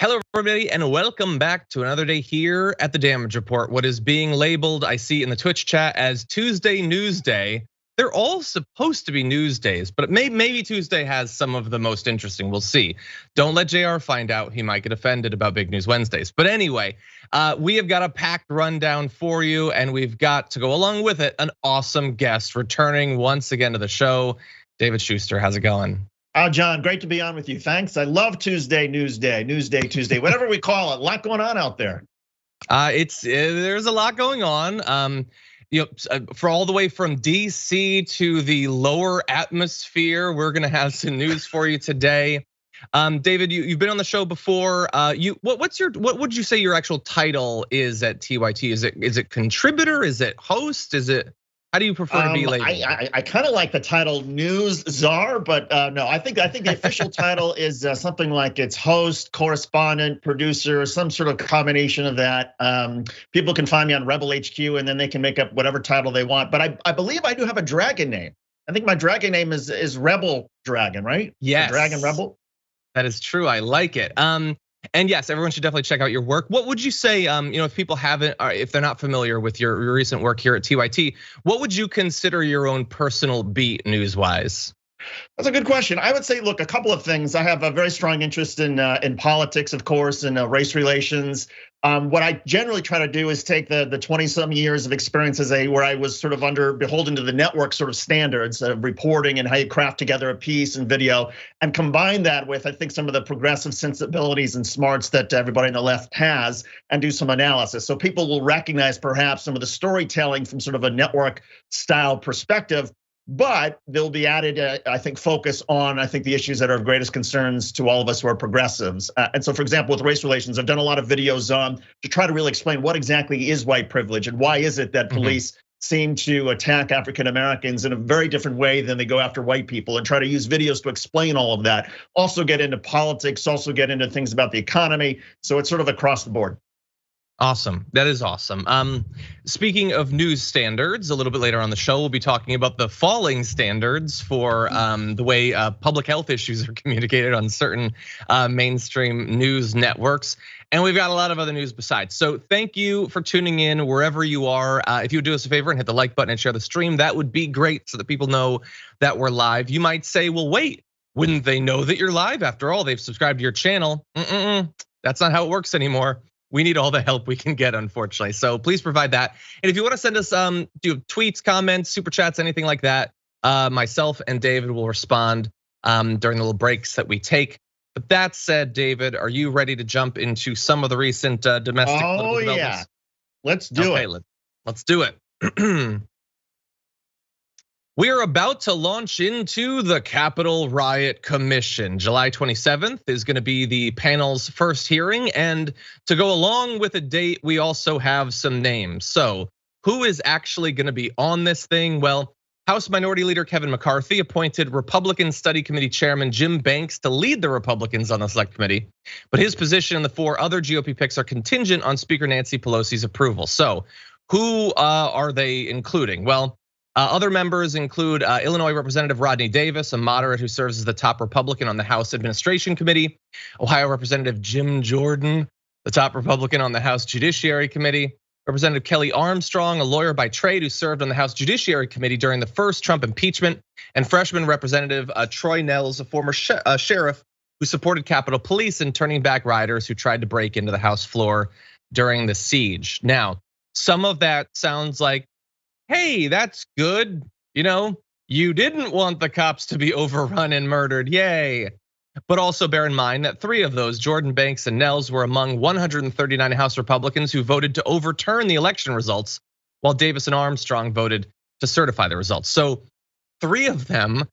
Hello, everybody, and welcome back to another day here at the Damage Report. What is being labeled, I see in the Twitch chat, as Tuesday News Day. They're all supposed to be news days, but maybe Tuesday has some of the most interesting. We'll see. Don't let JR find out. He might get offended about Big News Wednesdays. But anyway, we have got a packed rundown for you, and we've got, to go along with it, an awesome guest returning once again to the show. David Shuster, how's it going? John, great to be on with you. Thanks. I love Tuesday, News Day, Tuesday, whatever we call it. A lot going on out there. There's a lot going on. For all the way from DC to the lower atmosphere, we're gonna have some news for you today. David, you've been on the show before. What would you say your actual title is at TYT? Is it contributor? Is it host? How do you prefer to be labeled? I kind of like the title News Czar, but no, I think the official title is something like it's host, correspondent, producer, some sort of combination of that. People can find me on Rebel HQ, and then they can make up whatever title they want. But I believe I do have a dragon name. I think my dragon name is Rebel Dragon, right? Yes, Dragon Rebel. That is true. I like it. And yes, everyone should definitely check out your work. What would you say, if people haven't, or if they're not familiar with your recent work here at TYT, what would you consider your own personal beat news-wise? That's a good question. I would say, look, a couple of things. I have a very strong interest in politics, of course, and race relations. What I generally try to do is take the 20-some years of experience where I was sort of beholden to the network sort of standards of reporting and how you craft together a piece and video, and combine that with, I think, some of the progressive sensibilities and smarts that everybody on the left has, and do some analysis. So people will recognize perhaps some of the storytelling from sort of a network style perspective, but there'll be added, I think, focus on, the issues that are of greatest concerns to all of us who are progressives. And so, for example, with race relations, I've done a lot of videos to try to really explain what exactly is white privilege and why is it that police seem to attack African Americans in a very different way than they go after white people, and try to use videos to explain all of that. Also get into politics, also get into things about the economy. So it's sort of across the board. Awesome, that is awesome. Speaking of news standards, a little bit later on the show, we'll be talking about the falling standards for the way public health issues are communicated on certain mainstream news networks. And we've got a lot of other news besides. So thank you for tuning in wherever you are. If you would do us a favor and hit the like button and share the stream, that would be great so that people know that we're live. You might say, well, wait, wouldn't they know that you're live? After all, they've subscribed to your channel. That's not how it works anymore. We need all the help we can get, unfortunately. So please provide that. And if you want to send us tweets, comments, super chats, anything like that, myself and David will respond during the little breaks that we take. But that said, David, are you ready to jump into some of the recent domestic political developments? Yeah, let's do it. Let's do it. We are about to launch into the Capitol Riot Commission. July 27th is going to be the panel's first hearing, and to go along with a date, we also have some names. So who is actually going to be on this thing? Well, House Minority Leader Kevin McCarthy appointed Republican Study Committee Chairman Jim Banks to lead the Republicans on the select committee, but his position and the 4 other GOP picks are contingent on Speaker Nancy Pelosi's approval. So who are they including? Well, other members include Illinois Representative Rodney Davis, a moderate who serves as the top Republican on the House Administration Committee. Ohio Representative Jim Jordan, the top Republican on the House Judiciary Committee. Representative Kelly Armstrong, a lawyer by trade who served on the House Judiciary Committee during the first Trump impeachment. And freshman Representative Troy Nehls, a former sheriff who supported Capitol Police in turning back rioters who tried to break into the House floor during the siege. Now, some of that sounds like, hey, that's good. You didn't want the cops to be overrun and murdered, yay. But also bear in mind that 3 of those, Jordan, Banks, and Nehls, were among 139 House Republicans who voted to overturn the election results, while Davis and Armstrong voted to certify the results. So 3 of them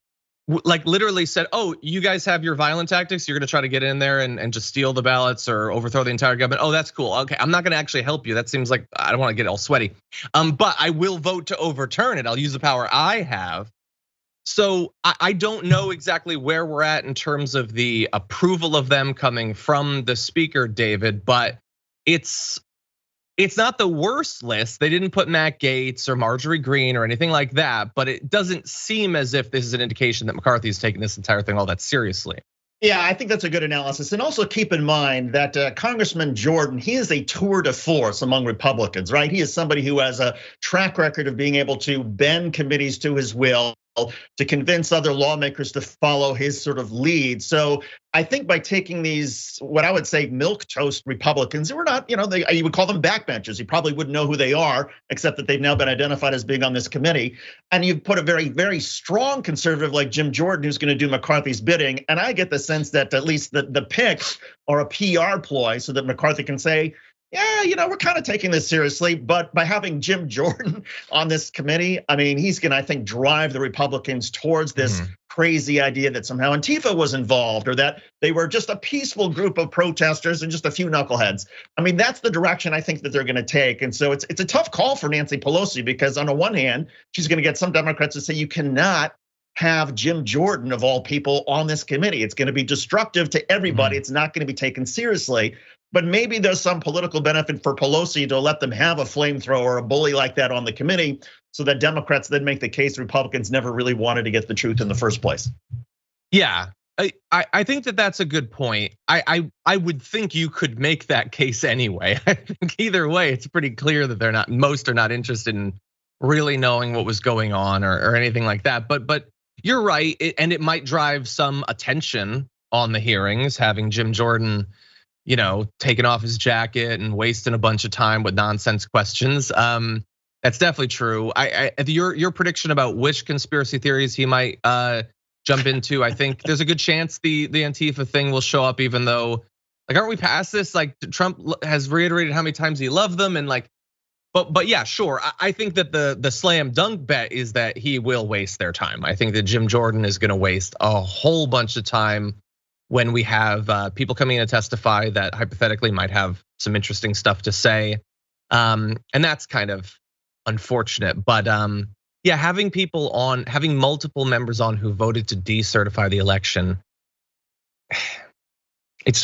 literally said, oh, you guys have your violent tactics, you're gonna try to get in there and just steal the ballots or overthrow the entire government. Oh, that's cool. Okay, I'm not gonna actually help you. That seems like, I don't wanna get all sweaty. But I will vote to overturn it. I'll use the power I have. So I don't know exactly where we're at in terms of the approval of them coming from the speaker, David, but it's not the worst list. They didn't put Matt Gaetz or Marjorie Greene or anything like that, but it doesn't seem as if this is an indication that McCarthy is taking this entire thing all that seriously. Yeah, I think that's a good analysis. And also keep in mind that Congressman Jordan, he is a tour de force among Republicans, right? He is somebody who has a track record of being able to bend committees to his will, to convince other lawmakers to follow his sort of lead. So I think by taking these, what I would say, milquetoast Republicans, who are not, you would call them backbenchers. You probably wouldn't know who they are, except that they've now been identified as being on this committee. And you put a very, very strong conservative like Jim Jordan, who's going to do McCarthy's bidding. And I get the sense that at least the picks are a PR ploy so that McCarthy can say, yeah, we're kind of taking this seriously, but by having Jim Jordan on this committee, I mean, he's gonna, I think, drive the Republicans towards this crazy idea that somehow Antifa was involved or that they were just a peaceful group of protesters and just a few knuckleheads. I mean, that's the direction I think that they're gonna take. And so it's a tough call for Nancy Pelosi because on the one hand, she's gonna get some Democrats to say you cannot have Jim Jordan of all people on this committee. It's gonna be destructive to everybody. It's not gonna be taken seriously. But maybe there's some political benefit for Pelosi to let them have a flamethrower, a bully like that on the committee, so that Democrats then make the case Republicans never really wanted to get the truth in the first place. Yeah, I think that that's a good point. I would think you could make that case anyway. I think either way, it's pretty clear that most are not interested in really knowing what was going on or anything like that. But you're right, and it might drive some attention on the hearings, having Jim Jordan, taking off his jacket and wasting a bunch of time with nonsense questions. That's definitely true. Your prediction about which conspiracy theories he might jump into, I think there's a good chance the Antifa thing will show up, even though, like, aren't we past this? Like, Trump has reiterated how many times he loved them, and like, but yeah, sure. I think that the slam dunk bet is that he will waste their time. I think that Jim Jordan is going to waste a whole bunch of time when we have people coming in to testify that hypothetically might have some interesting stuff to say. And that's kind of unfortunate. But yeah, having multiple members on who voted to decertify the election,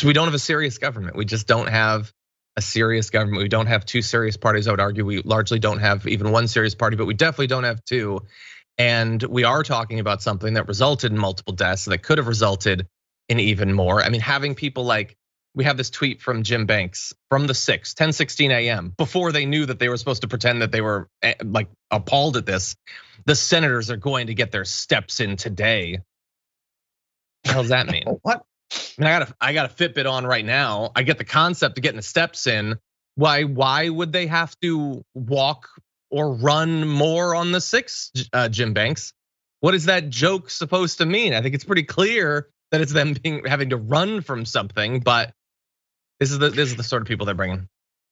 we don't have a serious government. We just don't have a serious government. We don't have two serious parties. I would argue we largely don't have even one serious party, but we definitely don't have two. And we are talking about something that resulted in multiple deaths that could have resulted in even more. I mean, having people like, we have this tweet from Jim Banks from the 6th, 10:16 a.m. before they knew that they were supposed to pretend that they were like appalled at this. The senators are going to get their steps in today. What the hell does that mean? What? I mean, I got a Fitbit on right now. I get the concept of getting the steps in. Why would they have to walk or run more on the 6th, Jim Banks? What is that joke supposed to mean? I think it's pretty clear that it's them having to run from something, but this is the sort of people they're bringing.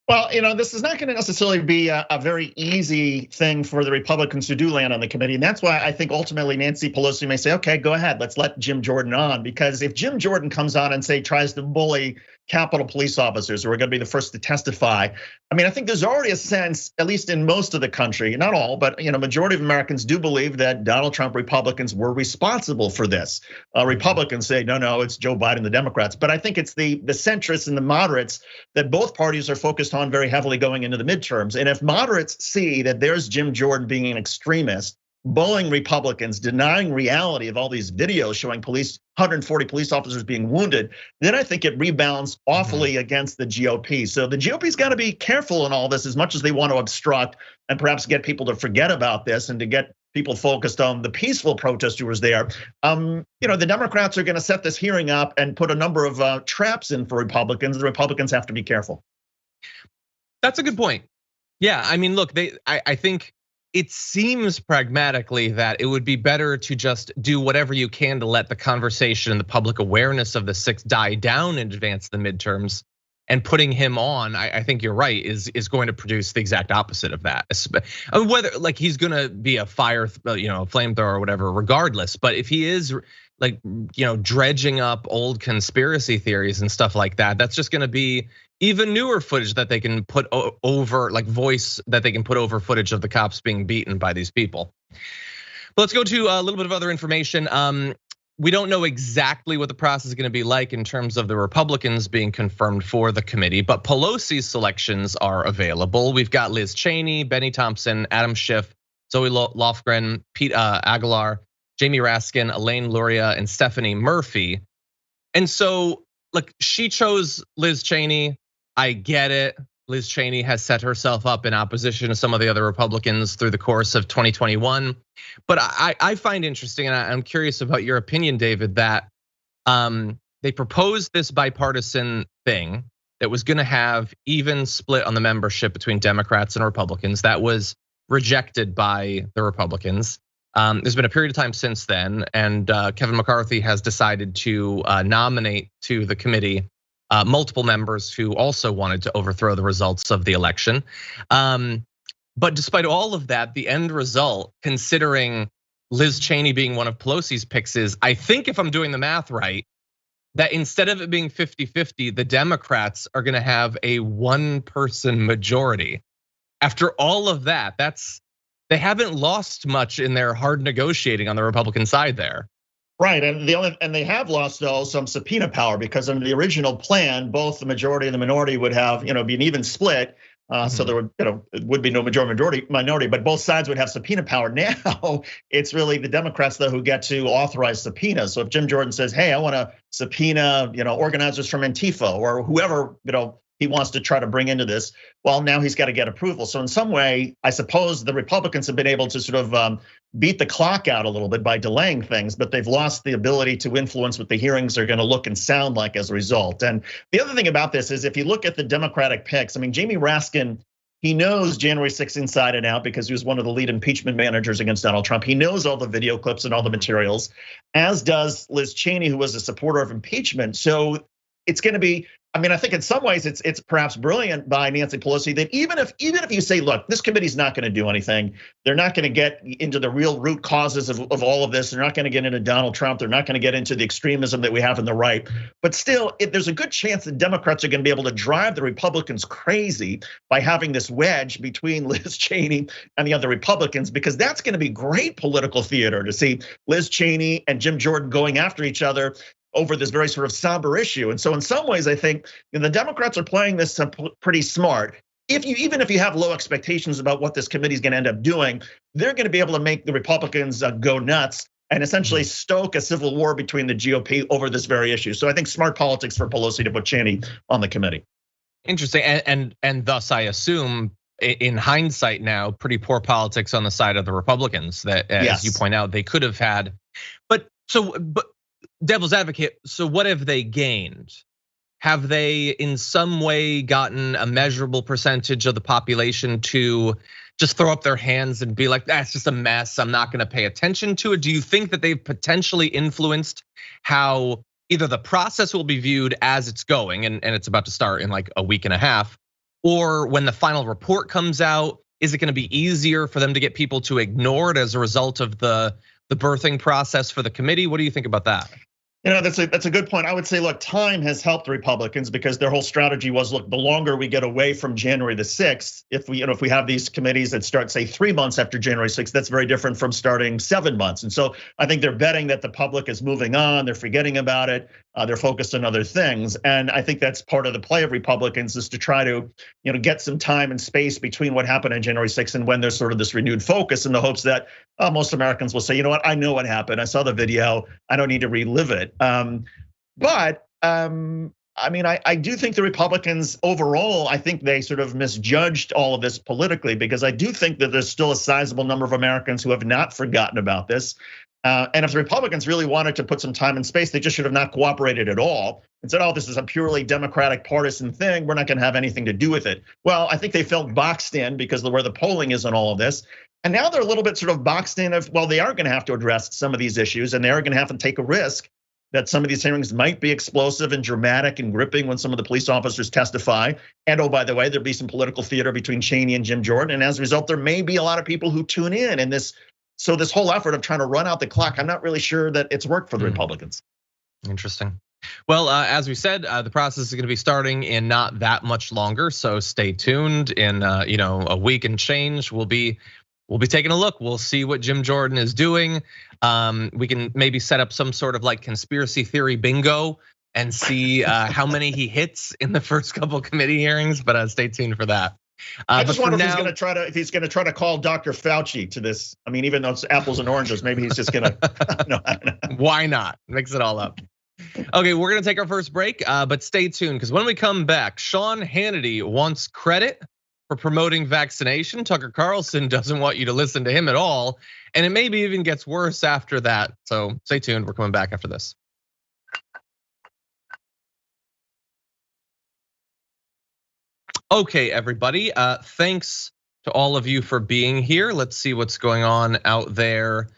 Well, this is not going to necessarily be a very easy thing for the Republicans to do land on the committee. And that's why I think ultimately Nancy Pelosi may say, okay, go ahead, let's let Jim Jordan on. Because if Jim Jordan comes on and tries to bully Capitol police officers who are going to be the first to testify, I mean, I think there's already a sense, at least in most of the country, not all, but majority of Americans do believe that Donald Trump Republicans were responsible for this. Republicans say, no, it's Joe Biden, the Democrats. But I think it's the centrists and the moderates that both parties are focused on very heavily going into the midterms. And if moderates see that there's Jim Jordan being an extremist, bullying Republicans, denying reality of all these videos showing 140 police officers being wounded, then I think it rebounds awfully against the GOP. So the GOP's got to be careful in all this, as much as they want to obstruct and perhaps get people to forget about this and to get people focused on the peaceful protest who was there. The Democrats are going to set this hearing up and put a number of traps in for Republicans. The Republicans have to be careful. That's a good point. Yeah, I mean, look, I think it seems pragmatically that it would be better to just do whatever you can to let the conversation and the public awareness of the 6th die down in advance of the midterms. And putting him on, I think you're right, is going to produce the exact opposite of that. Whether like he's gonna be a flamethrower or whatever, regardless. But if he is like dredging up old conspiracy theories and stuff like that, that's just gonna be even newer footage that they can put over, like voice that they can put over footage of the cops being beaten by these people. But let's go to a little bit of other information. We don't know exactly what the process is going to be like in terms of the Republicans being confirmed for the committee, but Pelosi's selections are available. We've got Liz Cheney, Benny Thompson, Adam Schiff, Zoe Lofgren, Pete Aguilar, Jamie Raskin, Elaine Luria, and Stephanie Murphy. And so, look, she chose Liz Cheney. I get it. Liz Cheney has set herself up in opposition to some of the other Republicans through the course of 2021. But I find interesting, and I'm curious about your opinion, David, that they proposed this bipartisan thing that was going to have even split on the membership between Democrats and Republicans. That was rejected by the Republicans. There's been a period of time since then, and Kevin McCarthy has decided to nominate to the committee multiple members who also wanted to overthrow the results of the election. But despite all of that, the end result, considering Liz Cheney being one of Pelosi's picks, is, I think if I'm doing the math right, that instead of it being 50-50, the Democrats are gonna have a one-person majority. After all of that, they haven't lost much in their hard negotiating on the Republican side there. Right, and they have lost though some subpoena power, because under the original plan, both the majority and the minority would have be an even split. So there would it would be no minority, but both sides would have subpoena power. Now it's really the Democrats though who get to authorize subpoenas. So if Jim Jordan says, "Hey, I want to subpoena organizers from Antifa or whoever he wants to try to bring into this," well, now he's got to get approval. So in some way, I suppose the Republicans have been able to sort of beat the clock out a little bit by delaying things, but they've lost the ability to influence what the hearings are going to look and sound like as a result. And the other thing about this is, if you look at the Democratic picks, I mean, Jamie Raskin, he knows January 6th inside and out because he was one of the lead impeachment managers against Donald Trump. He knows all the video clips and all the materials, as does Liz Cheney, who was a supporter of impeachment. So it's going to be, I mean, I think in some ways it's perhaps brilliant by Nancy Pelosi that even if you say, look, this committee's not going to do anything, they're not going to get into the real root causes of all of this, they're not going to get into Donald Trump, they're not going to get into the extremism that we have in the right, but still, there's a good chance that Democrats are going to be able to drive the Republicans crazy by having this wedge between Liz Cheney and the other Republicans, because that's going to be great political theater to see Liz Cheney and Jim Jordan going after each other over this very sort of somber issue. And so in some ways, I think the Democrats are playing this pretty smart. Even if you have low expectations about what this committee is going to end up doing, they're going to be able to make the Republicans go nuts and essentially stoke a civil war between the GOP over this very issue. So I think smart politics for Pelosi to put Cheney on the committee. Interesting, and thus I assume, in hindsight now, pretty poor politics on the side of the Republicans that, as you point out, they could have had. But devil's advocate, so what have they gained? Have they in some way gotten a measurable percentage of the population to just throw up their hands and be like, that's just a mess, I'm not gonna pay attention to it? Do you think that they've potentially influenced how either the process will be viewed as it's going, and it's about to start in like a week and a half, or when the final report comes out, is it gonna be easier for them to get people to ignore it as a result of the birthing process for the committee? What do you think about that? That's a good point. I would say, look, time has helped the Republicans because their whole strategy was, look, the longer we get away from January the 6th, if we have these committees that start, say, 3 months after January 6th, that's very different from starting 7 months. And so I think they're betting that the public is moving on, they're forgetting about it, they're focused on other things. And I think that's part of the play of Republicans, is to try to get some time and space between what happened on January 6th and when there's sort of this renewed focus, in the hopes that most Americans will say, you know what, I know what happened, I saw the video, I don't need to relive it. But I mean, I do think the Republicans overall, I think they sort of misjudged all of this politically, because I do think that there's still a sizable number of Americans who have not forgotten about this. And if the Republicans really wanted to put some time and space, they just should have not cooperated at all and said, oh, this is a purely Democratic partisan thing, we're not gonna have anything to do with it. Well, I think they felt boxed in because of where the polling is on all of this. And now they're a little bit sort of boxed in of, well, they are gonna have to address some of these issues, and they are gonna have to take a risk that some of these hearings might be explosive and dramatic and gripping when some of the police officers testify. And oh, by the way, there'll be some political theater between Cheney and Jim Jordan. And as a result, there may be a lot of people who tune in. And this whole effort of trying to run out the clock, I'm not really sure that it's worked for the Republicans. Interesting. Well, as we said, the process is going to be starting in not that much longer. So stay tuned. In a week and change, we'll be taking a look. We'll see what Jim Jordan is doing. We can maybe set up some sort of like conspiracy theory bingo and see how many he hits in the first couple committee hearings. But stay tuned for that. I just wonder if he's going to try to call Dr. Fauci to this. I mean, even though it's apples and oranges, maybe he's just going to. No, why not? Mix it all up. Okay, we're gonna take our first break, but stay tuned because when we come back, Sean Hannity wants credit for promoting vaccination. Tucker Carlson doesn't want you to listen to him at all, and it maybe even gets worse after that. So stay tuned. We're coming back after this. Okay, everybody. Thanks to all of you for being here. Let's see what's going on out there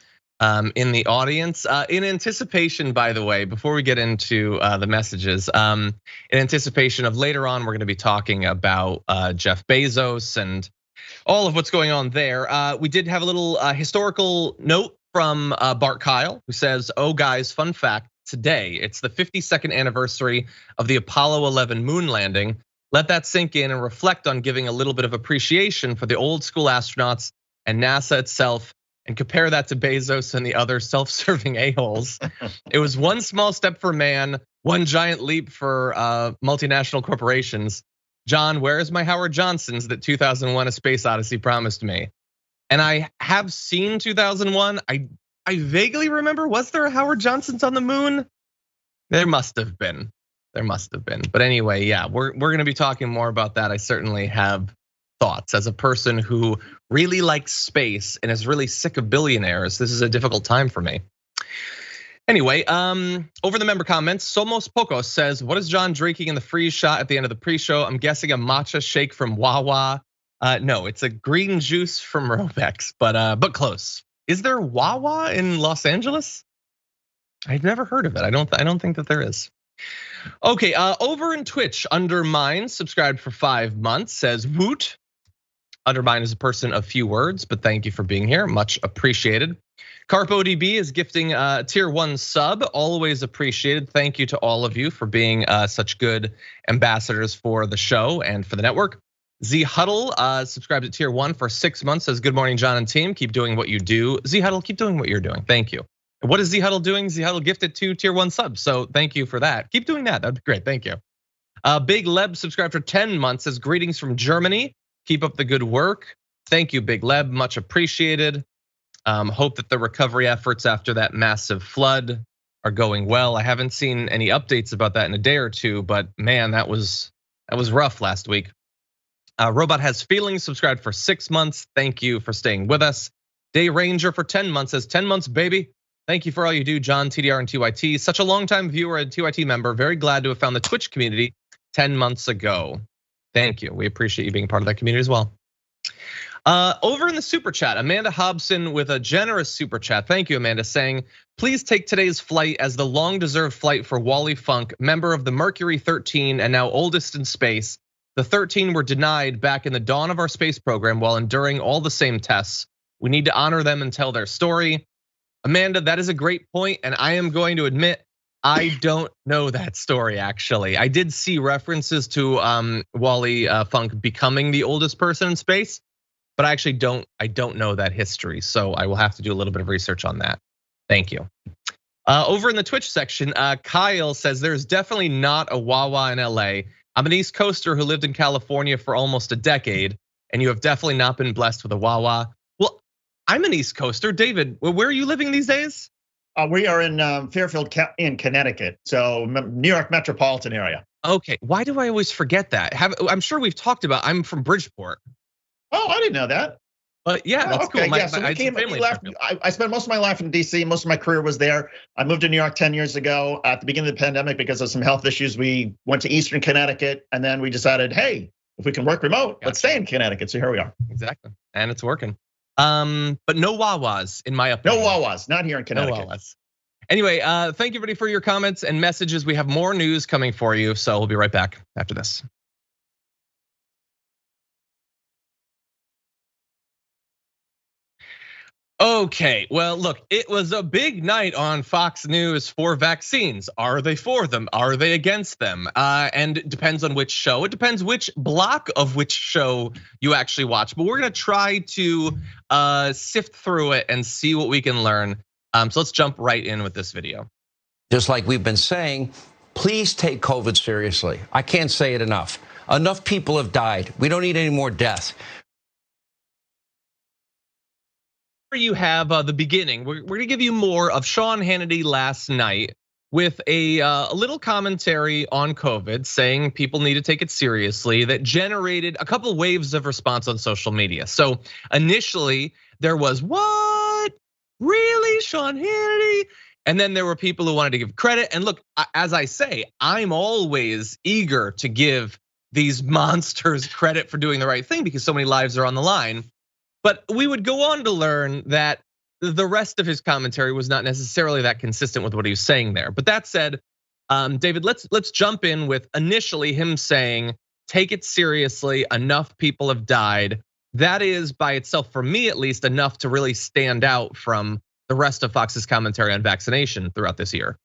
in the audience. In anticipation, by the way, before we get into the messages, in anticipation of later on, we're going to be talking about Jeff Bezos and all of what's going on there. We did have a little historical note from Bart Kyle, who says, "Oh guys, fun fact, today it's the 52nd anniversary of the Apollo 11 moon landing. Let that sink in and reflect on giving a little bit of appreciation for the old school astronauts and NASA itself, and compare that to Bezos and the other self-serving a-holes. It was one small step for man, one giant leap for multinational corporations. John, where is my Howard Johnson's that 2001 A Space Odyssey promised me?" And I have seen 2001. I vaguely remember, was there a Howard Johnson's on the moon? There must have been. There must have been. But anyway, yeah, we're gonna be talking more about that. I certainly have thoughts as a person who really likes space and is really sick of billionaires. This is a difficult time for me. Anyway, over the member comments, Somos Pocos says, "What is John drinking in the freeze shot at the end of the pre-show? I'm guessing a matcha shake from Wawa." No, it's a green juice from Robex, but close. Is there Wawa in Los Angeles? I've never heard of it. I don't think that there is. Okay, over in Twitch, Undermine subscribed for 5 months, says woot. Undermine is a person of few words, but thank you for being here, much appreciated. CarpODB is gifting a tier 1 sub, always appreciated. Thank you to all of you for being such good ambassadors for the show and for the network. Z Huddle subscribed to tier 1 for 6 months, says good morning, John and team. Keep doing what you do. Z Huddle, keep doing what you're doing. Thank you. What is Z Huddle doing? Z Huddle gifted 2 tier 1 subs, so thank you for that. Keep doing that, that'd be great, thank you. Big Leb subscribed for 10 months, says greetings from Germany. Keep up the good work. Thank you, Big Leb, much appreciated. Hope that the recovery efforts after that massive flood are going well. I haven't seen any updates about that in a day or two, but man, that was rough last week. Robot Has Feelings subscribed for 6 months. Thank you for staying with us. Day Ranger for 10 months, says 10 months, baby. Thank you for all you do, John, TDR, and TYT. Such a longtime viewer and TYT member. Very glad to have found the Twitch community 10 months ago. Thank you. We appreciate you being part of that community as well. Over in the super chat, Amanda Hobson with a generous super chat. Thank you, Amanda, saying, please take today's flight as the long-deserved flight for Wally Funk, member of the Mercury 13 and now oldest in space. The 13 were denied back in the dawn of our space program while enduring all the same tests. We need to honor them and tell their story. Amanda, that is a great point, and I am going to admit, I don't know that story actually. I did see references to Wally Funk becoming the oldest person in space, but I actually don't know that history. So I will have to do a little bit of research on that. Thank you. Over in the Twitch section, Kyle says there's definitely not a Wawa in LA. I'm an East Coaster who lived in California for almost a decade, and you have definitely not been blessed with a Wawa. Well, I'm an East Coaster. David, where are you living these days? We are in Fairfield in Connecticut, so New York metropolitan area. Okay, why do I always forget that? I'm sure we've talked about, I'm from Bridgeport. Oh, I didn't know that. But yeah, that's cool. Yeah, so we left. I spent most of my life in DC. Most of my career was there. I moved to New York 10 years ago at the beginning of the pandemic because of some health issues. We went to Eastern Connecticut, and then we decided, hey, if we can work remote, let's stay in Connecticut. So here we are. Exactly, and it's working. But no Wawas in my opinion. No Wawas, not here in Connecticut. No Wawas. Anyway, thank you everybody for your comments and messages. We have more news coming for you, so we'll be right back after this. Okay, well, look, it was a big night on Fox News for vaccines. Are they for them? Are they against them? And it depends on which show. It depends which block of which show you actually watch. But we're gonna try to sift through it and see what we can learn. So let's jump right in with this video. Just like we've been saying, please take COVID seriously. I can't say it enough. Enough people have died. We don't need any more deaths. You have the beginning. We're gonna give you more of Sean Hannity last night with a little commentary on COVID, saying people need to take it seriously, that generated a couple waves of response on social media. So initially there was, what? Really, Sean Hannity? And then there were people who wanted to give credit. And look, as I say, I'm always eager to give these monsters credit for doing the right thing because so many lives are on the line. But we would go on to learn that the rest of his commentary was not necessarily that consistent with what he was saying there. But that said, David, let's jump in with initially him saying, take it seriously, enough people have died. That is by itself, for me at least, enough to really stand out from the rest of Fox's commentary on vaccination throughout this year.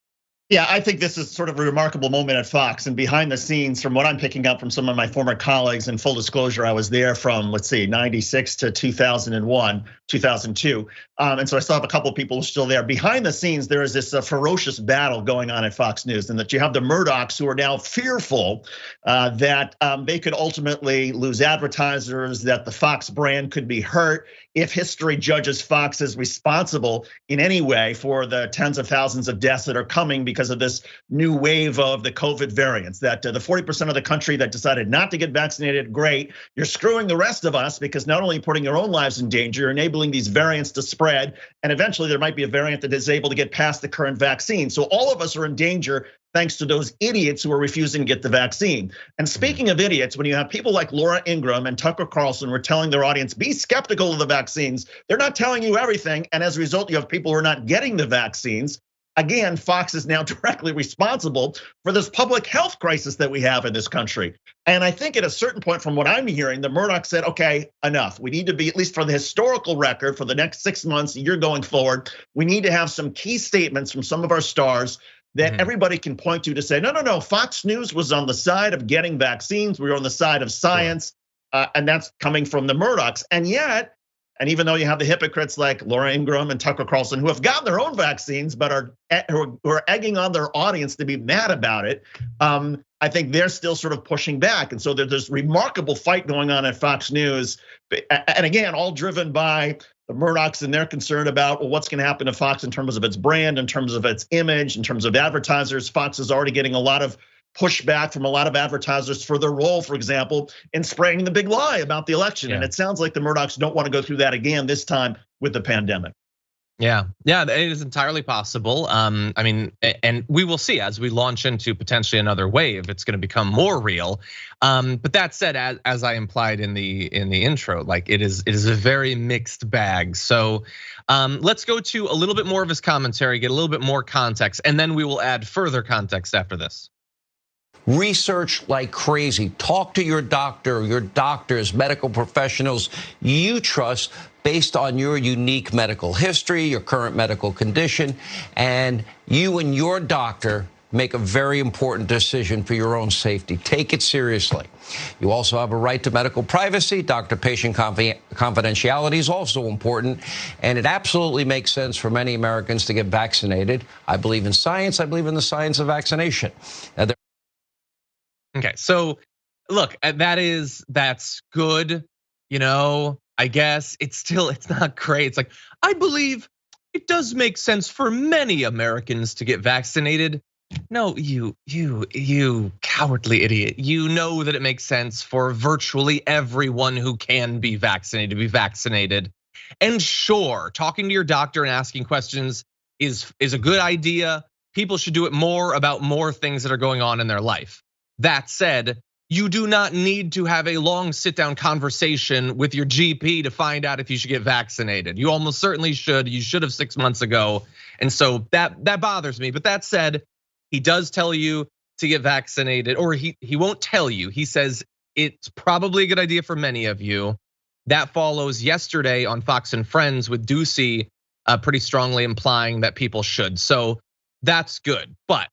Yeah, I think this is sort of a remarkable moment at Fox, and behind the scenes, from what I'm picking up from some of my former colleagues, and full disclosure, I was there from, let's see, 96 to 2001, 2002. And so I still have a couple of people still there. Behind the scenes, there is this ferocious battle going on at Fox News, and that you have the Murdochs who are now fearful that they could ultimately lose advertisers, that the Fox brand could be hurt if history judges Fox as responsible in any way for the tens of thousands of deaths that are coming because of this new wave of the COVID variants. That the 40% of the country that decided not to get vaccinated, great. You're screwing the rest of us because not only putting your own lives in danger, you're enabling these variants to spread, and eventually there might be a variant that is able to get past the current vaccine. So all of us are in danger thanks to those idiots who are refusing to get the vaccine. And speaking of idiots, when you have people like Laura Ingraham and Tucker Carlson who are telling their audience, be skeptical of the vaccines, they're not telling you everything. And as a result, you have people who are not getting the vaccines. Again, Fox is now directly responsible for this public health crisis that we have in this country. And I think at a certain point, from what I'm hearing, the Murdoch said, okay, enough. We need to be, at least for the historical record, for the next 6 months, a year going forward, we need to have some key statements from some of our stars that everybody can point to say, no, Fox News was on the side of getting vaccines. We were on the side of science, and that's coming from the Murdochs. And yet, and even though you have the hypocrites like Laura Ingraham and Tucker Carlson who have gotten their own vaccines but are egging on their audience to be mad about it, I think they're still sort of pushing back. And so there's this remarkable fight going on at Fox News. And again, all driven by the Murdochs and they're concerned about, well, what's gonna happen to Fox in terms of its brand, in terms of its image, in terms of advertisers. Fox is already getting a lot of pushback from a lot of advertisers for their role, for example, in spreading the big lie about the election. And it sounds like the Murdochs don't want to go through that again, this time with the pandemic. Yeah, it is entirely possible. I mean, and we will see as we launch into potentially another wave, it's going to become more real. But that said, as I implied in the intro, like it is a very mixed bag. So let's go to a little bit more of his commentary, get a little bit more context, and then we will add further context after this. Research like crazy. Talk to your doctor, your doctors, medical professionals you trust based on your unique medical history, your current medical condition, and you and your doctor make a very important decision for your own safety. Take it seriously. You also have a right to medical privacy. Doctor-patient confidentiality is also important, and it absolutely makes sense for many Americans to get vaccinated. I believe in science. I believe in the science of vaccination. Okay, so look, that's good, I guess it's not great. It's like, I believe it does make sense for many Americans to get vaccinated. No, you cowardly idiot. You know that it makes sense for virtually everyone who can be vaccinated to be vaccinated. And sure, talking to your doctor and asking questions is a good idea. People should do it more about more things that are going on in their life. That said, you do not need to have a long sit-down conversation with your GP to find out if you should get vaccinated. You almost certainly should. You should have 6 months ago. And so that bothers me. But that said, he does tell you to get vaccinated, or he won't tell you. He says it's probably a good idea for many of you. That follows yesterday on Fox and Friends with Ducey pretty strongly implying that people should. So that's good. But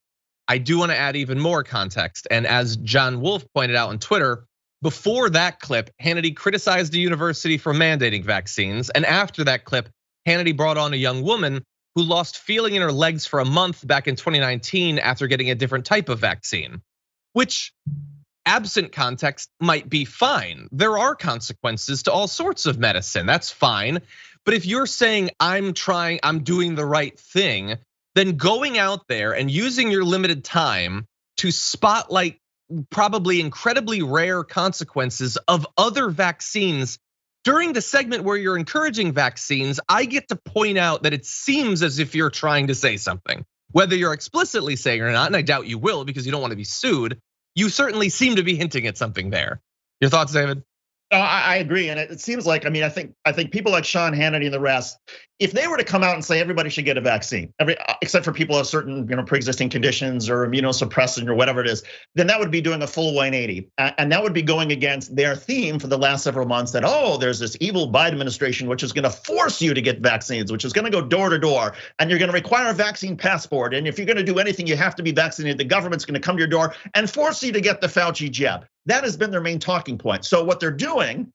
I do want to add even more context. And as John Wolf pointed out on Twitter, before that clip, Hannity criticized the university for mandating vaccines. And after that clip, Hannity brought on a young woman who lost feeling in her legs for a month back in 2019 after getting a different type of vaccine, which, absent context, might be fine. There are consequences to all sorts of medicine, that's fine. But if you're saying I'm doing the right thing, than going out there and using your limited time to spotlight probably incredibly rare consequences of other vaccines. During the segment where you're encouraging vaccines, I get to point out that it seems as if you're trying to say something. Whether you're explicitly saying or not, and I doubt you will because you don't want to be sued, you certainly seem to be hinting at something there. Your thoughts, David? I agree, and it seems like, I think people like Sean Hannity and the rest, if they were to come out and say everybody should get a vaccine, except for people who have certain pre-existing conditions or immunosuppressant or whatever it is, then that would be doing a full 180, and that would be going against their theme for the last several months that there's this evil Biden administration which is going to force you to get vaccines, which is going to go door to door, and you're going to require a vaccine passport, and if you're going to do anything, you have to be vaccinated. The government's going to come to your door and force you to get the Fauci jab. That has been their main talking point. So what they're doing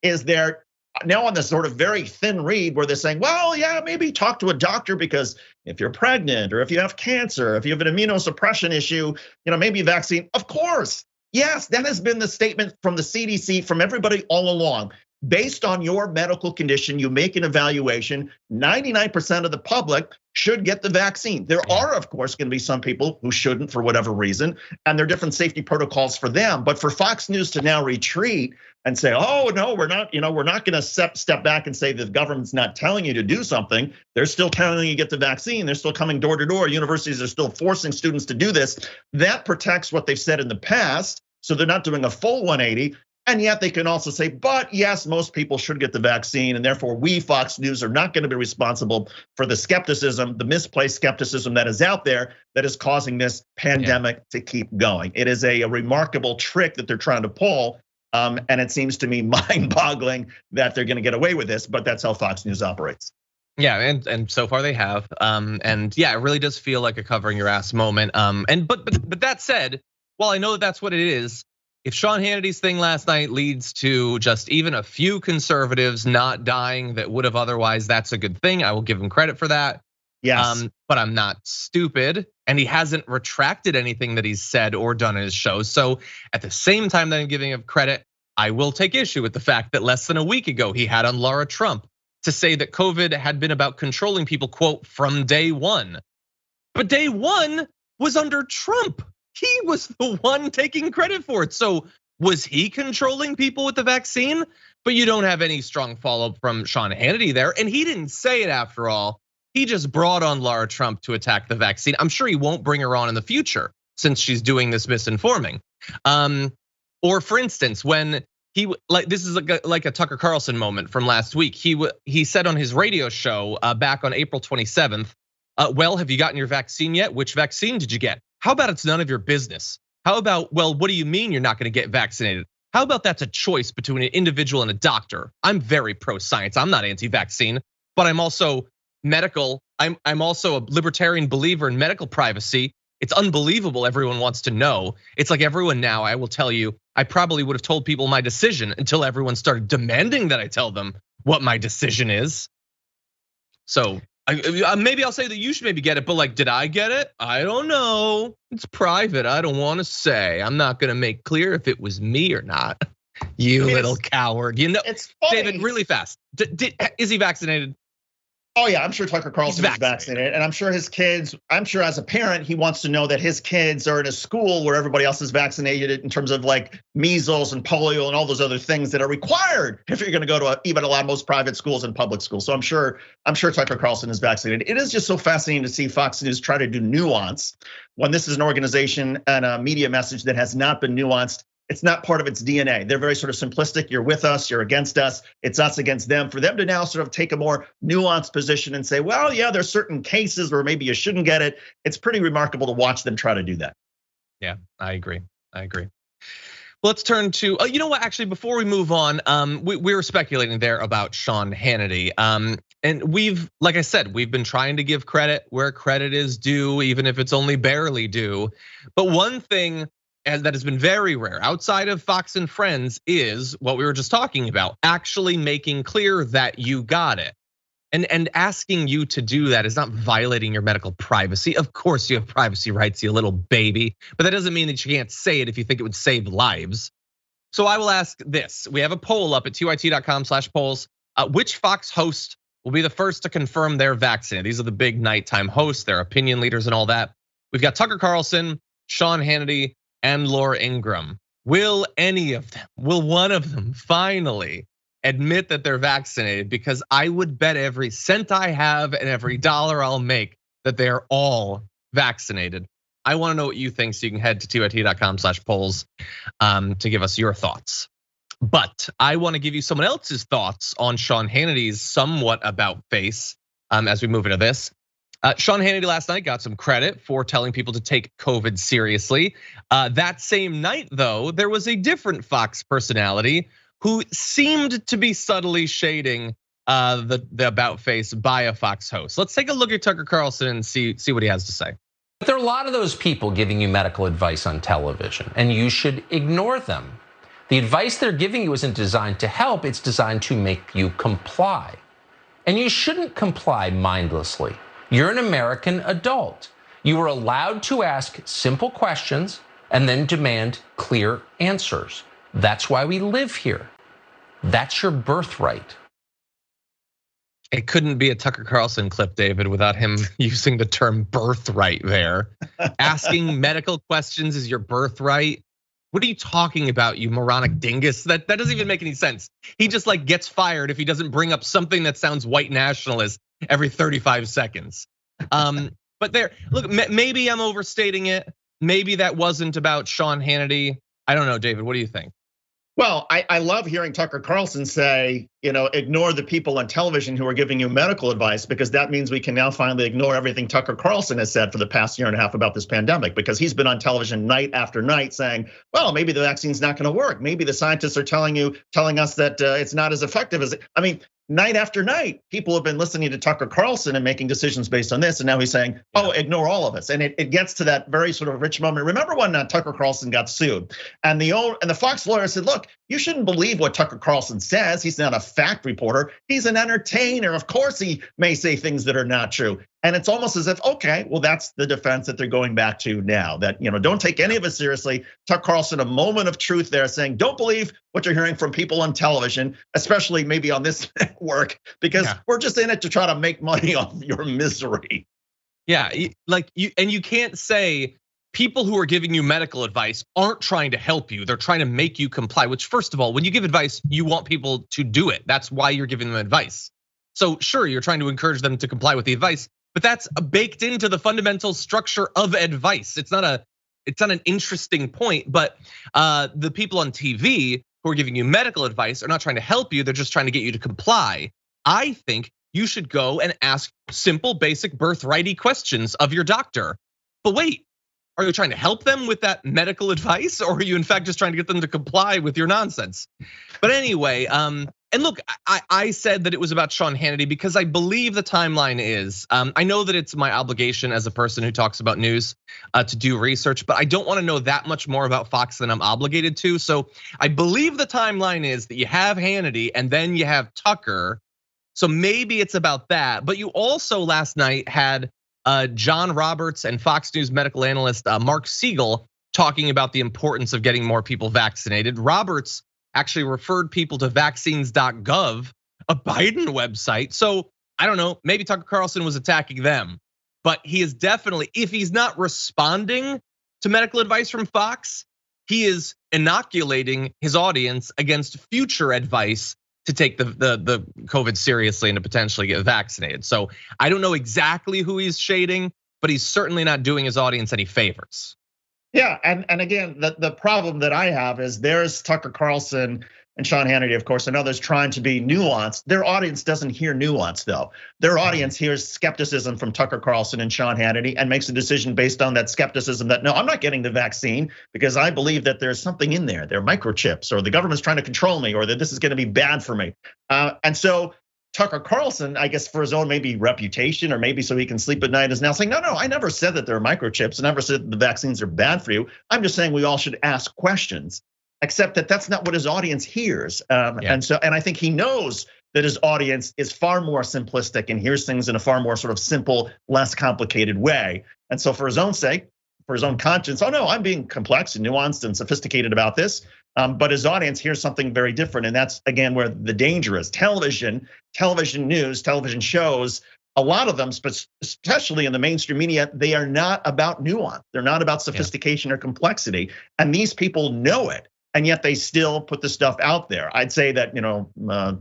is they're now on this sort of very thin reed where they're saying, well, yeah, maybe talk to a doctor because if you're pregnant or if you have cancer, if you have an immunosuppression issue, maybe vaccine. Of course, yes, that has been the statement from the CDC, from everybody all along. Based on your medical condition, you make an evaluation. 99% of the public should get the vaccine. There are, of course, going to be some people who shouldn't for whatever reason, and there are different safety protocols for them. But for Fox News to now retreat and say, oh, no, we're not going to step back and say the government's not telling you to do something. They're still telling you to get the vaccine. They're still coming door to door. Universities are still forcing students to do this. That protects what they've said in the past. So they're not doing a full 180. And yet they can also say, but yes, most people should get the vaccine, and therefore we, Fox News, are not going to be responsible for the skepticism, the misplaced skepticism that is out there that is causing this pandemic to keep going. It is a remarkable trick that they're trying to pull, and it seems to me mind-boggling that they're going to get away with this, but that's how Fox News operates. Yeah, and so far they have, and yeah, it really does feel like a covering your ass moment. But that said, while I know that that's what it is, if Sean Hannity's thing last night leads to just even a few conservatives not dying that would have otherwise, that's a good thing. I will give him credit for that. Yes. But I'm not stupid, and he hasn't retracted anything that he's said or done in his shows. So at the same time that I'm giving him credit, I will take issue with the fact that less than a week ago he had on Laura Trump to say that COVID had been about controlling people, quote, from day one. But day one was under Trump. He was the one taking credit for it. So was he controlling people with the vaccine? But you don't have any strong follow-up from Sean Hannity there. And he didn't say it after all. He just brought on Laura Trump to attack the vaccine. I'm sure he won't bring her on in the future since she's doing this misinforming. Or for instance, when this is like a Tucker Carlson moment from last week. He said on his radio show back on April 27th, well, have you gotten your vaccine yet? Which vaccine did you get? How about it's none of your business? How about, well, what do you mean you're not going to get vaccinated? How about that's a choice between an individual and a doctor? I'm very pro-science. I'm not anti-vaccine, but I'm also medical. I'm also a libertarian believer in medical privacy. It's unbelievable everyone wants to know. It's like everyone now, I will tell you, I probably would have told people my decision until everyone started demanding that I tell them what my decision is. So maybe I'll say that you should maybe get it, but like, did I get it? I don't know. It's private. I don't want to say. I'm not going to make clear if it was me or not. You little coward. It's funny. David, really fast. Is he vaccinated? Oh yeah, I'm sure Tucker Carlson is vaccinated, and I'm sure his kids. I'm sure as a parent, he wants to know that his kids are in a school where everybody else is vaccinated in terms of like measles and polio and all those other things that are required if you're going to go to even a lot of most private schools and public schools. So I'm sure Tucker Carlson is vaccinated. It is just so fascinating to see Fox News try to do nuance when this is an organization and a media message that has not been nuanced. It's not part of its DNA. They're very sort of simplistic. You're with us, you're against us. It's us against them. For them to now sort of take a more nuanced position and say, well, yeah, there's certain cases where maybe you shouldn't get it. It's pretty remarkable to watch them try to do that. Yeah, I agree. Let's turn to, you know what, actually, before we move on, we were speculating there about Sean Hannity. And like I said, we've been trying to give credit where credit is due, even if it's only barely due. But one thing that has been very rare outside of Fox and Friends is what we were just talking about, actually making clear that you got it. And asking you to do that is not violating your medical privacy. Of course you have privacy rights, you little baby, but that doesn't mean that you can't say it if you think it would save lives. So I will ask this, we have a poll up at tyt.com/polls. Which Fox host will be the first to confirm they're vaccinated. These are the big nighttime hosts, their opinion leaders and all that. We've got Tucker Carlson, Sean Hannity, and Laura Ingraham. Will one of them finally admit that they're vaccinated? Because I would bet every cent I have and every dollar I'll make that they're all vaccinated. I want to know what you think, so you can head to tyt.com/polls to give us your thoughts. But I want to give you someone else's thoughts on Sean Hannity's somewhat about face as we move into this. Sean Hannity last night got some credit for telling people to take COVID seriously. That same night, though, there was a different Fox personality who seemed to be subtly shading the about face by a Fox host. Let's take a look at Tucker Carlson and see what he has to say. But there are a lot of those people giving you medical advice on television, and you should ignore them. The advice they're giving you isn't designed to help, it's designed to make you comply. And you shouldn't comply mindlessly. You're an American adult. You are allowed to ask simple questions and then demand clear answers. That's why we live here. That's your birthright. It couldn't be a Tucker Carlson clip, David, without him using the term birthright there. Asking medical questions is your birthright. What are you talking about, you moronic dingus? That doesn't even make any sense. He just like gets fired if he doesn't bring up something that sounds white nationalist every 35 seconds. But there, look, maybe I'm overstating it. Maybe that wasn't about Sean Hannity. I don't know, David, what do you think? Well, I love hearing Tucker Carlson say, ignore the people on television who are giving you medical advice, because that means we can now finally ignore everything Tucker Carlson has said for the past year and a half about this pandemic, because he's been on television night after night saying, well, maybe the vaccine's not gonna work. Maybe the scientists are telling us that it's not as effective as I mean, night after night, people have been listening to Tucker Carlson and making decisions based on this. And now he's saying, oh, ignore all of us. And it gets to that very sort of rich moment. Remember when Tucker Carlson got sued and the Fox lawyer said, look, you shouldn't believe what Tucker Carlson says. He's not a fact reporter. He's an entertainer. Of course, he may say things that are not true. And it's almost as if, okay, well, that's the defense that they're going back to now, that, don't take any of it seriously. Tucker Carlson, a moment of truth there, saying, don't believe what you're hearing from people on television, especially maybe on this network, because we're just in it to try to make money off your misery. Yeah, you can't say people who are giving you medical advice aren't trying to help you. They're trying to make you comply, which first of all, when you give advice, you want people to do it. That's why you're giving them advice. So sure, you're trying to encourage them to comply with the advice, but that's baked into the fundamental structure of advice. It's not an interesting point, but the people on TV who are giving you medical advice are not trying to help you. They're just trying to get you to comply. I think you should go and ask simple, basic birthrighty questions of your doctor. But wait, are you trying to help them with that medical advice, or are you in fact just trying to get them to comply with your nonsense? But anyway, and look, I said that it was about Sean Hannity because I believe the timeline is, I know that it's my obligation as a person who talks about news to do research, but I don't want to know that much more about Fox than I'm obligated to. So I believe the timeline is that you have Hannity and then you have Tucker. So maybe it's about that. But you also last night had John Roberts and Fox News medical analyst Mark Siegel talking about the importance of getting more people vaccinated. Roberts actually referred people to vaccines.gov, a Biden website. So I don't know, maybe Tucker Carlson was attacking them, but he is definitely, if he's not responding to medical advice from Fox, he is inoculating his audience against future advice to take the COVID seriously and to potentially get vaccinated. So I don't know exactly who he's shading, but he's certainly not doing his audience any favors. Yeah, and again, the problem that I have is there's Tucker Carlson and Sean Hannity, of course, and others trying to be nuanced. Their audience doesn't hear nuance, though. Their audience hears skepticism from Tucker Carlson and Sean Hannity and makes a decision based on that skepticism that, no, I'm not getting the vaccine because I believe that there's something in there. There are microchips, or the government's trying to control me, or that this is gonna be bad for me. And so Tucker Carlson, I guess for his own maybe reputation, or maybe so he can sleep at night, is now saying, no, I never said that there are microchips. I never said that the vaccines are bad for you. I'm just saying we all should ask questions, except that that's not what his audience hears. And I think he knows that his audience is far more simplistic and hears things in a far more sort of simple, less complicated way. And so for his own sake, for his own conscience, oh no, I'm being complex and nuanced and sophisticated about this. But his audience hears something very different, and that's again where the danger is. Television news, television shows, a lot of them, especially in the mainstream media, they are not about nuance. They're not about sophistication or complexity, and these people know it, and yet they still put the stuff out there. I'd say that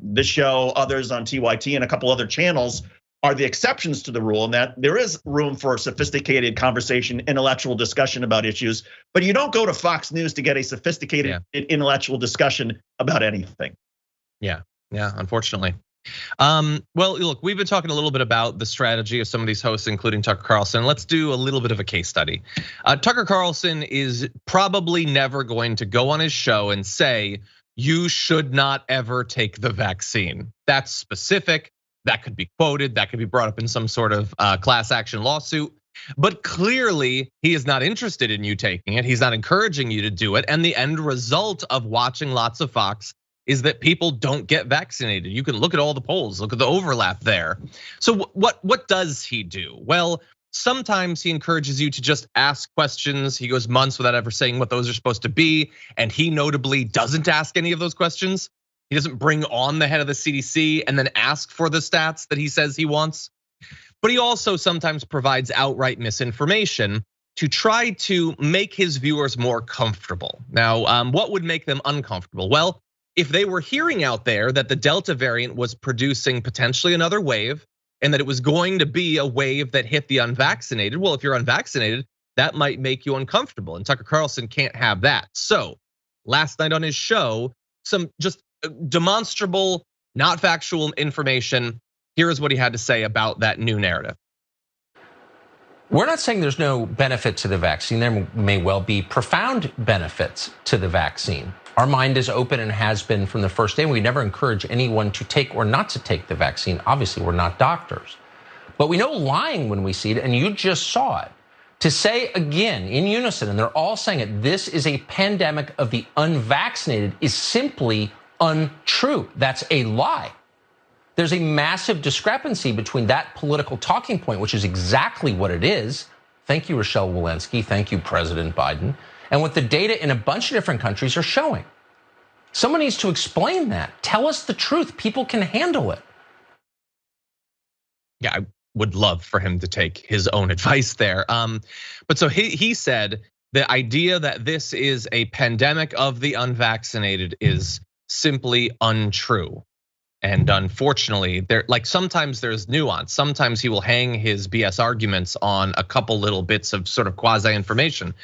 this show, others on TYT, and a couple other channels are the exceptions to the rule, and that there is room for sophisticated conversation, intellectual discussion about issues. But you don't go to Fox News to get a sophisticated intellectual discussion about anything. Yeah, unfortunately. Well, look, we've been talking a little bit about the strategy of some of these hosts, including Tucker Carlson. Let's do a little bit of a case study. Tucker Carlson is probably never going to go on his show and say, you should not ever take the vaccine. That's specific. That could be quoted, that could be brought up in some sort of class action lawsuit. But clearly, he is not interested in you taking it. He's not encouraging you to do it. And the end result of watching lots of Fox is that people don't get vaccinated. You can look at all the polls, look at the overlap there. So what does he do? Well, sometimes he encourages you to just ask questions. He goes months without ever saying what those are supposed to be. And he notably doesn't ask any of those questions. He doesn't bring on the head of the CDC and then ask for the stats that he says he wants. But he also sometimes provides outright misinformation to try to make his viewers more comfortable. Now, what would make them uncomfortable? Well, if they were hearing out there that the Delta variant was producing potentially another wave and that it was going to be a wave that hit the unvaccinated, well, if you're unvaccinated, that might make you uncomfortable. And Tucker Carlson can't have that. So last night on his show, some just demonstrable, not factual information. Here is what he had to say about that new narrative. We're not saying there's no benefit to the vaccine. There may well be profound benefits to the vaccine. Our mind is open and has been from the first day. We never encourage anyone to take or not to take the vaccine. Obviously, we're not doctors. But we know lying when we see it, and you just saw it. To say again in unison, and they're all saying it, this is a pandemic of the unvaccinated is simply untrue. That's a lie. There's a massive discrepancy between that political talking point, which is exactly what it is. Thank you, Rochelle Walensky. Thank you, President Biden. And what the data in a bunch of different countries are showing. Someone needs to explain that. Tell us the truth. People can handle it. Yeah, I would love for him to take his own advice there. But so he said the idea that this is a pandemic of the unvaccinated is simply untrue. And unfortunately, sometimes there's nuance. Sometimes he will hang his BS arguments on a couple little bits of sort of quasi information.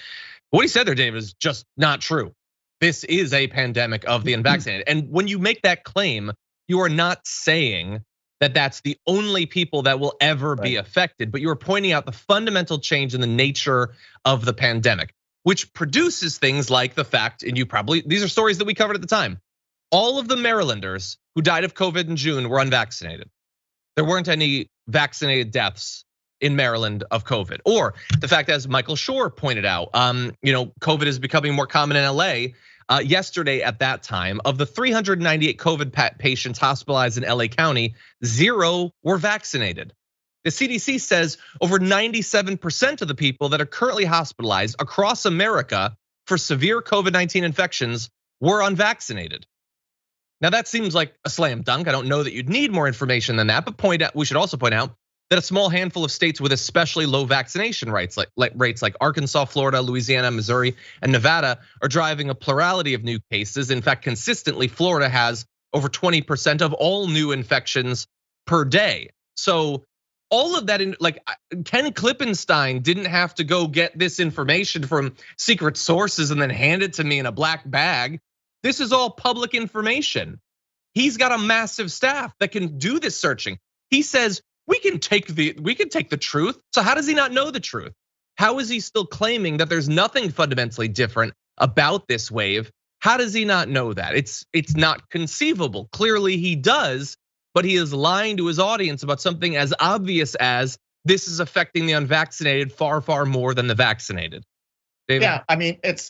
What he said there, David, is just not true. This is a pandemic of the unvaccinated. And when you make that claim, you are not saying that that's the only people that will ever be affected, but you are pointing out the fundamental change in the nature of the pandemic, which produces things like the fact, and these are stories that we covered at the time. All of the Marylanders who died of COVID in June were unvaccinated. There weren't any vaccinated deaths in Maryland of COVID. Or the fact, as Michael Shore pointed out, COVID is becoming more common in LA. Yesterday at that time, of the 398 COVID patients hospitalized in LA County, 0 were vaccinated. The CDC says over 97% of the people that are currently hospitalized across America for severe COVID-19 infections were unvaccinated. Now that seems like a slam dunk. I don't know that you'd need more information than that, but we should also point out that a small handful of states with especially low vaccination rates, like Arkansas, Florida, Louisiana, Missouri, and Nevada, are driving a plurality of new cases. In fact, consistently, Florida has over 20% of all new infections per day. So all of that, Ken Klippenstein didn't have to go get this information from secret sources and then hand it to me in a black bag. This is all public information. He's got a massive staff that can do this searching. He says we can take the truth. So how does he not know the truth? How is he still claiming that there's nothing fundamentally different about this wave? How does he not know that? It's not conceivable. Clearly he does, but he is lying to his audience about something as obvious as this is affecting the unvaccinated far, far more than the vaccinated. David? Yeah, I mean, it's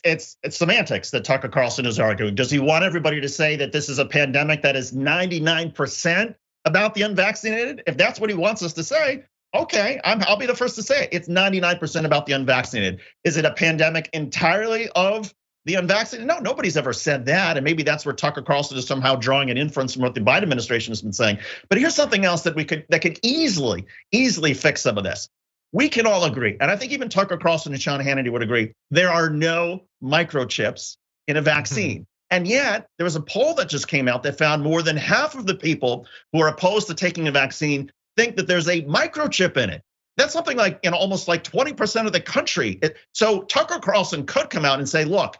semantics that Tucker Carlson is arguing. Does he want everybody to say that this is a pandemic that is 99% about the unvaccinated? If that's what he wants us to say, okay, I'll be the first to say it. It's 99% about the unvaccinated. Is it a pandemic entirely of the unvaccinated. No, nobody's ever said that. And maybe that's where Tucker Carlson is somehow drawing an inference from what the Biden administration has been saying. But here's something else that could easily fix some of this. We can all agree, and I think even Tucker Carlson and Sean Hannity would agree, there are no microchips in a vaccine. And yet, there was a poll that just came out that found more than half of the people who are opposed to taking a vaccine think that there's a microchip in it. That's something like almost like 20% of the country. So Tucker Carlson could come out and say, look,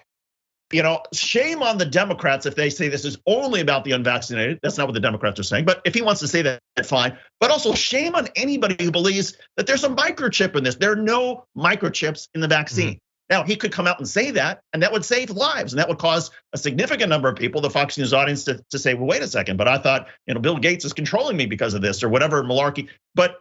shame on the Democrats if they say this is only about the unvaccinated. That's not what the Democrats are saying. But if he wants to say that, fine. But also shame on anybody who believes that there's a microchip in this. There are no microchips in the vaccine. Now, he could come out and say that, and that would save lives, and that would cause a significant number of people, the Fox News audience, to say, well, wait a second, but I thought Bill Gates is controlling me because of this, or whatever malarkey. But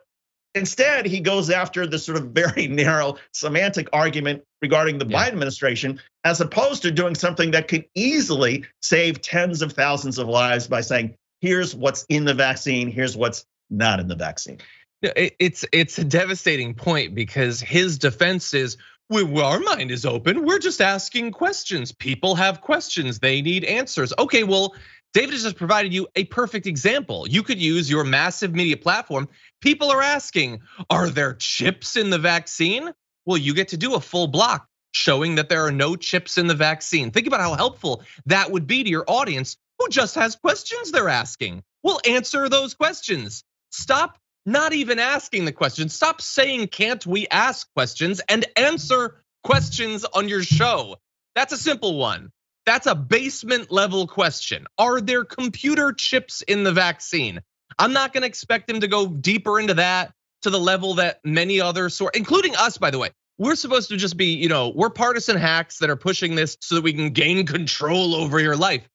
instead, he goes after this sort of very narrow semantic argument regarding the Biden administration, as opposed to doing something that could easily save tens of thousands of lives by saying, here's what's in the vaccine, here's what's not in the vaccine. It's a devastating point, because his defense is, our mind is open. We're just asking questions. People have questions. They need answers. Okay, well, David has just provided you a perfect example. You could use your massive media platform. People are asking, are there chips in the vaccine? Well, you get to do a full block showing that there are no chips in the vaccine. Think about how helpful that would be to your audience who just has questions they're asking. We'll answer those questions. Stop not even asking the questions. Stop saying, can't we ask questions, and answer questions on your show. That's a simple one. That's a basement level question. Are there computer chips in the vaccine? I'm not gonna expect him to go deeper into that to the level that many others, including us, by the way. We're supposed to just be, we're partisan hacks that are pushing this so that we can gain control over your life.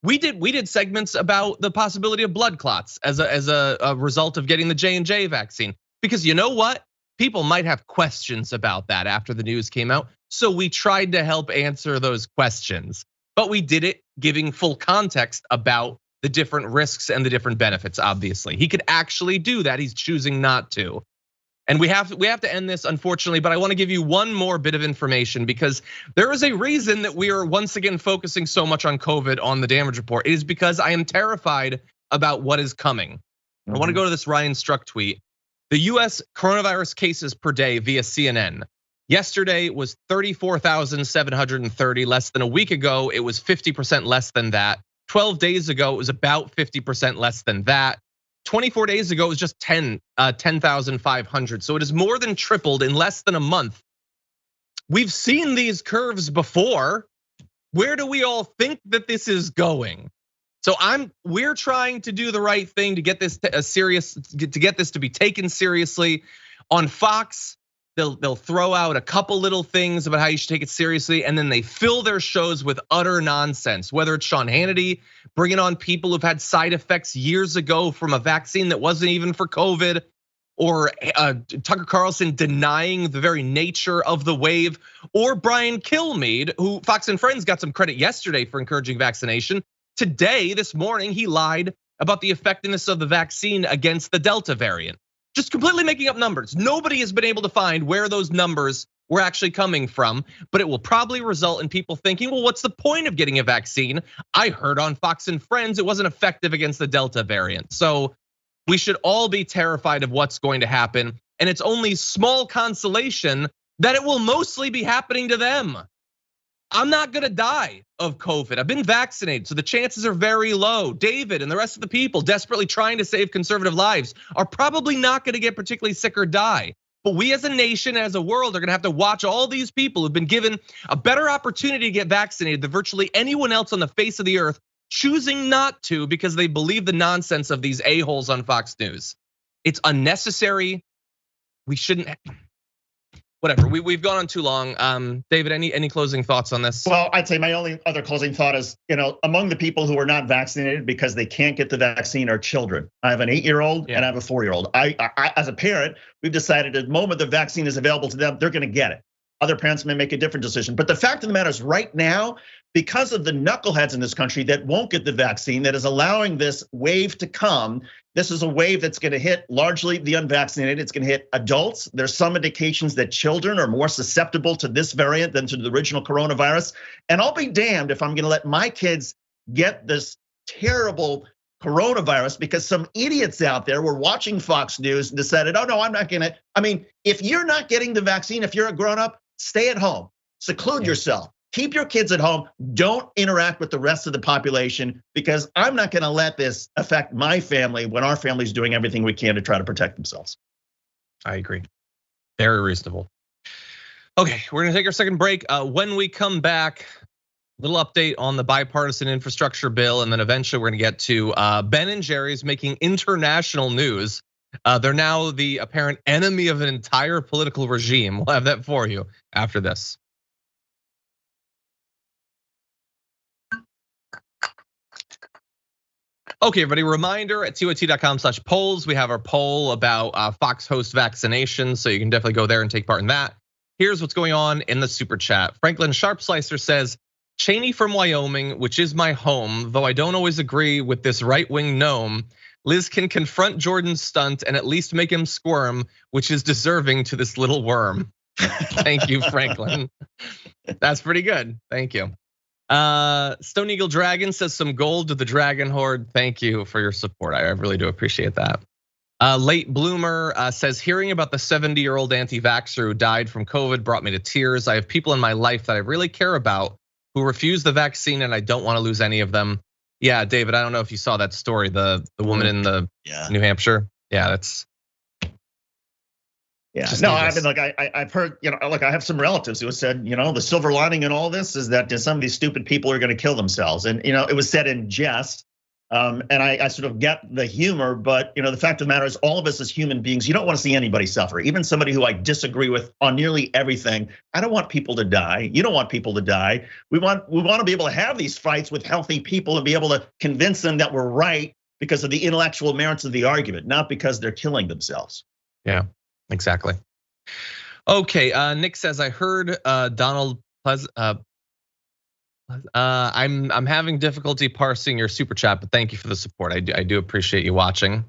We did segments about the possibility of blood clots as a result of getting the J&J vaccine, because you know what? People might have questions about that after the news came out. So we tried to help answer those questions, but we did it giving full context about the different risks and the different benefits. Obviously, he could actually do that. He's choosing not to. And we have to end this, unfortunately, but I want to give you one more bit of information, because there is a reason that we are once again focusing so much on COVID on the damage report. It is because I am terrified about what is coming. I want to go to this Ryan Struck tweet. The US coronavirus cases per day via CNN. Yesterday was 34,730, less than a week ago. It was 50% less than that. 12 days ago, it was about 50% less than that. 24 days ago, it was just 10,500. So it has more than tripled in less than a month. We've seen these curves before. Where do we all think that this is going? So we're trying to do the right thing to get this to be taken seriously. On Fox, they'll throw out a couple little things about how you should take it seriously, and then they fill their shows with utter nonsense. Whether it's Sean Hannity bringing on people who've had side effects years ago from a vaccine that wasn't even for COVID, or Tucker Carlson denying the very nature of the wave, or Brian Kilmeade, who Fox and Friends got some credit yesterday for encouraging vaccination. Today, this morning, he lied about the effectiveness of the vaccine against the Delta variant. Just completely making up numbers. Nobody has been able to find where those numbers were actually coming from, but it will probably result in people thinking, well, what's the point of getting a vaccine? I heard on Fox and Friends it wasn't effective against the Delta variant. So we should all be terrified of what's going to happen. And it's only small consolation that it will mostly be happening to them. I'm not gonna die of COVID. I've been vaccinated, so the chances are very low. David and the rest of the people desperately trying to save conservative lives are probably not gonna get particularly sick or die. But we as a nation, as a world, are gonna have to watch all these people who've been given a better opportunity to get vaccinated than virtually anyone else on the face of the earth, choosing not to because they believe the nonsense of these a-holes on Fox News. It's unnecessary. We shouldn't. Whatever, we've gone on too long. David, any closing thoughts on this? Well, I'd say my only other closing thought is, among the people who are not vaccinated because they can't get the vaccine are children. I have an 8-year-old and I have a 4-year-old. I, as a parent, we've decided the moment the vaccine is available to them, they're gonna get it. Other parents may make a different decision. But the fact of the matter is right now, because of the knuckleheads in this country that won't get the vaccine, that is allowing this wave to come, this is a wave that's gonna hit largely the unvaccinated. It's gonna hit adults. There's some indications that children are more susceptible to this variant than to the original coronavirus. And I'll be damned if I'm gonna let my kids get this terrible coronavirus because some idiots out there were watching Fox News and decided, oh no, I'm not gonna. I mean, if you're not getting the vaccine, if you're a grown up, stay at home, seclude yourself, keep your kids at home, don't interact with the rest of the population because I'm not gonna let this affect my family when our family's doing everything we can to try to protect themselves. I agree, very reasonable. Okay, we're gonna take our second break. When we come back, little update on the bipartisan infrastructure bill, and then eventually we're gonna get to Ben and Jerry's making international news. They're now the apparent enemy of an entire political regime. We'll have that for you after this. Okay, everybody, reminder at TOT.com/polls, we have our poll about Fox host vaccinations, so you can definitely go there and take part in that. Here's what's going on in the super chat. Franklin Sharpslicer says, Cheney from Wyoming, which is my home, though I don't always agree with this right-wing gnome, Liz can confront Jordan's stunt and at least make him squirm, which is deserving to this little worm. Thank you, Franklin. That's pretty good, thank you. Stone Eagle Dragon says some gold to the Dragon Horde. Thank you for your support, I really do appreciate that. Late Bloomer says, hearing about the 70-year-old anti-vaxxer who died from COVID brought me to tears. I have people in my life that I really care about who refuse the vaccine and I don't wanna lose any of them. Yeah, David, I don't know if you saw that story, the woman in the New Hampshire. Yeah, that's. Yeah, no, I mean, look, I've heard, look, I have some relatives who have said, the silver lining in all this is that some of these stupid people are gonna kill themselves. And it was said in jest. And I sort of get the humor, but the fact of the matter is all of us as human beings, you don't want to see anybody suffer. Even somebody who I disagree with on nearly everything. I don't want people to die. You don't want people to die. We want to be able to have these fights with healthy people and be able to convince them that we're right because of the intellectual merits of the argument, not because they're killing themselves. Yeah, exactly. Okay, Nick says, I heard Donald I'm having difficulty parsing your super chat, but thank you for the support. I do appreciate you watching.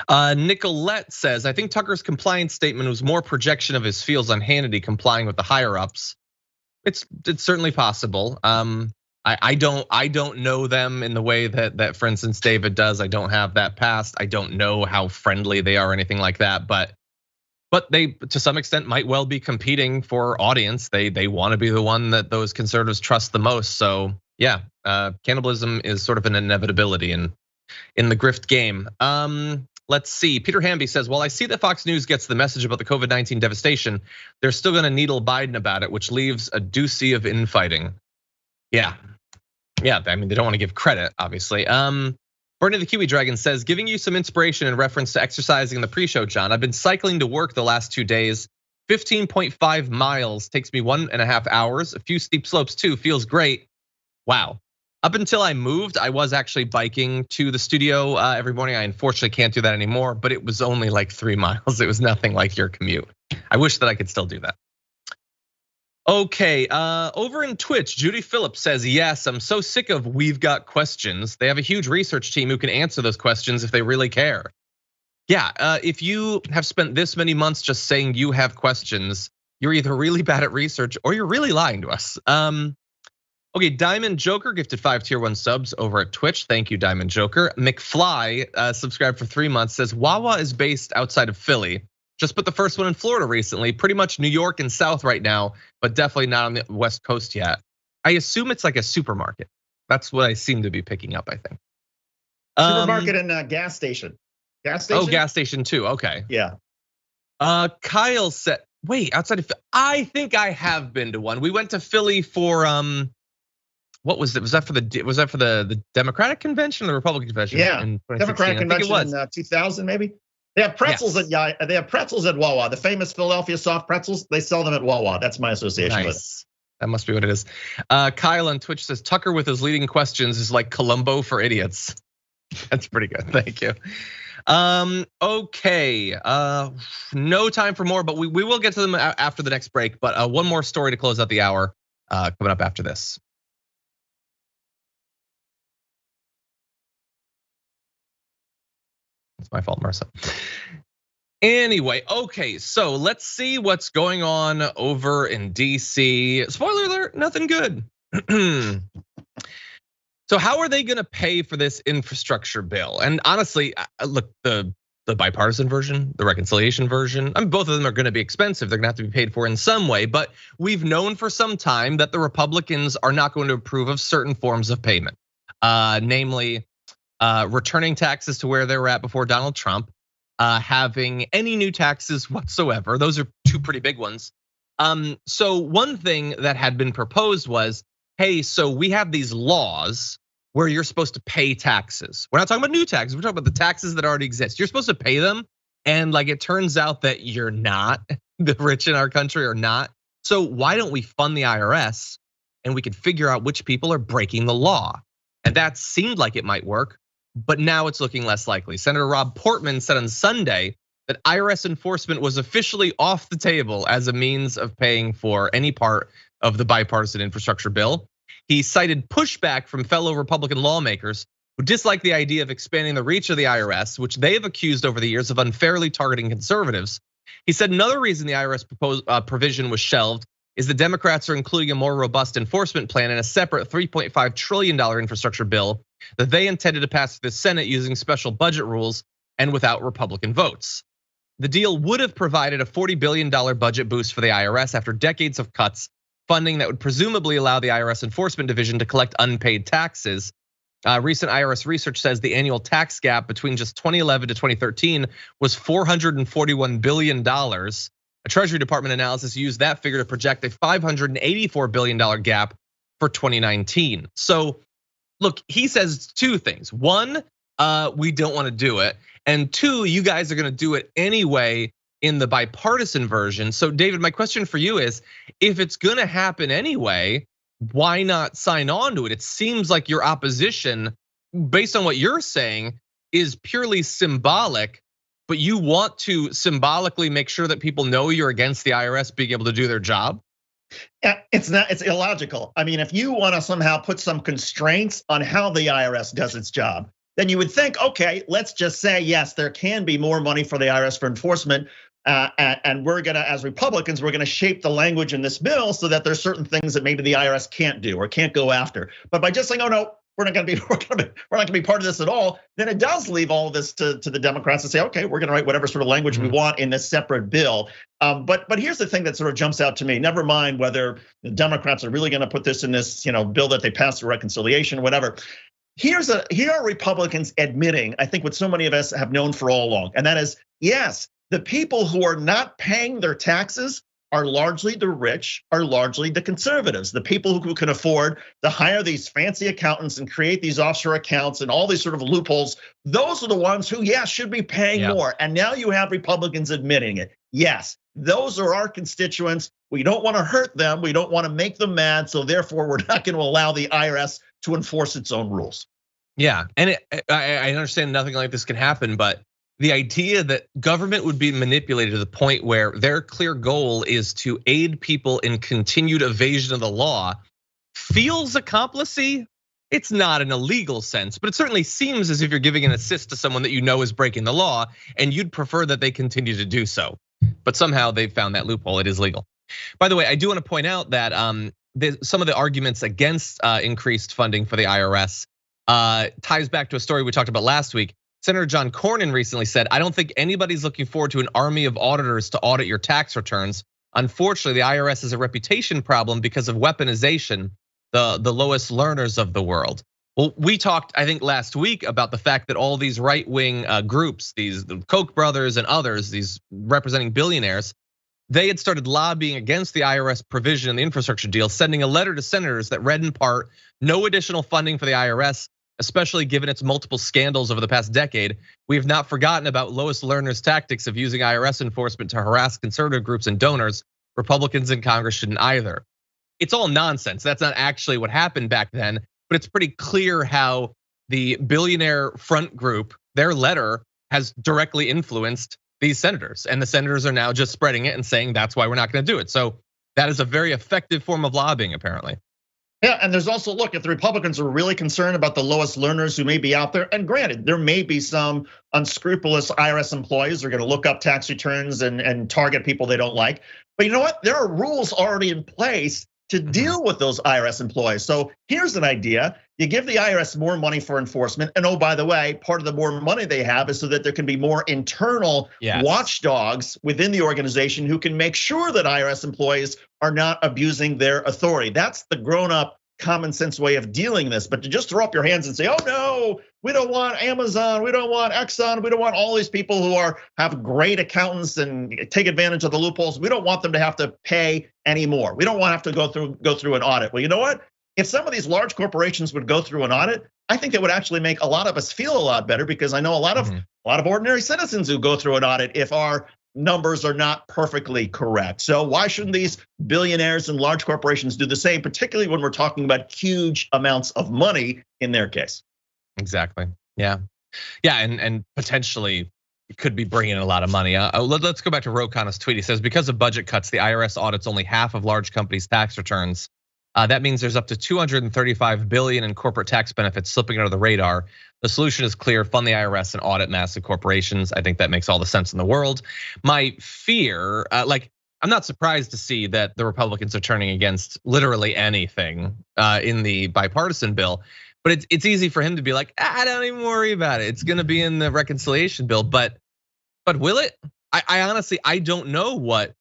Nicolette says, I think Tucker's compliance statement was more projection of his feels on Hannity complying with the higher ups. It's certainly possible. I don't know them in the way that for instance David does. I don't have that past. I don't know how friendly they are or anything like that, but they, to some extent, might well be competing for audience. They want to be the one that those conservatives trust the most. So yeah, cannibalism is sort of an inevitability in the grift game. Let's see. Peter Hamby says, well, I see that Fox News gets the message about the COVID-19 devastation. They're still going to needle Biden about it, which leaves a doozy of infighting. Yeah, I mean, they don't want to give credit, obviously. Bernie the Kiwi Dragon says, giving you some inspiration in reference to exercising in the pre-show, John. I've been cycling to work the last 2 days. 15.5 miles takes me 1.5 hours. A few steep slopes too, feels great. Wow. Up until I moved, I was actually biking to the studio every morning. I unfortunately can't do that anymore, but it was only like 3 miles. It was nothing like your commute. I wish that I could still do that. Okay, over in Twitch, Judy Phillips says, yes, I'm so sick of we've got questions. They have a huge research team who can answer those questions if they really care. Yeah, if you have spent this many months just saying you have questions, you're either really bad at research or you're really lying to us. Okay, Diamond Joker gifted 5 tier 1 subs over at Twitch. Thank you, Diamond Joker. McFly subscribed for 3 months, says Wawa is based outside of Philly. Just put the first one in Florida recently, pretty much New York and South right now, but definitely not on the West Coast yet. I assume it's like a supermarket. That's what I seem to be picking up, I think. Supermarket and gas station. Gas station? Oh, gas station too, okay. Yeah. Kyle said, wait, outside of, I think I have been to one. We went to Philly for, what was it? Was that for the Democratic convention or the Republican convention? Yeah, Democratic convention in 2000 maybe? They have pretzels at Wawa. The famous Philadelphia soft pretzels, they sell them at Wawa. That's my association with it. That must be what it is. Kyle on Twitch says, Tucker with his leading questions is like Columbo for idiots. That's pretty good, thank you. Okay, no time for more, but we will get to them after the next break. But one more story to close out the hour coming up after this. It's my fault, Marissa. Anyway, okay, so let's see what's going on over in DC. Spoiler alert, nothing good. So how are they gonna pay for this infrastructure bill? And honestly, look, the bipartisan version, the reconciliation version, I mean, both of them are gonna be expensive. They're gonna have to be paid for in some way, but we've known for some time that the Republicans are not going to approve of certain forms of payment, namely returning taxes to where they were at before Donald Trump, having any new taxes whatsoever. Those are two pretty big ones. So one thing that had been proposed was, hey, so we have these laws where you're supposed to pay taxes. We're not talking about new taxes, we're talking about the taxes that already exist. You're supposed to pay them, and like it turns out that you're not, the rich in our country are not. So why don't we fund the IRS and we can figure out which people are breaking the law? And that seemed like it might work, but now it's looking less likely. Senator Rob Portman said on Sunday that IRS enforcement was officially off the table as a means of paying for any part of the bipartisan infrastructure bill. He cited pushback from fellow Republican lawmakers who dislike the idea of expanding the reach of the IRS, which they have accused over the years of unfairly targeting conservatives. He said another reason the IRS provision was shelved is the Democrats are including a more robust enforcement plan in a separate $3.5 trillion infrastructure bill that they intended to pass through the Senate using special budget rules and without Republican votes. The deal would have provided a $40 billion budget boost for the IRS after decades of cuts, funding that would presumably allow the IRS Enforcement Division to collect unpaid taxes. Recent IRS research says the annual tax gap between just 2011 to 2013 was $441 billion. A Treasury Department analysis used that figure to project a $584 billion gap for 2019. So look, he says two things. One, we don't want to do it. And two, you guys are gonna do it anyway in the bipartisan version. So David, my question for you is, if it's gonna happen anyway, why not sign on to it? It seems like your opposition, based on what you're saying, is purely symbolic, but you want to symbolically make sure that people know you're against the IRS being able to do their job? It's illogical. I mean, if you want to somehow put some constraints on how the IRS does its job, then you would think, okay, let's just say, yes, there can be more money for the IRS for enforcement. And we're gonna, as Republicans, we're gonna shape the language in this bill so that there's certain things that maybe the IRS can't do or can't go after. But by just saying, oh no, we're not gonna be part of this at all, then it does leave all of this to the Democrats to say, okay, we're gonna write whatever sort of language we want in this separate bill. But here's the thing that sort of jumps out to me. Never mind whether the Democrats are really gonna put this in this bill that they passed through reconciliation or whatever. Here are Republicans admitting, I think what so many of us have known for all along, and that is, yes, the people who are not paying their taxes are largely the rich, are largely the conservatives, the people who can afford to hire these fancy accountants and create these offshore accounts and all these sort of loopholes. Those are the ones who, yes, should be paying more. And now you have Republicans admitting it. Yes, those are our constituents. We don't want to hurt them. We don't want to make them mad. So therefore, we're not going to allow the IRS to enforce its own rules. Yeah, and I understand nothing like this can happen, but the idea that government would be manipulated to the point where their clear goal is to aid people in continued evasion of the law feels accomplice-y. It's not in a legal sense, but it certainly seems as if you're giving an assist to someone that you know is breaking the law, and you'd prefer that they continue to do so. But somehow they've found that loophole, it is legal. By the way, I do want to point out that some of the arguments against increased funding for the IRS ties back to a story we talked about last week. Senator John Cornyn recently said, I don't think anybody's looking forward to an army of auditors to audit your tax returns. Unfortunately, the IRS has a reputation problem because of weaponization, the lowest learners of the world. Well, we talked, I think last week, about the fact that all these right-wing groups, the Koch brothers and others, these representing billionaires, they had started lobbying against the IRS provision in the infrastructure deal, sending a letter to senators that read in part, no additional funding for the IRS, especially given its multiple scandals over the past decade. We have not forgotten about lowest learners' tactics of using IRS enforcement to harass conservative groups and donors. Republicans in Congress shouldn't either. It's all nonsense. That's not actually what happened back then, but it's pretty clear how the billionaire front group, their letter has directly influenced these senators, and the senators are now just spreading it and saying that's why we're not going to do it. So that is a very effective form of lobbying, apparently. Yeah, and there's also, look, if the Republicans are really concerned about the lowest learners who may be out there, and granted, there may be some unscrupulous IRS employees who are gonna look up tax returns and target people they don't like. But you know what? There are rules already in place to deal with those IRS employees. So here's an idea. You give the IRS more money for enforcement. And oh, by the way, part of the more money they have is so that there can be more internal watchdogs within the organization who can make sure that IRS employees are not abusing their authority. That's the grown-up common sense way of dealing this. But to just throw up your hands and say, oh no, we don't want Amazon, we don't want Exxon, we don't want all these people who have great accountants and take advantage of the loopholes. We don't want them to have to pay anymore. We don't want to have to go through an audit. Well, you know what? If some of these large corporations would go through an audit, I think it would actually make a lot of us feel a lot better, because I know a lot of ordinary citizens who go through an audit if our numbers are not perfectly correct. So why shouldn't these billionaires and large corporations do the same, particularly when we're talking about huge amounts of money in their case? Exactly. Yeah, and potentially it could be bringing in a lot of money. Let's go back to Rokan's tweet. He says, because of budget cuts, the IRS audits only half of large companies' tax returns. That means there's up to 235 billion in corporate tax benefits slipping under the radar. The solution is clear: fund the IRS and audit massive corporations. I think that makes all the sense in the world. My fear, I'm not surprised to see that the Republicans are turning against literally anything in the bipartisan bill. But it's easy for him to be like, I don't even worry about it. It's gonna be in the reconciliation bill, but will it? I honestly, I don't know what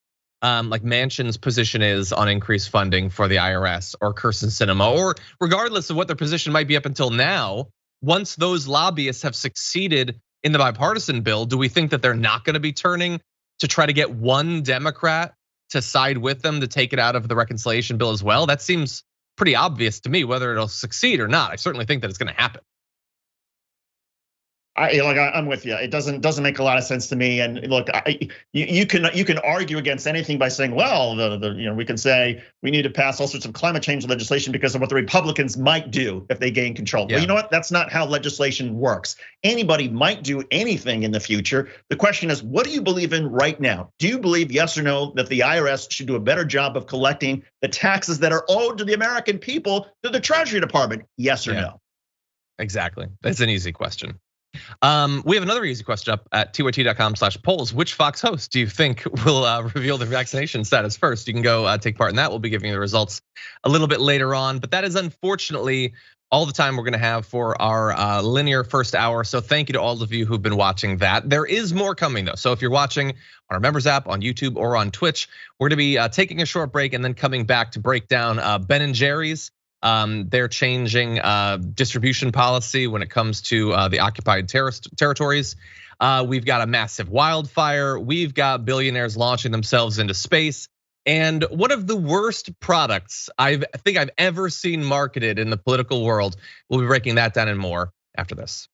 like Manchin's position is on increased funding for the IRS, or Kirsten Sinema, or regardless of what their position might be up until now. Once those lobbyists have succeeded in the bipartisan bill, do we think that they're not gonna be turning to try to get one Democrat to side with them to take it out of the reconciliation bill as well? That seems pretty obvious to me, whether it'll succeed or not. I certainly think that it's gonna happen. I'm with you. It doesn't make a lot of sense to me. And look, you can argue against anything by saying, well, we can say we need to pass all sorts of climate change legislation because of what the Republicans might do if they gain control. Yeah. Well, you know what? That's not how legislation works. Anybody might do anything in the future. The question is, what do you believe in right now? Do you believe, yes or no, that the IRS should do a better job of collecting the taxes that are owed to the American people to the Treasury Department? Yes or no? Exactly. That's an easy question. We have another easy question up at tyt.com/polls. Which Fox host do you think will reveal their vaccination status first? You can go take part in that. We'll be giving you the results a little bit later on, but that is unfortunately all the time we're gonna have for our linear first hour. So thank you to all of you who've been watching that. There is more coming though. So if you're watching on our members app, on YouTube, or on Twitch, we're gonna be taking a short break and then coming back to break down Ben and Jerry's. They're changing distribution policy when it comes to the occupied territories. We've got a massive wildfire. We've got billionaires launching themselves into space. And one of the worst products I think I've ever seen marketed in the political world. We'll be breaking that down and more after this.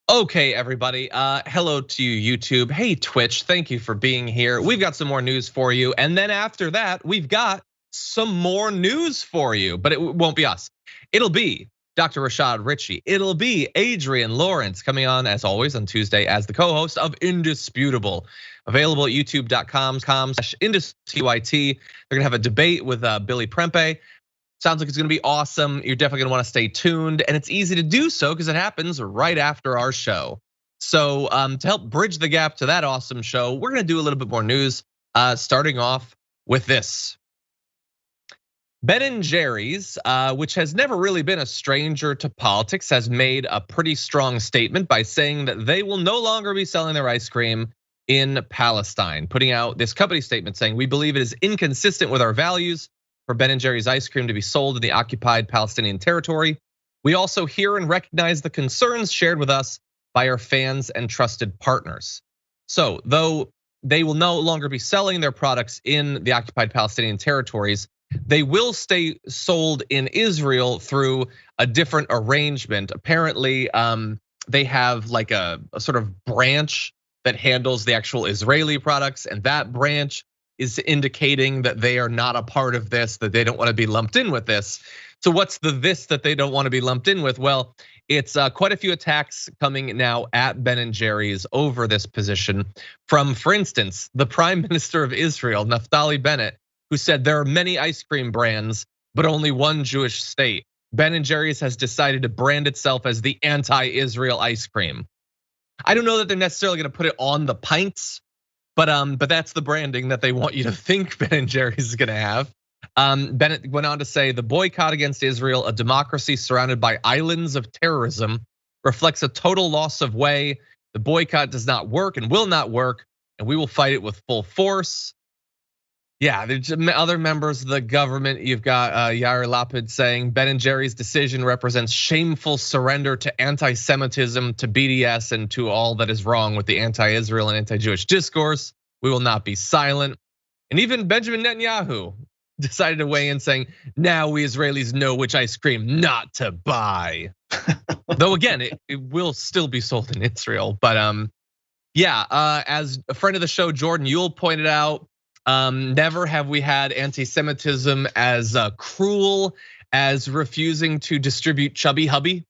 Okay, everybody. Hello to you, YouTube. Hey, Twitch. Thank you for being here. We've got some more news for you. And then after that, we've got some more news for you, but it won't be us. It'll be Dr. Rashad Ritchie. It'll be Adrian Lawrence coming on, as always, on Tuesday as the co-host of Indisputable. Available at youtube.com/Indisputable. They're gonna have a debate with Billy Prempe. Sounds like it's gonna be awesome. You're definitely gonna wanna stay tuned, and it's easy to do so because it happens right after our show. So to help bridge the gap to that awesome show, we're gonna do a little bit more news, starting off with this. Ben & Jerry's, which has never really been a stranger to politics, has made a pretty strong statement by saying that they will no longer be selling their ice cream in Palestine, putting out this company statement saying, "We believe it is inconsistent with our values for Ben & Jerry's ice cream to be sold in the occupied Palestinian territory. We also hear and recognize the concerns shared with us by our fans and trusted partners." So, though they will no longer be selling their products in the occupied Palestinian territories, they will stay sold in Israel through a different arrangement. Apparently, they have like a sort of branch that handles the actual Israeli products, and that branch is indicating that they are not a part of this, that they don't want to be lumped in with this. So what's the this that they don't want to be lumped in with? Well, it's quite a few attacks coming now at Ben & Jerry's over this position from, for instance, the Prime Minister of Israel, Naftali Bennett, who said there are many ice cream brands, but only one Jewish state. Ben & Jerry's has decided to brand itself as the anti-Israel ice cream. I don't know that they're necessarily gonna put it on the pints, but that's the branding that they want you to think Ben & Jerry's is gonna have. Bennett went on to say, "The boycott against Israel, a democracy surrounded by islands of terrorism, reflects a total loss of way. The boycott does not work and will not work, and we will fight it with full force." Yeah, there's other members of the government. You've got Yair Lapid saying Ben & Jerry's decision represents shameful surrender to anti-Semitism, to BDS, and to all that is wrong with the anti-Israel and anti-Jewish discourse. We will not be silent. And even Benjamin Netanyahu decided to weigh in saying, "Now we Israelis know which ice cream not to buy." Though again, it will still be sold in Israel. But yeah, as a friend of the show, Jordan Yule pointed out, never have we had anti-Semitism as cruel as refusing to distribute Chubby Hubby.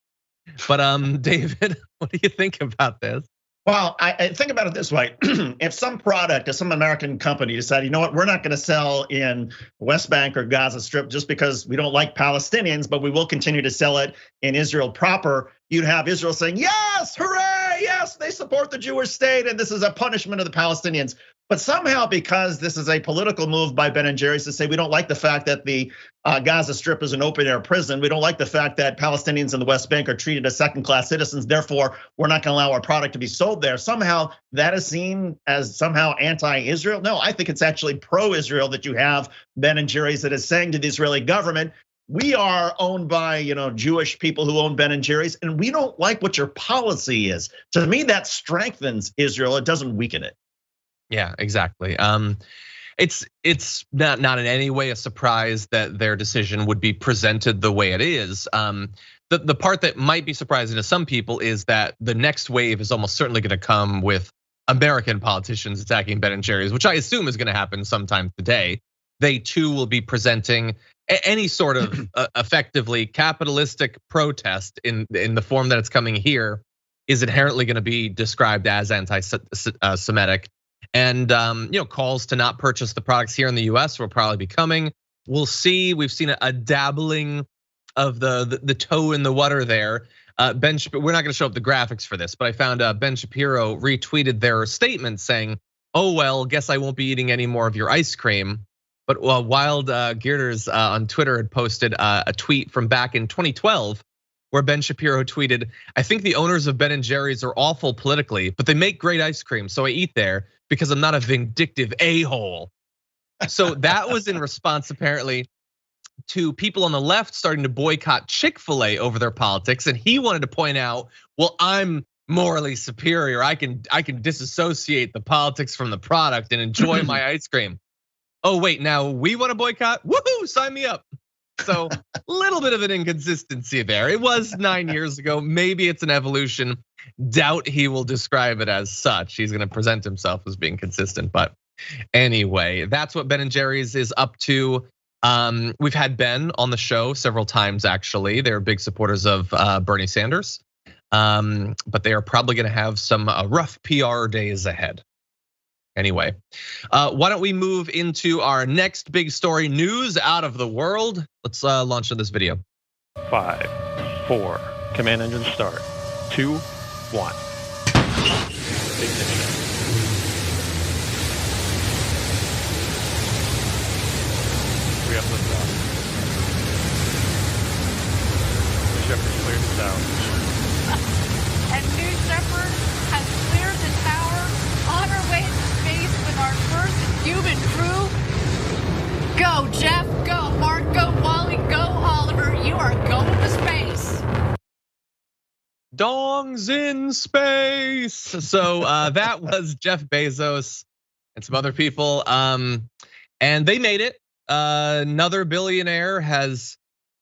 But David, what do you think about this? Well, I think about it this way. If some product or some American company decided, you know what, we're not gonna sell in West Bank or Gaza Strip just because we don't like Palestinians, but we will continue to sell it in Israel proper, you'd have Israel saying, yes, hooray, yes, they support the Jewish state and this is a punishment of the Palestinians. But somehow, because this is a political move by Ben & Jerry's to say we don't like the fact that the Gaza Strip is an open-air prison, we don't like the fact that Palestinians in the West Bank are treated as second-class citizens, therefore we're not gonna allow our product to be sold there. Somehow that is seen as somehow anti-Israel. No, I think it's actually pro-Israel that you have Ben & Jerry's that is saying to the Israeli government, we are owned by Jewish people who own Ben & Jerry's, and we don't like what your policy is. To me, that strengthens Israel, it doesn't weaken it. Yeah, exactly. It's not in any way a surprise that their decision would be presented the way it is. The part that might be surprising to some people is that the next wave is almost certainly going to come with American politicians attacking Ben & Jerry's, which I assume is going to happen sometime today. They too will be presenting any sort of effectively capitalistic protest in the form that it's coming here is inherently going to be described as anti-Semitic. And calls to not purchase the products here in the US will probably be coming. We'll see. We've seen a dabbling of the toe in the water there. We're not going to show up the graphics for this, but I found Ben Shapiro retweeted their statement saying, "Oh well, guess I won't be eating any more of your ice cream." But Wild Geerders on Twitter had posted a tweet from back in 2012 where Ben Shapiro tweeted, "I think the owners of Ben & Jerry's are awful politically, but they make great ice cream, so I eat there because I'm not a vindictive a-hole." So that was in response apparently to people on the left starting to boycott Chick-fil-A over their politics, and he wanted to point out, well, I'm morally superior. I can disassociate the politics from the product and enjoy my ice cream. Oh wait, now we want to boycott? Woohoo, sign me up. So a little bit of an inconsistency there. It was 9 years ago. Maybe it's an evolution. Doubt he will describe it as such. He's going to present himself as being consistent. But anyway, that's what Ben and Jerry's is up to. We've had Ben on the show several times, actually. They're big supporters of Bernie Sanders. But they are probably going to have some rough PR days ahead. Anyway, why don't we move into our next big story, news out of the world? Let's launch into this video. 5, 4, command engine start. 2, 1. Ignition. We have liftoff. The Shepard cleared the tower. And New Shepard has cleared the tower on our way to space with our first human crew. Go, Jeff, go, Mark, go, Wally, go, Oliver. You are going to space. Dongs in space. So that was Jeff Bezos and some other people. And they made it. Another billionaire has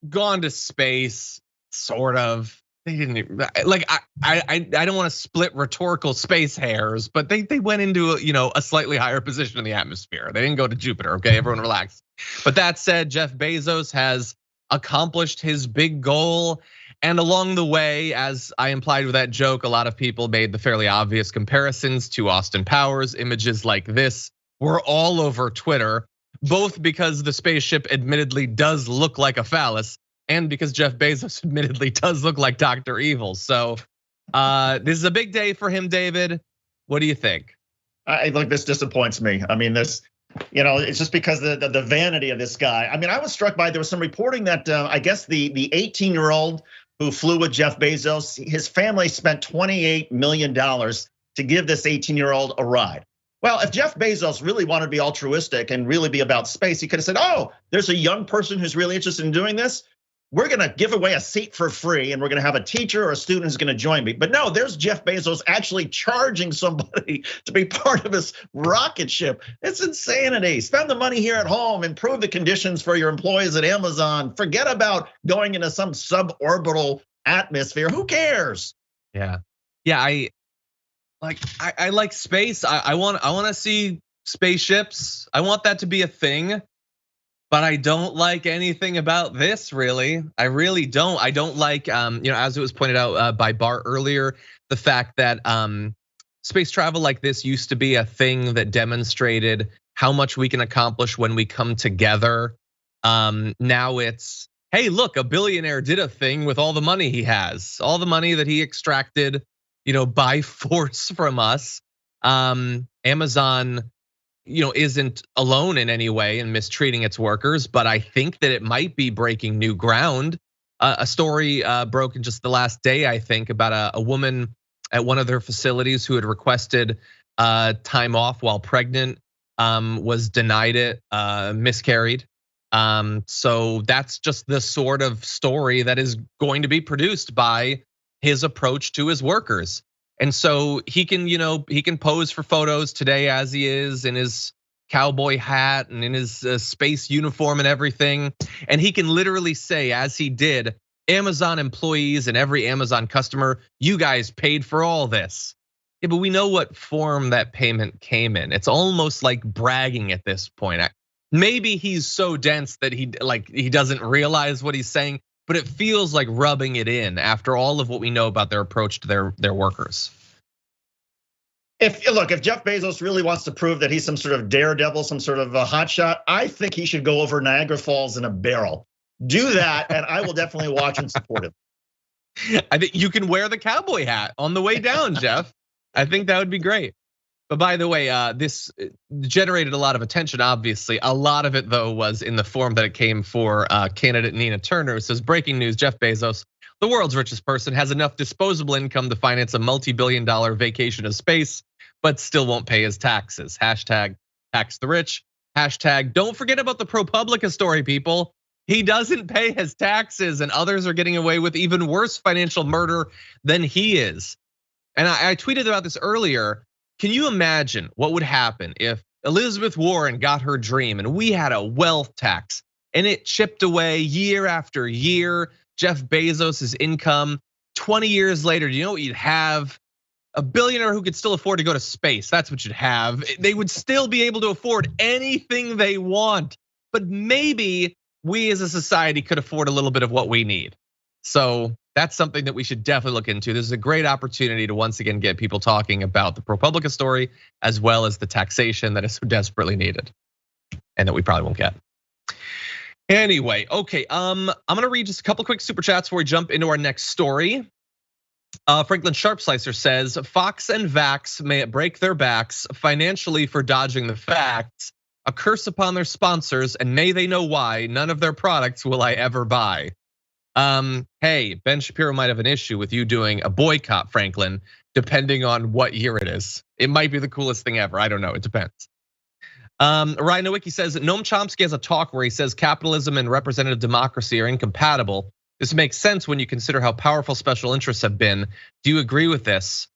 gone to space, sort of. They didn't like. I don't want to split rhetorical space hairs, but they went into a slightly higher position in the atmosphere. They didn't go to Jupiter. Okay, everyone relax. But that said, Jeff Bezos has accomplished his big goal, and along the way, as I implied with that joke, a lot of people made the fairly obvious comparisons to Austin Powers. Images like this were all over Twitter, both because the spaceship admittedly does look like a phallus, and because Jeff Bezos admittedly does look like Dr. Evil. So this is a big day for him, David. What do you think? I think this disappoints me. I mean, this, it's just because the vanity of this guy. I mean, I was struck by, there was some reporting that I guess the 18-year-old who flew with Jeff Bezos, his family spent $28 million to give this 18-year-old a ride. Well, if Jeff Bezos really wanted to be altruistic and really be about space, he could have said, oh, there's a young person who's really interested in doing this. We're gonna give away a seat for free, and we're gonna have a teacher or a student who's gonna join me. But no, there's Jeff Bezos actually charging somebody to be part of his rocket ship. It's insanity. Spend the money here at home, improve the conditions for your employees at Amazon. Forget about going into some suborbital atmosphere. Who cares? Yeah, I like space. I want to see spaceships. I want that to be a thing. But I don't like anything about this, really. I really don't. I don't like, as it was pointed out by Bart earlier, the fact that space travel like this used to be a thing that demonstrated how much we can accomplish when we come together. Now it's, hey, look, a billionaire did a thing with all the money he has, all the money that he extracted, by force from us. Amazon, isn't alone in any way in mistreating its workers, but I think that it might be breaking new ground. A story broke in just the last day, I think, about a woman at one of their facilities who had requested time off while pregnant, was denied it, miscarried. So that's just the sort of story that is going to be produced by his approach to his workers. And so he can pose for photos today as he is in his cowboy hat and in his space uniform and everything. And he can literally say, as he did, Amazon employees and every Amazon customer, you guys paid for all this. Yeah, but we know what form that payment came in. It's almost like bragging at this point. Maybe he's so dense that he doesn't realize what he's saying, but it feels like rubbing it in after all of what we know about their approach to their workers. If Jeff Bezos really wants to prove that he's some sort of daredevil, some sort of a hotshot, I think he should go over Niagara Falls in a barrel. Do that, and I will definitely watch and support him. I think you can wear the cowboy hat on the way down, Jeff. I think that would be great. But by the way, this generated a lot of attention, obviously. A lot of it, though, was in the form that it came for candidate Nina Turner. It says, breaking news, Jeff Bezos, the world's richest person, has enough disposable income to finance a multi-billion-dollar vacation to space, but still won't pay his taxes. Hashtag tax the rich. Hashtag don't forget about the ProPublica story, people. He doesn't pay his taxes, and others are getting away with even worse financial murder than he is. And I tweeted about this earlier. Can you imagine what would happen if Elizabeth Warren got her dream and we had a wealth tax and it chipped away year after year. Jeff Bezos' income, 20 years later, do you know what you'd have? A billionaire who could still afford to go to space. That's what you'd have. They would still be able to afford anything they want, but maybe we as a society could afford a little bit of what we need. So that's something that we should definitely look into. This is a great opportunity to once again get people talking about the ProPublica story, as well as the taxation that is so desperately needed and that we probably won't get. Anyway, okay, I'm gonna read just a couple quick super chats before we jump into our next story. Franklin Sharpslicer says, Fox and Vax may it break their backs financially for dodging the facts, a curse upon their sponsors, and may they know why none of their products will I ever buy. Hey, Ben Shapiro might have an issue with you doing a boycott, Franklin, depending on what year it is. It might be the coolest thing ever, I don't know, it depends. Ryan Nowicki says, Noam Chomsky has a talk where he says capitalism and representative democracy are incompatible. This makes sense when you consider how powerful special interests have been. Do you agree with this?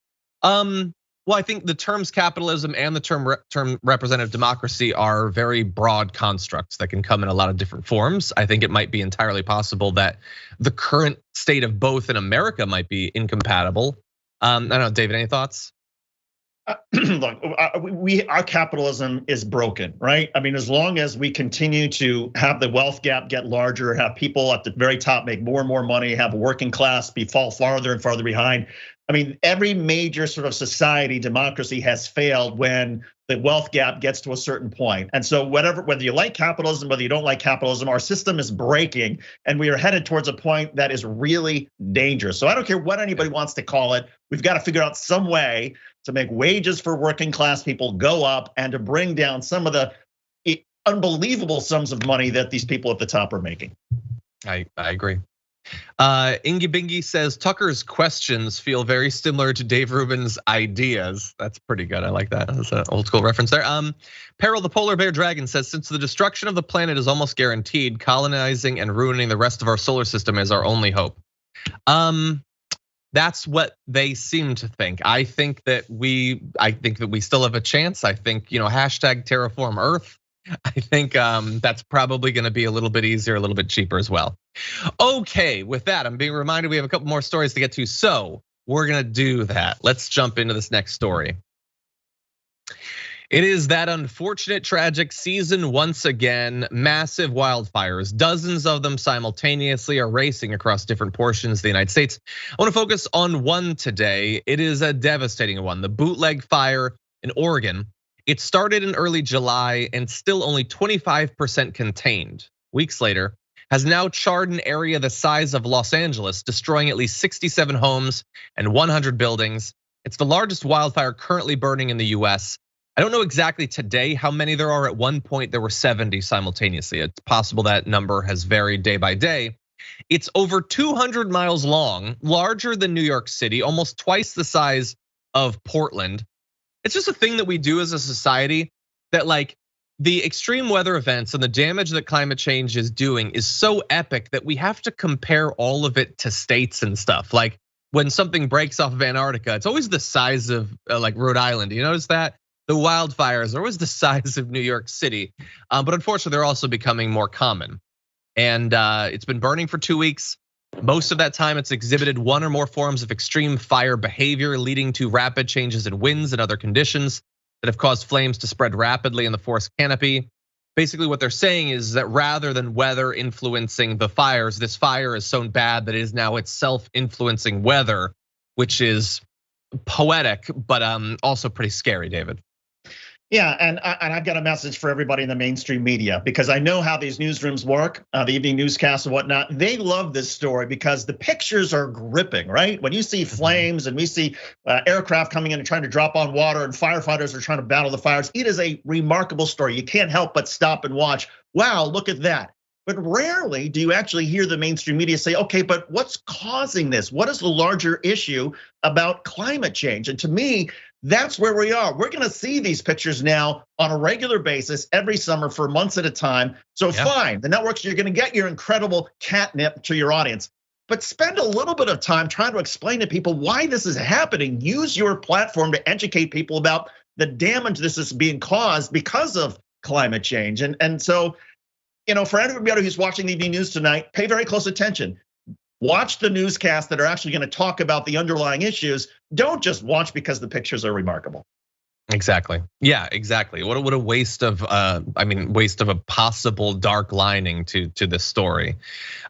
Well, I think the terms capitalism and the term representative democracy are very broad constructs that can come in a lot of different forms. I think it might be entirely possible that the current state of both in America might be incompatible. I don't know, David, any thoughts? Look, our capitalism is broken, right? I mean, as long as we continue to have the wealth gap get larger, have people at the very top make more and more money, have a working class fall farther and farther behind. I mean, every major sort of society, democracy has failed when the wealth gap gets to a certain point. And so whether you like capitalism, whether you don't like capitalism, our system is breaking and we are headed towards a point that is really dangerous. So I don't care what anybody wants to call it. We've got to figure out some way to make wages for working class people go up and to bring down some of the unbelievable sums of money that these people at the top are making. I agree. Ingy Bingy says Tucker's questions feel very similar to Dave Rubin's ideas. That's pretty good. I like that. That's an old school reference there. Peril the Polar Bear Dragon says, since the destruction of the planet is almost guaranteed, colonizing and ruining the rest of our solar system is our only hope. That's what they seem to think. I think that we still have a chance. I think, hashtag terraform Earth. I think that's probably gonna be a little bit easier, a little bit cheaper as well. Okay, with that, I'm being reminded we have a couple more stories to get to, so we're gonna do that. Let's jump into this next story. It is that unfortunate, tragic season once again. Massive wildfires, dozens of them simultaneously, are racing across different portions of the United States. I want to focus on one today. It is a devastating one, the Bootleg fire in Oregon. It started in early July and still only 25% contained. Weeks later, has now charred an area the size of Los Angeles, destroying at least 67 homes and 100 buildings. It's the largest wildfire currently burning in the US. I don't know exactly today how many there are. At one point, there were 70 simultaneously. It's possible that number has varied day by day. It's over 200 miles long, larger than New York City, almost twice the size of Portland. It's just a thing that we do as a society that, like, the extreme weather events and the damage that climate change is doing is so epic that we have to compare all of it to states and stuff. Like when something breaks off of Antarctica, it's always the size of like Rhode Island. You notice that? The wildfires are always the size of New York City, but unfortunately they're also becoming more common. And it's been burning for 2 weeks. Most of that time it's exhibited one or more forms of extreme fire behavior, leading to rapid changes in winds and other conditions that have caused flames to spread rapidly in the forest canopy. Basically what they're saying is that rather than weather influencing the fires, this fire is so bad that it is now itself influencing weather, which is poetic, but also pretty scary, David. Yeah, and I've got a message for everybody in the mainstream media, because I know how these newsrooms work, the evening newscasts and whatnot. They love this story because the pictures are gripping, right? When you see flames and we see aircraft coming in and trying to drop on water and firefighters are trying to battle the fires, it is a remarkable story. You can't help but stop and watch. Wow, look at that. But rarely do you actually hear the mainstream media say, okay, but what's causing this? What is the larger issue about climate change? And to me, that's where we are. We're gonna see these pictures now on a regular basis every summer for months at a time. So fine, the networks, you're gonna get your incredible catnip to your audience, but spend a little bit of time trying to explain to people why this is happening. Use your platform to educate people about the damage this is being caused because of climate change. And so, for everybody who's watching the evening news tonight, pay very close attention. Watch the newscasts that are actually going to talk about the underlying issues. Don't just watch because the pictures are remarkable. Exactly. Yeah, exactly. What a waste of, waste of a possible dark lining to this story.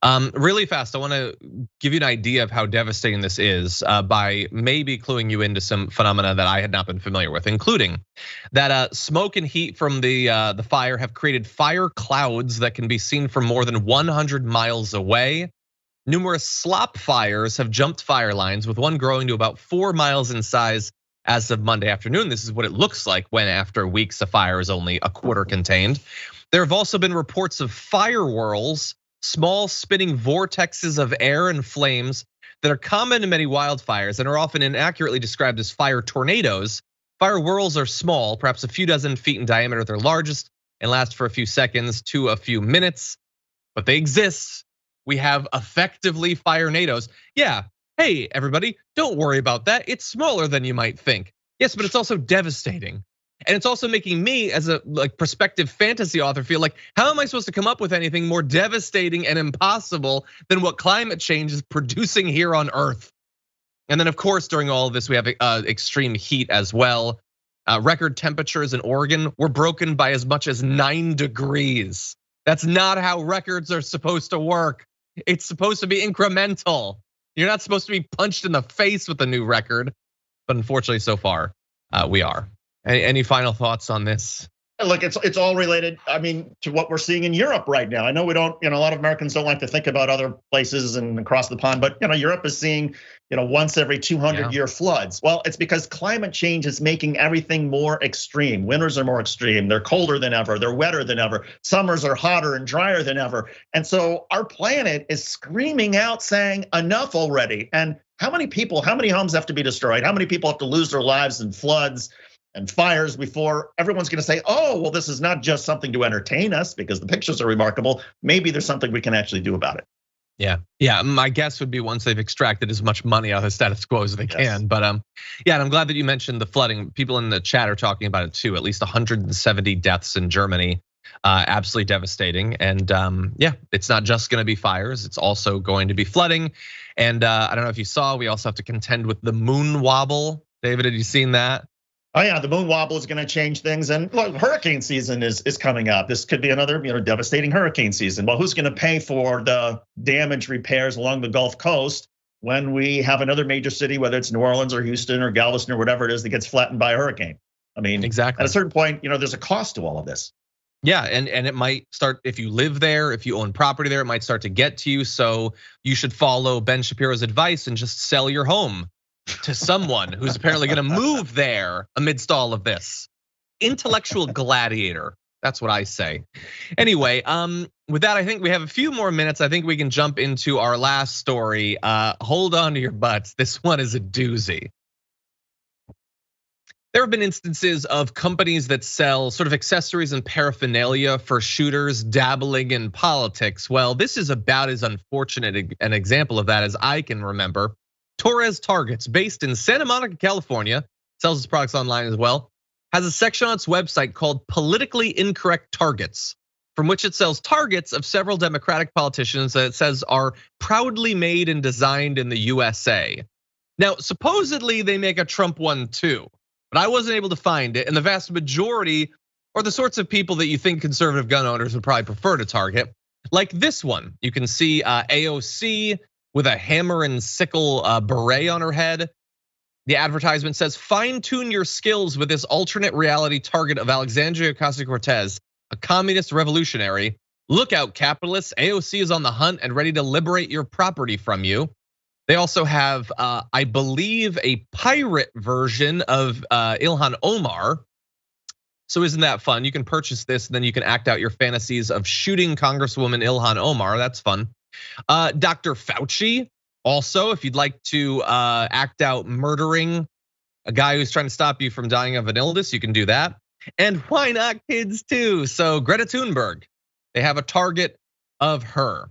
Really fast, I want to give you an idea of how devastating this is by maybe cluing you into some phenomena that I had not been familiar with, including that smoke and heat from the fire have created fire clouds that can be seen from more than 100 miles away. Numerous slop fires have jumped fire lines, with one growing to about 4 miles in size as of Monday afternoon. This is what it looks like when, after weeks, a fire is only a quarter contained. There have also been reports of fire whirls, small spinning vortexes of air and flames that are common in many wildfires and are often inaccurately described as fire tornadoes. Fire whirls are small, perhaps a few dozen feet in diameter at their largest, and last for a few seconds to a few minutes, but they exist. We have effectively fire-nados. Yeah. Hey, everybody, don't worry about that. It's smaller than you might think. Yes, but it's also devastating. And it's also making me, as a prospective fantasy author, feel like, how am I supposed to come up with anything more devastating and impossible than what climate change is producing here on Earth? And then, of course, during all of this, we have extreme heat as well. Record temperatures in Oregon were broken by as much as 9 degrees. That's not how records are supposed to work. It's supposed to be incremental. You're not supposed to be punched in the face with a new record, but unfortunately, so far we are. Any final thoughts on this? Look, it's all related. I mean, to what we're seeing in Europe right now. I know we don't, a lot of Americans don't like to think about other places and across the pond, but Europe is seeing, once every 200-year floods. Well, it's because climate change is making everything more extreme. Winters are more extreme. They're colder than ever. They're wetter than ever. Summers are hotter and drier than ever. And so our planet is screaming out, saying enough already. And how many people, how many homes have to be destroyed? How many people have to lose their lives in floods and fires before everyone's going to say, oh, well, this is not just something to entertain us because the pictures are remarkable. Maybe there's something we can actually do about it. Yeah. My guess would be once they've extracted as much money out of the status quo as they can. But yeah, and I'm glad that you mentioned the flooding. People in the chat are talking about it too. At least 170 deaths in Germany. Absolutely devastating. And yeah, it's not just going to be fires. It's also going to be flooding. And I don't know if you saw, we also have to contend with the moon wobble. David, had you seen that? Oh yeah, the moon wobble is going to change things, and look, hurricane season is coming up. This could be another devastating hurricane season. Well, who's going to pay for the damage repairs along the Gulf Coast when we have another major city, whether it's New Orleans or Houston or Galveston or whatever it is, that gets flattened by a hurricane? I mean, exactly. At a certain point, there's a cost to all of this. Yeah, and it might start, if you live there, if you own property there, it might start to get to you. So you should follow Ben Shapiro's advice and just sell your home to someone who's apparently going to move there amidst all of this. Intellectual gladiator, that's what I say. Anyway, with that, I think we have a few more minutes. I think we can jump into our last story. Hold on to your butts. This one is a doozy. There have been instances of companies that sell sort of accessories and paraphernalia for shooters dabbling in politics. Well, this is about as unfortunate an example of that as I can remember. Torres Targets, based in Santa Monica, California, sells its products online as well, has a section on its website called Politically Incorrect Targets, from which it sells targets of several Democratic politicians that it says are proudly made and designed in the USA. Now, supposedly they make a Trump one too, but I wasn't able to find it, and the vast majority are the sorts of people that you think conservative gun owners would probably prefer to target. Like this one, you can see AOC with a hammer and sickle beret on her head. The advertisement says, fine-tune your skills with this alternate reality target of Alexandria Ocasio-Cortez, a communist revolutionary. Look out, capitalists. AOC is on the hunt and ready to liberate your property from you. They also have, I believe, a pirate version of Ilhan Omar. So isn't that fun? You can purchase this, and then you can act out your fantasies of shooting Congresswoman Ilhan Omar. That's fun. Dr. Fauci, also, if you'd like to act out murdering a guy who's trying to stop you from dying of an illness, you can do that. And why not kids too? So Greta Thunberg, they have a target of her.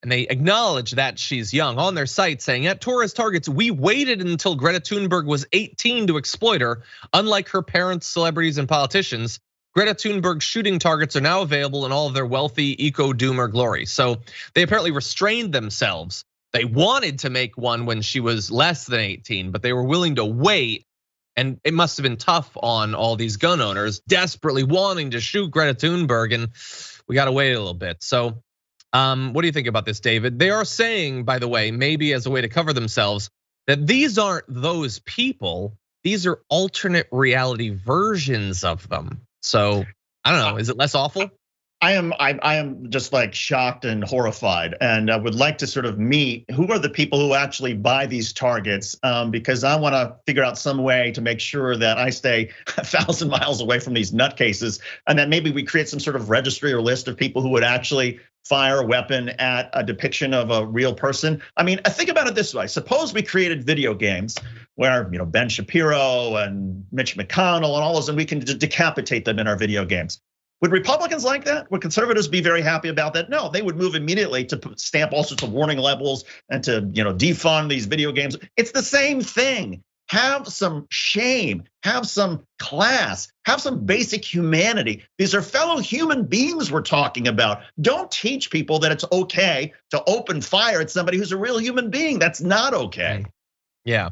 And they acknowledge that she's young on their site, saying at Torres Targets, we waited until Greta Thunberg was 18 to exploit her. Unlike her parents, celebrities, and politicians, Greta Thunberg shooting targets are now available in all of their wealthy eco-doomer glory. So they apparently restrained themselves. They wanted to make one when she was less than 18, but they were willing to wait. And it must have been tough on all these gun owners desperately wanting to shoot Greta Thunberg, and we got to wait a little bit. So what do you think about this, David? They are saying, by the way, maybe as a way to cover themselves, that these aren't those people. These are alternate reality versions of them. So I don't know, is it less awful? I am just like shocked and horrified, and I would like to sort of meet who are the people who actually buy these targets, because I want to figure out some way to make sure that I stay 1,000 miles away from these nutcases, and that maybe we create some sort of registry or list of people who would actually fire a weapon at a depiction of a real person. I mean, think about it this way: suppose we created video games where Ben Shapiro and Mitch McConnell and all those, and we can decapitate them in our video games. Would Republicans like that? Would conservatives be very happy about that? No, they would move immediately to stamp all sorts of warning labels and to defund these video games. It's the same thing. Have some shame, have some class, have some basic humanity. These are fellow human beings we're talking about. Don't teach people that it's okay to open fire at somebody who's a real human being. That's not okay. Yeah.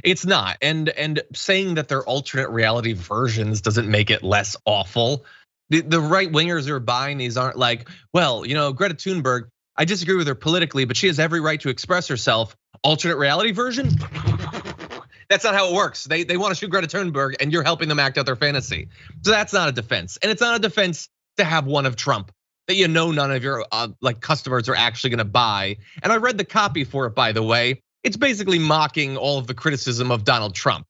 It's not, and saying that they're alternate reality versions doesn't make it less awful. The right wingers who are buying these aren't like, well, Greta Thunberg, I disagree with her politically, but she has every right to express herself. Alternate reality version? That's not how it works. They want to shoot Greta Thunberg and you're helping them act out their fantasy. So that's not a defense. And it's not a defense to have one of Trump that none of your customers are actually gonna buy. And I read the copy for it, by the way. It's basically mocking all of the criticism of Donald Trump.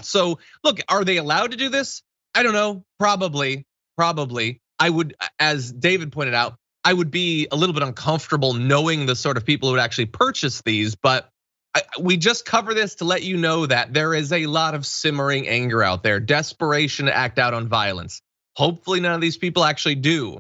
So look, are they allowed to do this? I don't know, probably. I would, as David pointed out, I would be a little bit uncomfortable knowing the sort of people who would actually purchase these, but we just cover this to let you know that there is a lot of simmering anger out there, desperation to act out on violence. Hopefully none of these people actually do.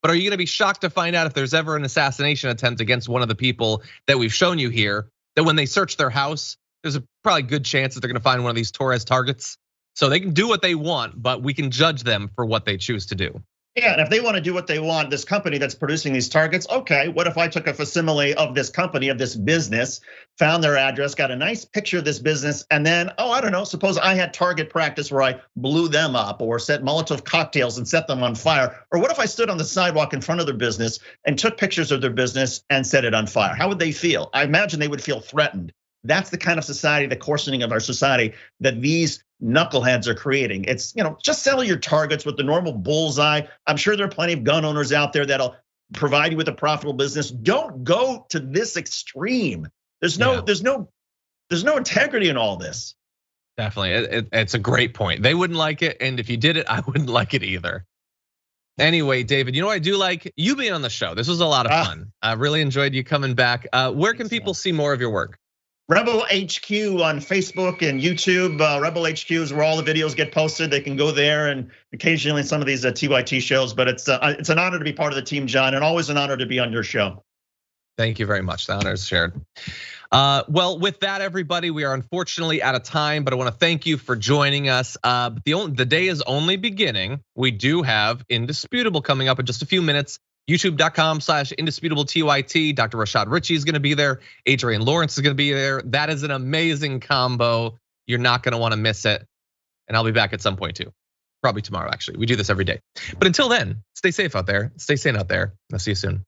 But are you gonna be shocked to find out if there's ever an assassination attempt against one of the people that we've shown you here, that when they search their house, there's a probably good chance that they're gonna find one of these Torres targets? So they can do what they want, but we can judge them for what they choose to do. Yeah, and if they want to do what they want, this company that's producing these targets, okay, what if I took a facsimile of this company, of this business, found their address, got a nice picture of this business, and then, I don't know, suppose I had target practice where I blew them up or set Molotov cocktails and set them on fire. Or what if I stood on the sidewalk in front of their business and took pictures of their business and set it on fire? How would they feel? I imagine they would feel threatened. That's the kind of society, the coarsening of our society that these knuckleheads are creating. It's, just sell your targets with the normal bullseye. I'm sure there are plenty of gun owners out there that'll provide you with a profitable business. Don't go to this extreme. There's no integrity in all this. Definitely, it's a great point. They wouldn't like it, and if you did it, I wouldn't like it either. Anyway, David, I do like you being on the show. This was a lot of fun. I really enjoyed you coming back. Where can people see more of your work? Rebel HQ on Facebook and YouTube. Rebel HQ is where all the videos get posted. They can go there, and occasionally some of these TYT shows. But it's an honor to be part of the team, John, and always an honor to be on your show. Thank you very much. The honor is shared. Well, with that, everybody, we are unfortunately out of time, but I want to thank you for joining us. The day is only beginning. We do have Indisputable coming up in just a few minutes. YouTube.com/indisputable TYT. Dr. Rashad Ritchie is gonna be there. Adrian Lawrence is gonna be there. That is an amazing combo. You're not gonna wanna miss it. And I'll be back at some point too. Probably tomorrow, actually. We do this every day. But until then, stay safe out there. Stay sane out there. I'll see you soon.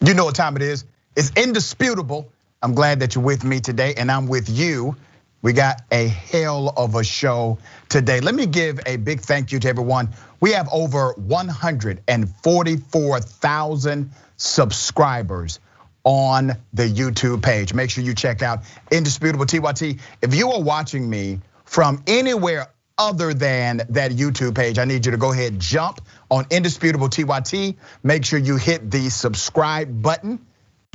You know what time it is. It's Indisputable. I'm glad that you're with me today, and I'm with you. We got a hell of a show today. Let me give a big thank you to everyone. We have over 144,000 subscribers on the YouTube page. Make sure you check out Indisputable TYT. If you are watching me from anywhere other than that YouTube page, I need you to go ahead, jump on Indisputable TYT. Make sure you hit the subscribe button,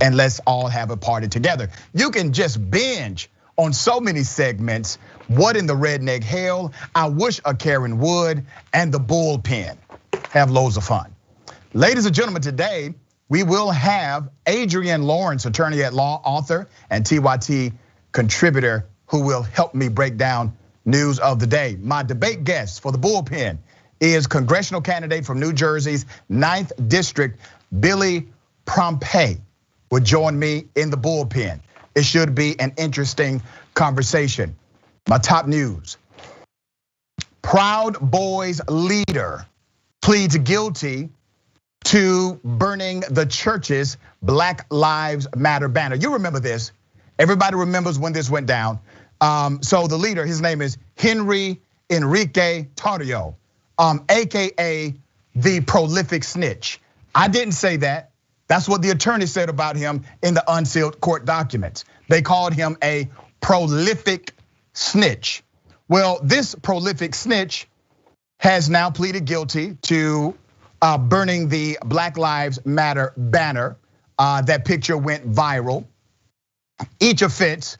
and let's all have a party together. You can just binge on so many segments. What in the redneck hell? I wish a Karen would, and the bullpen. Have loads of fun. Ladies and gentlemen, today we will have Adrienne Lawrence, attorney at law, author, and TYT contributor, who will help me break down news of the day. My debate guest for the bullpen is congressional candidate from New Jersey's 9th District, Billy Prempe, will join me in the bullpen. It should be an interesting conversation. My top news: Proud Boys leader pleads guilty to burning the church's Black Lives Matter banner. You remember this. Everybody remembers when this went down. So the leader, his name is Henry Enrique Tarrio, AKA the prolific snitch. I didn't say that. That's what the attorney said about him in the unsealed court documents. They called him a prolific snitch. Well, this prolific snitch has now pleaded guilty to burning the Black Lives Matter banner. That picture went viral. Each offense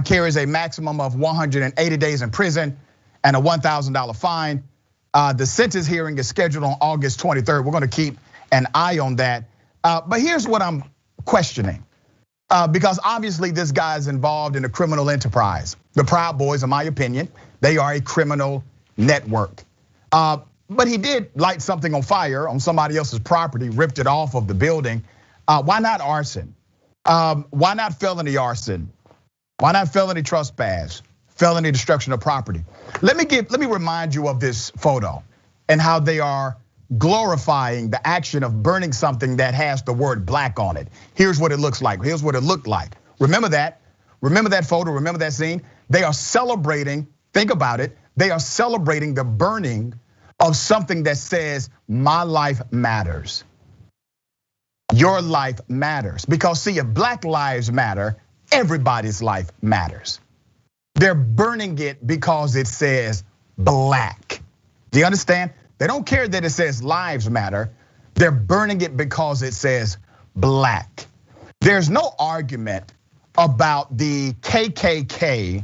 carries a maximum of 180 days in prison and a $1,000 fine. The sentence hearing is scheduled on August 23rd. We're gonna keep an eye on that. But here's what I'm questioning, because obviously this guy is involved in a criminal enterprise. The Proud Boys, in my opinion, they are a criminal network. But he did light something on fire on somebody else's property, ripped it off of the building. Why not arson? Why not felony arson? Why not felony trespass? Felony destruction of property? Let me remind you of this photo and how they are glorifying the action of burning something that has the word black on it. Here's what it looks like. Here's what it looked like. Remember that? Remember that photo? Remember that scene? They are celebrating, think about it, they are celebrating the burning of something that says, my life matters. Your life matters. Because see, if Black Lives Matter, everybody's life matters. They're burning it because it says black. Do you understand? They don't care that it says lives matter. They're burning it because it says black. There's no argument about the KKK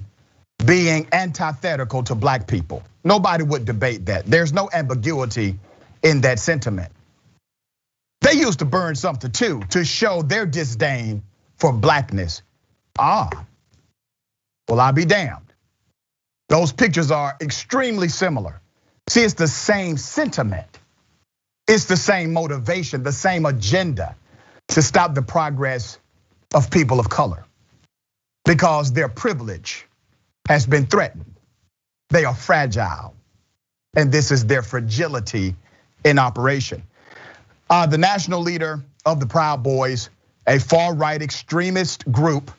being antithetical to black people. Nobody would debate that. There's no ambiguity in that sentiment. They used to burn something too to show their disdain for blackness. Well, I'll be damned. Those pictures are extremely similar. See, it's the same sentiment. It's the same motivation, the same agenda to stop the progress of people of color, because their privilege has been threatened. They are fragile, and this is their fragility in operation. The national leader of the Proud Boys, a far-right extremist group,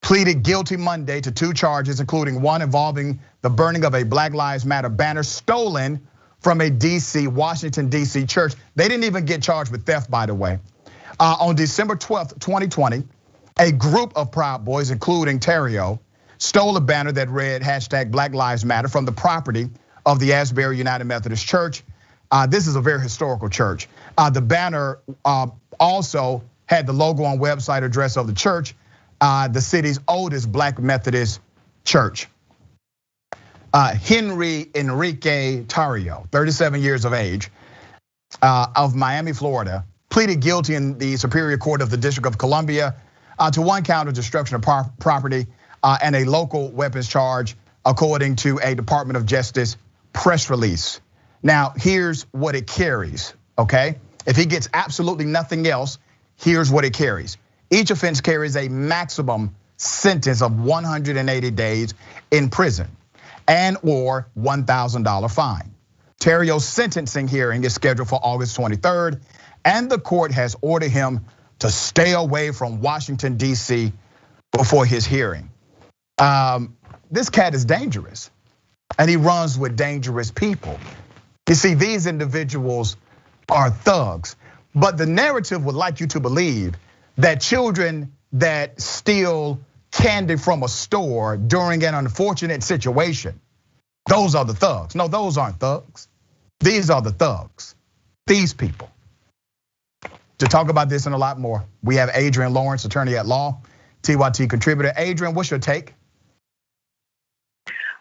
pleaded guilty Monday to 2 charges, including one involving the burning of a Black Lives Matter banner stolen from a Washington, DC church. They didn't even get charged with theft, by the way. On December 12th, 2020, a group of Proud Boys, including Tarrio, stole a banner that read #Black Lives Matter from the property of the Asbury United Methodist Church. This is a very historical church. The banner also had the logo and website address of the church, the city's oldest Black Methodist church. Henry Enrique Tarrio, 37 years of age, of Miami, Florida, pleaded guilty in the Superior Court of the District of Columbia to 1 count of destruction of property and a local weapons charge, according to a Department of Justice press release. Now, here's what it carries, okay? If he gets absolutely nothing else, here's what it carries. Each offense carries a maximum sentence of 180 days in prison and or $1,000 fine. Tarrio's sentencing hearing is scheduled for August 23rd, and the court has ordered him to stay away from Washington, D.C. before his hearing. This cat is dangerous, and he runs with dangerous people. You see, these individuals are thugs, but the narrative would like you to believe that children that steal candy from a store during an unfortunate situation, those are the thugs. No, those aren't thugs. These are the thugs, these people. To talk about this and a lot more, we have Adrian Lawrence, attorney at law, TYT contributor. Adrian, what's your take?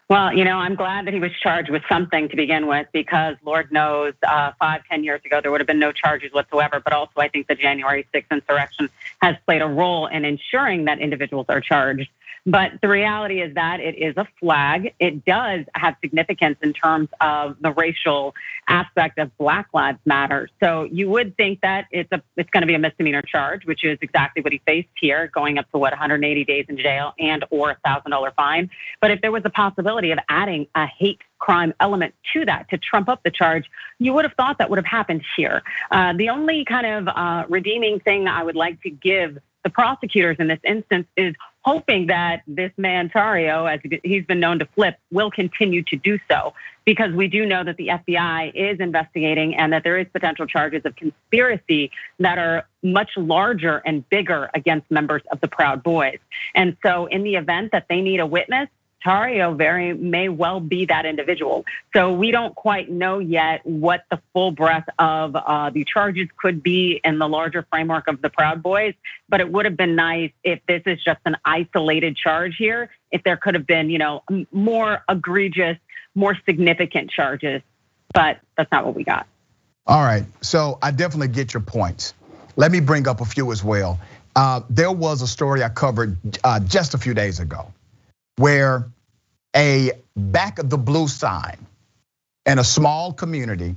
Well, I'm glad that he was charged with something to begin with, because Lord knows 5-10 years ago, there would have been no charges whatsoever. But also I think the January 6th insurrection has played a role in ensuring that individuals are charged. But the reality is that it is a flag. It does have significance in terms of the racial aspect of Black Lives Matter. So you would think that it's going to be a misdemeanor charge, which is exactly what he faced here, going up to 180 days in jail and or $1,000 fine. But if there was a possibility of adding a hate crime element to that to trump up the charge, you would have thought that would have happened here. The only kind of redeeming thing I would like to give the prosecutors in this instance is hoping that this man, Tarrio, as he's been known to flip, will continue to do so, because we do know that the FBI is investigating and that there is potential charges of conspiracy that are much larger and bigger against members of the Proud Boys. And so in the event that they need a witness, Tarrio may well be that individual. So we don't quite know yet what the full breadth of the charges could be in the larger framework of the Proud Boys. But it would have been nice if this is just an isolated charge here, if there could have been, more egregious, more significant charges. But that's not what we got. All right, so I definitely get your points. Let me bring up a few as well. There was a story I covered just a few days ago, where a back of the blue sign in a small community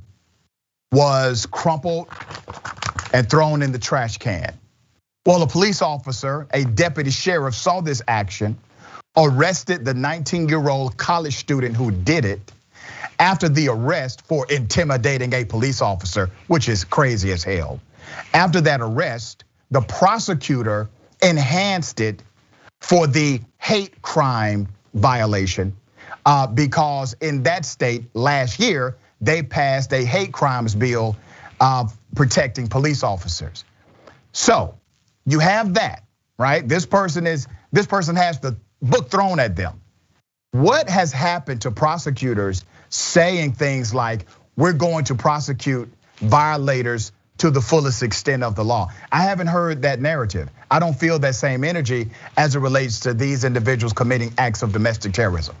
was crumpled and thrown in the trash can. Well, a police officer, a deputy sheriff, saw this action, arrested the 19-year-old college student who did it. After the arrest for intimidating a police officer, which is crazy as hell. After that arrest, the prosecutor enhanced it for the hate crime violation, because in that state last year, they passed a hate crimes bill protecting police officers. So you have that, right? This person has the book thrown at them. What has happened to prosecutors saying things like, we're going to prosecute violators to the fullest extent of the law? I haven't heard that narrative. I don't feel that same energy as it relates to these individuals committing acts of domestic terrorism.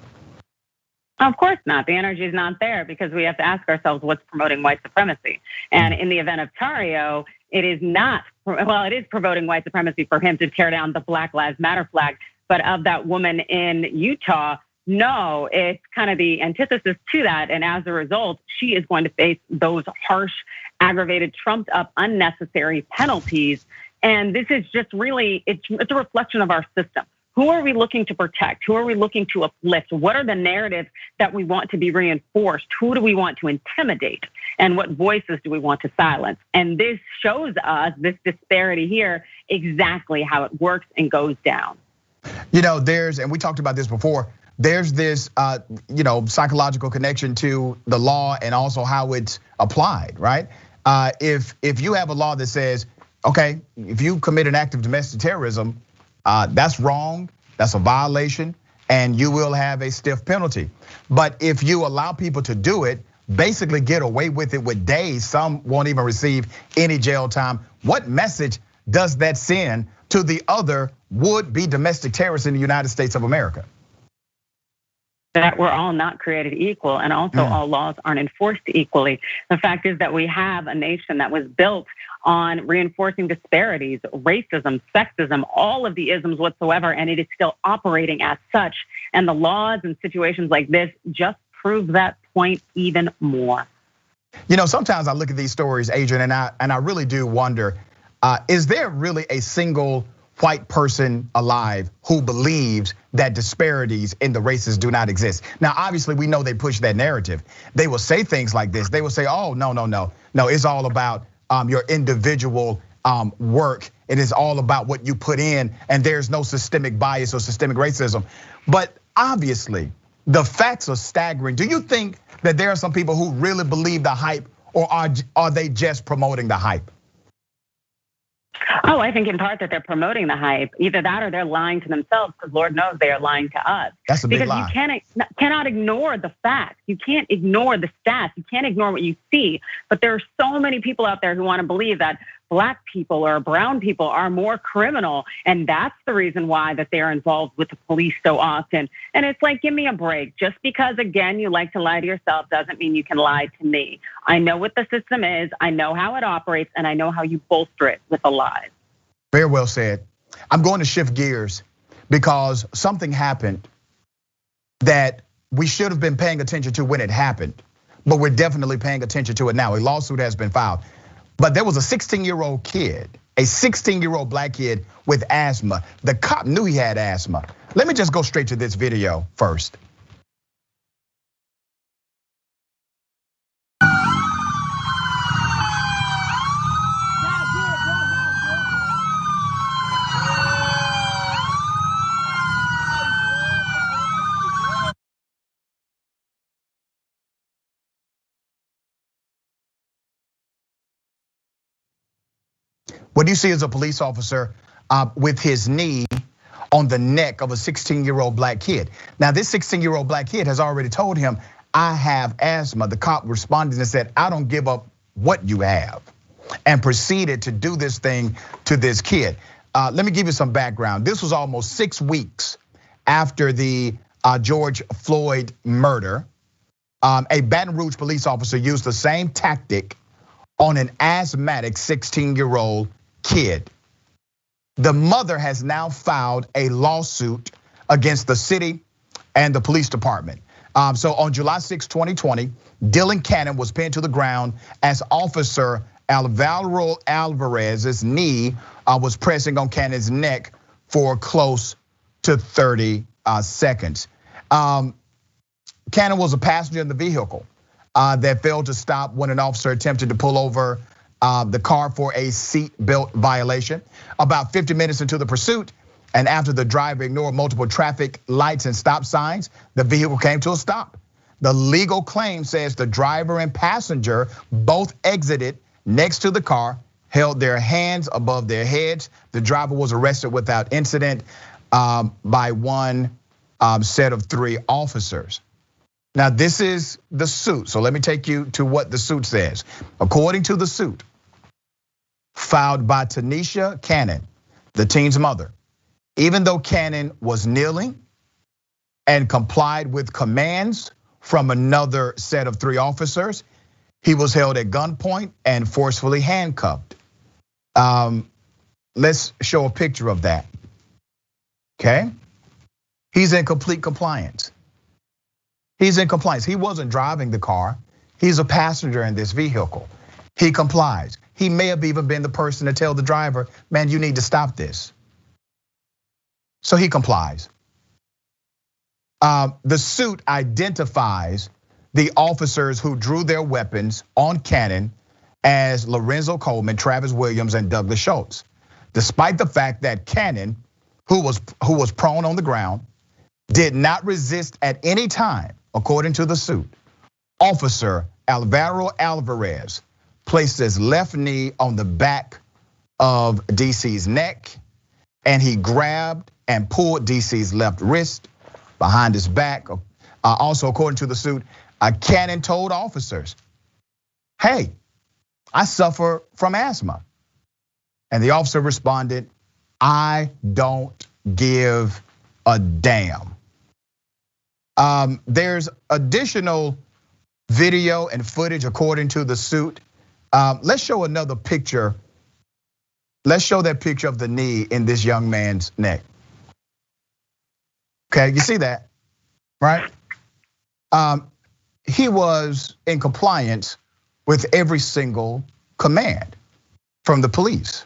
Of course not. The energy is not there, because we have to ask ourselves what's promoting white supremacy. And in the event of Tarrio, it is not, well, it is promoting white supremacy for him to tear down the Black Lives Matter flag. But of that woman in Utah, no, it's kind of the antithesis to that. And as a result, she is going to face those harsh, aggravated, trumped up, unnecessary penalties. And this is just really, it's a reflection of our system. Who are we looking to protect? Who are we looking to uplift? What are the narratives that we want to be reinforced? Who do we want to intimidate? And what voices do we want to silence? And this shows us, this disparity here, exactly how it works and goes down. And we talked about this before, there's this psychological connection to the law and also how it's applied, right? If you have a law that says, okay, if you commit an act of domestic terrorism, that's wrong, that's a violation, and you will have a stiff penalty. But if you allow people to do it, basically get away with it with days, some won't even receive any jail time. What message does that send to the other would-be domestic terrorists in the United States of America? That we're all not created equal, and also all laws aren't enforced equally. The fact is that we have a nation that was built on reinforcing disparities, racism, sexism, all of the isms whatsoever, and it is still operating as such. And the laws and situations like this just prove that point even more. Sometimes I look at these stories, Adrian, and I really do wonder, is there really a single white person alive who believes that disparities in the races do not exist? Now, obviously, we know they push that narrative. They will say things like this. They will say, oh, no, it's all about your individual work. It is all about what you put in, and there's no systemic bias or systemic racism. But obviously, the facts are staggering. Do you think that there are some people who really believe the hype, or are they just promoting the hype? Oh, I think in part that they're promoting the hype. Either that or they're lying to themselves, because Lord knows they are lying to us. That's a big lie. Because you cannot ignore the facts. You can't ignore the stats. You can't ignore what you see. But there are so many people out there who want to believe that Black people or brown people are more criminal. And that's the reason why that they're involved with the police so often. And it's like, give me a break. Just because, again, you like to lie to yourself doesn't mean you can lie to me. I know what the system is. I know how it operates. And I know how you bolster it with the lies. Very well said. I'm going to shift gears because something happened that we should have been paying attention to when it happened, but we're definitely paying attention to it now. A lawsuit has been filed. But there was a 16-year-old kid, a 16-year-old Black kid with asthma. The cop knew he had asthma. Let me just go straight to this video first. What you see is a police officer with his knee on the neck of a 16-year-old Black kid. Now, this 16-year-old Black kid has already told him, I have asthma. The cop responded and said, I don't give up what you have, and proceeded to do this thing to this kid. Let me give you some background. This was almost 6 weeks after the George Floyd murder. A Baton Rouge police officer used the same tactic on an asthmatic 16-year-old kid. The mother has now filed a lawsuit against the city and the police department. So on July 6, 2020, Dylan Cannon was pinned to the ground as Officer Alvaro Alvarez's knee was pressing on Cannon's neck for close to 30 seconds. Cannon was a passenger in the vehicle that failed to stop when an officer attempted to pull over the car for a seatbelt violation. About 50 minutes into the pursuit, and after the driver ignored multiple traffic lights and stop signs, the vehicle came to a stop. The legal claim says the driver and passenger both exited next to the car, held their hands above their heads. The driver was arrested without incident by one set of 3 officers. Now, this is the suit, so let me take you to what the suit says. According to the suit, filed by Tanisha Cannon, the teen's mother, even though Cannon was kneeling and complied with commands from another set of 3 officers, he was held at gunpoint and forcefully handcuffed. Let's show a picture of that, okay? He's in complete compliance. He's in compliance. He wasn't driving the car. He's a passenger in this vehicle. He complies. He may have even been the person to tell the driver, man, you need to stop this. So he complies. The suit identifies the officers who drew their weapons on Cannon as Lorenzo Coleman, Travis Williams, and Douglas Schultz. Despite the fact that Cannon, who was prone on the ground, did not resist at any time, according to the suit, Officer Alvaro Alvarez placed his left knee on the back of DC's neck, and he grabbed and pulled DC's left wrist behind his back. Also, according to the suit, Cannon told officers, hey, I suffer from asthma. And the officer responded, I don't give a damn. There's additional video and footage according to the suit. Let's show another picture. Let's show that picture of the knee in this young man's neck. Okay, you see that, right? He was in compliance with every single command from the police.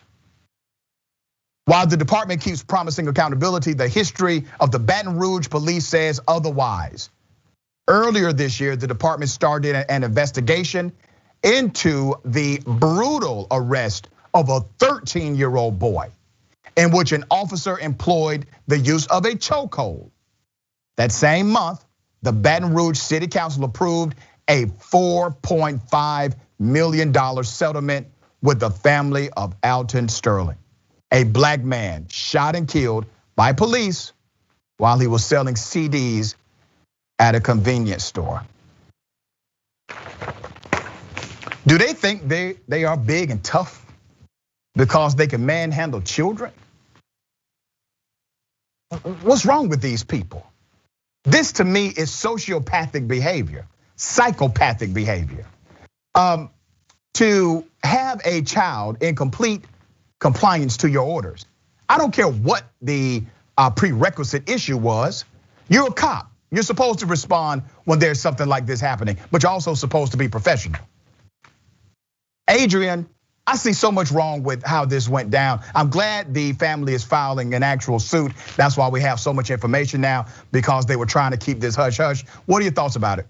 While the department keeps promising accountability, the history of the Baton Rouge police says otherwise. Earlier this year, the department started an investigation into the brutal arrest of a 13-year-old boy, in which an officer employed the use of a chokehold. That same month, the Baton Rouge City Council approved a $4.5 million settlement with the family of Alton Sterling, a black man shot and killed by police while he was selling CDs at a convenience store. Do they think they are big and tough because they can manhandle children? What's wrong with these people? This to me is sociopathic behavior, psychopathic behavior. To have a child in complete compliance to your orders. I don't care what the prerequisite issue was. You're a cop. You're supposed to respond when there's something like this happening, but you're also supposed to be professional. Adrian, I see so much wrong with how this went down. I'm glad the family is filing an actual suit. That's why we have so much information now, because they were trying to keep this hush hush. What are your thoughts about it?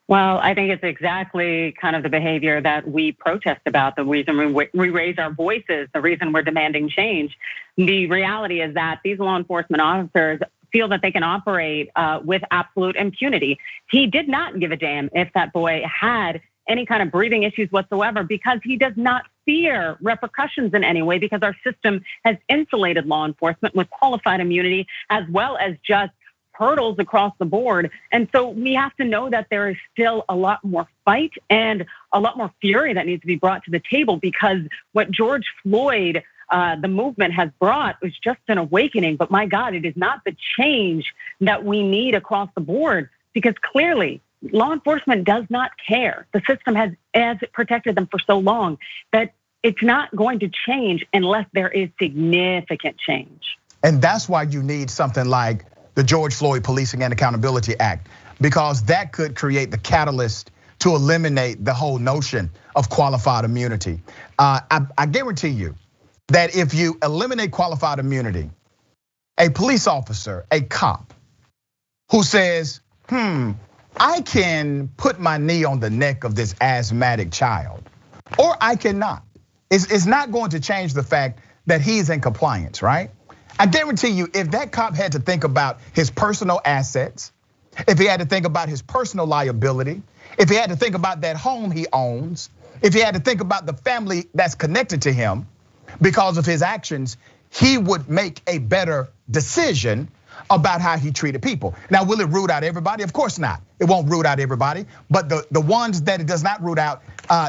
Well, I think it's exactly kind of the behavior that we protest about, the reason we raise our voices, the reason we're demanding change. The reality is that these law enforcement officers feel that they can operate with absolute impunity. He did not give a damn if that boy had any kind of breathing issues whatsoever, because he does not fear repercussions in any way, because our system has insulated law enforcement with qualified immunity as well as just hurdles across the board. And so we have to know that there is still a lot more fight and a lot more fury that needs to be brought to the table, because what George Floyd, the movement has brought was just an awakening. But my God, it is not the change that we need across the board, because clearly law enforcement does not care. The system has protected them for so long that it's not going to change unless there is significant change. And that's why you need something like the George Floyd Policing and Accountability Act, because that could create the catalyst to eliminate the whole notion of qualified immunity. I guarantee you that if you eliminate qualified immunity, a police officer, a cop who says, I can put my knee on the neck of this asthmatic child, or I cannot. It's not going to change the fact that he's in compliance, right? I guarantee you, if that cop had to think about his personal assets, if he had to think about his personal liability, if he had to think about that home he owns, if he had to think about the family that's connected to him because of his actions, he would make a better decision about how he treated people. Now, will it root out everybody? Of course not. It won't root out everybody, but the ones that it does not root out,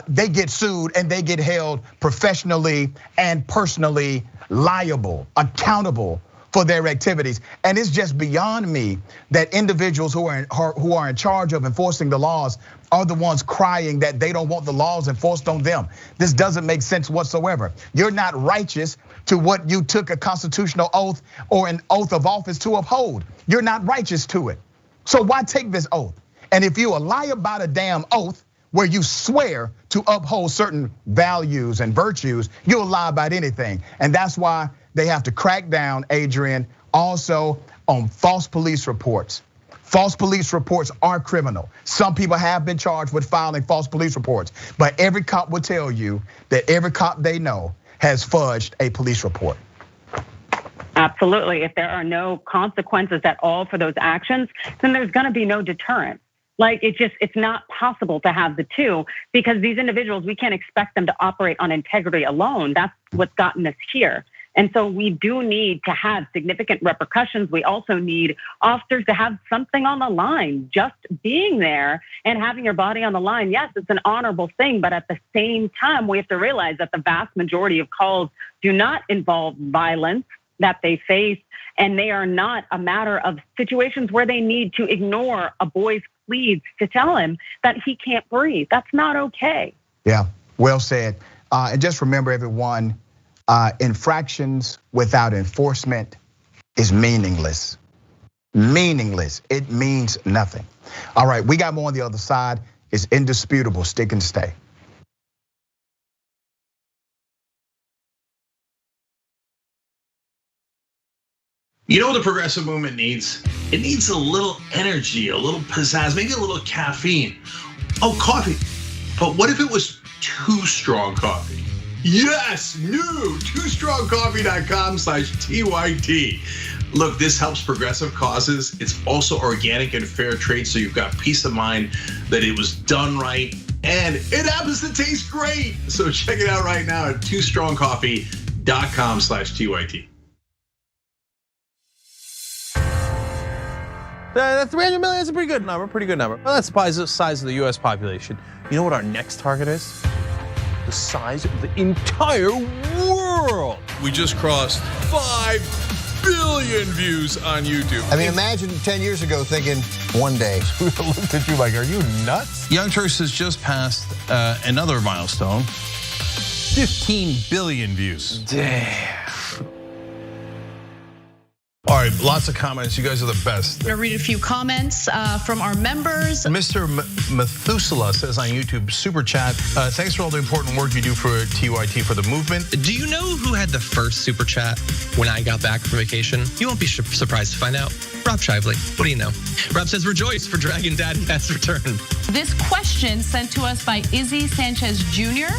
they get sued and they get held professionally and personally liable, accountable for their activities. And it's just beyond me that individuals who are in charge of enforcing the laws are the ones crying that they don't want the laws enforced on them. This doesn't make sense whatsoever. You're not righteous to what you took a constitutional oath or an oath of office to uphold. You're not righteous to it. So why take this oath? And if you lie about a damn oath where you swear to uphold certain values and virtues, you'll lie about anything. And that's why they have to crack down, Adrian, also on false police reports. False police reports are criminal. Some people have been charged with filing false police reports, but every cop will tell you that every cop they know has fudged a police report. Absolutely. If there are no consequences at all for those actions, then there's gonna be no deterrent. Like it's not possible to have the two, because these individuals, we can't expect them to operate on integrity alone. That's what's gotten us here. And so we do need to have significant repercussions. We also need officers to have something on the line. Just being there and having your body on the line, yes, it's an honorable thing, but at the same time, we have to realize that the vast majority of calls do not involve violence that they face, and they are not a matter of situations where they need to ignore a boy's pleas to tell him that he can't breathe. That's not okay. Yeah, well said. And just remember, everyone, infractions without enforcement is meaningless. Meaningless, it means nothing. All right, we got more on the other side. It's indisputable, stick and stay. You know what the progressive movement needs? It needs a little energy, a little pizzazz, maybe a little caffeine. Oh, coffee. But what if it was too strong coffee? Yes, new twostrongcoffee.com/TYT. Look, this helps progressive causes. It's also organic and fair trade, so you've got peace of mind that it was done right, and it happens to taste great. So check it out right now at twostrongcoffee.com/TYT. That's 300 million. That's a pretty good number. Well, that's the size of the US population. You know what our next target is? The size of the entire world. We just crossed 5 billion views on YouTube. I mean, imagine 10 years ago thinking one day. We looked at you like, are you nuts? Young Turks has just passed another milestone. 15 billion views. Damn. All right, lots of comments. You guys are the best. I'm gonna read a few comments from our members. Mr. Methuselah says on YouTube, super chat, thanks for all the important work you do for TYT for the movement. Do you know who had the first super chat when I got back from vacation? You won't be surprised to find out. Rob Shively. What do you know? Rob says, rejoice for Dragon Daddy has returned. This question sent to us by Izzy Sanchez Jr.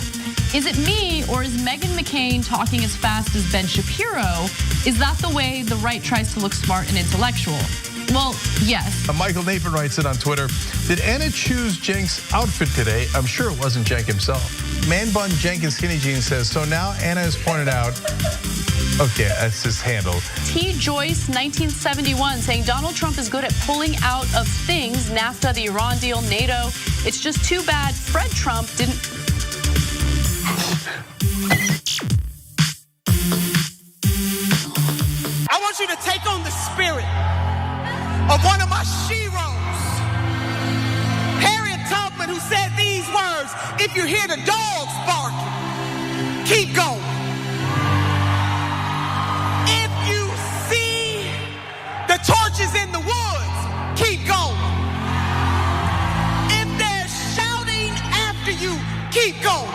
Is it me or is Meghan McCain talking as fast as Ben Shapiro? Is that the way the right tries to look smart and intellectual? Well, yes. Michael Nathan writes it on Twitter. Did Anna choose Cenk's outfit today? I'm sure it wasn't Cenk himself. Man Bun Jenkins Skinny Jeans says, so now Anna has pointed out, okay, that's his handle. T. Joyce, 1971, saying Donald Trump is good at pulling out of things, NAFTA, the Iran deal, NATO. It's just too bad Fred Trump didn't. I want you to take on the spirit of one of my sheroes, Harriet Tubman, who said these words: if you hear the dogs barking, keep going. If you see the torches in the woods, keep going. If they're shouting after you, keep going.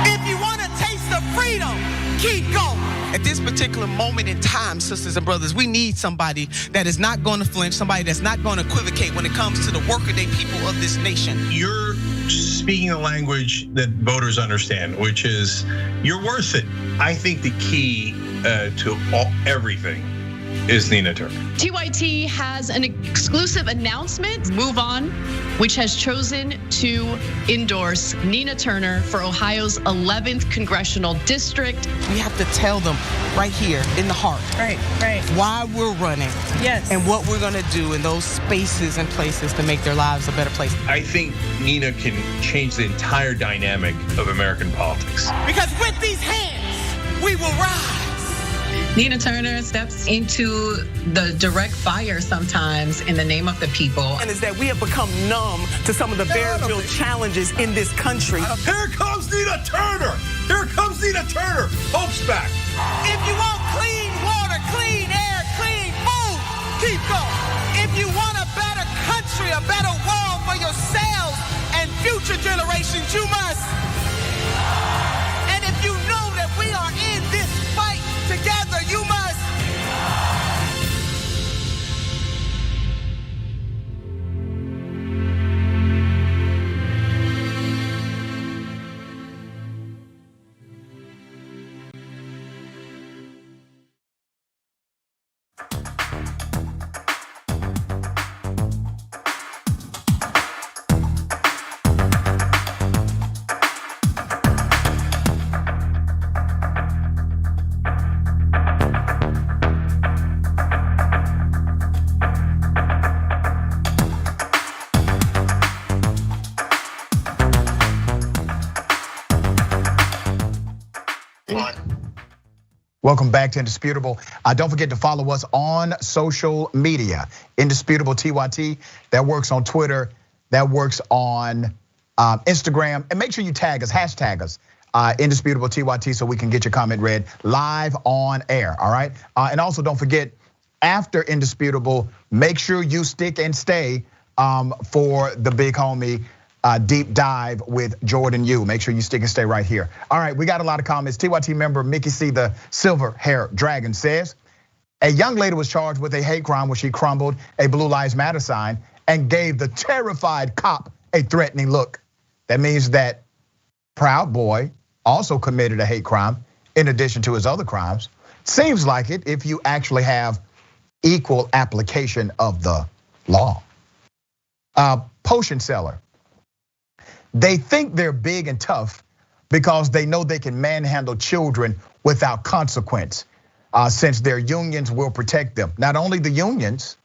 If you want a taste of freedom, keep going. At this particular moment in time, sisters and brothers, we need somebody that is not going to flinch, somebody that's not going to equivocate when it comes to the workaday people of this nation. You're speaking a language that voters understand, which is you're worth it. I think the key to everything is Nina Turner. TYT has an exclusive announcement, Move On, which has chosen to endorse Nina Turner for Ohio's 11th congressional district. We have to tell them right here in the heart. Right. Why we're running. Yes. And what we're gonna do in those spaces and places to make their lives a better place. I think Nina can change the entire dynamic of American politics. Because with these hands, we will rise. Nina Turner steps into the direct fire sometimes in the name of the people. And is that we have become numb to some of the very real challenges in this country. Here comes Nina Turner. Here comes Nina Turner. Hope's back. If you want clean water, clean air, clean food, keep going. If you want a better country, a better world for yourselves and future generations, you must. And if you know that we are in this fight together, you must. Welcome back to Indisputable. Don't forget to follow us on social media. Indisputable TYT, that works on Twitter, that works on Instagram. And make sure you tag us, hashtag us, Indisputable TYT, so we can get your comment read live on air, all right? And also don't forget, after Indisputable, make sure you stick and stay for the big homie deep dive with Jordan Yu. Make sure you stick and stay right here. All right, we got a lot of comments. TYT member Mickey C, the silver hair dragon, says, a young lady was charged with a hate crime when she crumbled a Blue Lives Matter sign and gave the terrified cop a threatening look. That means that Proud Boy also committed a hate crime in addition to his other crimes. Seems like it if you actually have equal application of the law. Potion seller. They think they're big and tough because they know they can manhandle children without consequence, since their unions will protect them. Not only the unions,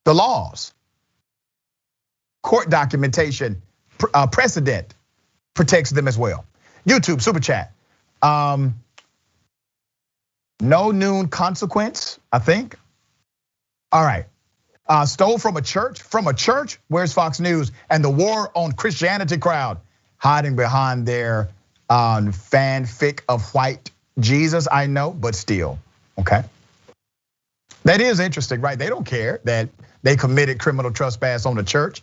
the laws, court documentation, precedent protects them as well. YouTube super chat. No noon consequence, I think. All right. Stole from a church. From a church? Where's Fox News and the war on Christianity crowd hiding behind their fanfic of white Jesus? I know, but still, okay. That is interesting, right? They don't care that they committed criminal trespass on the church.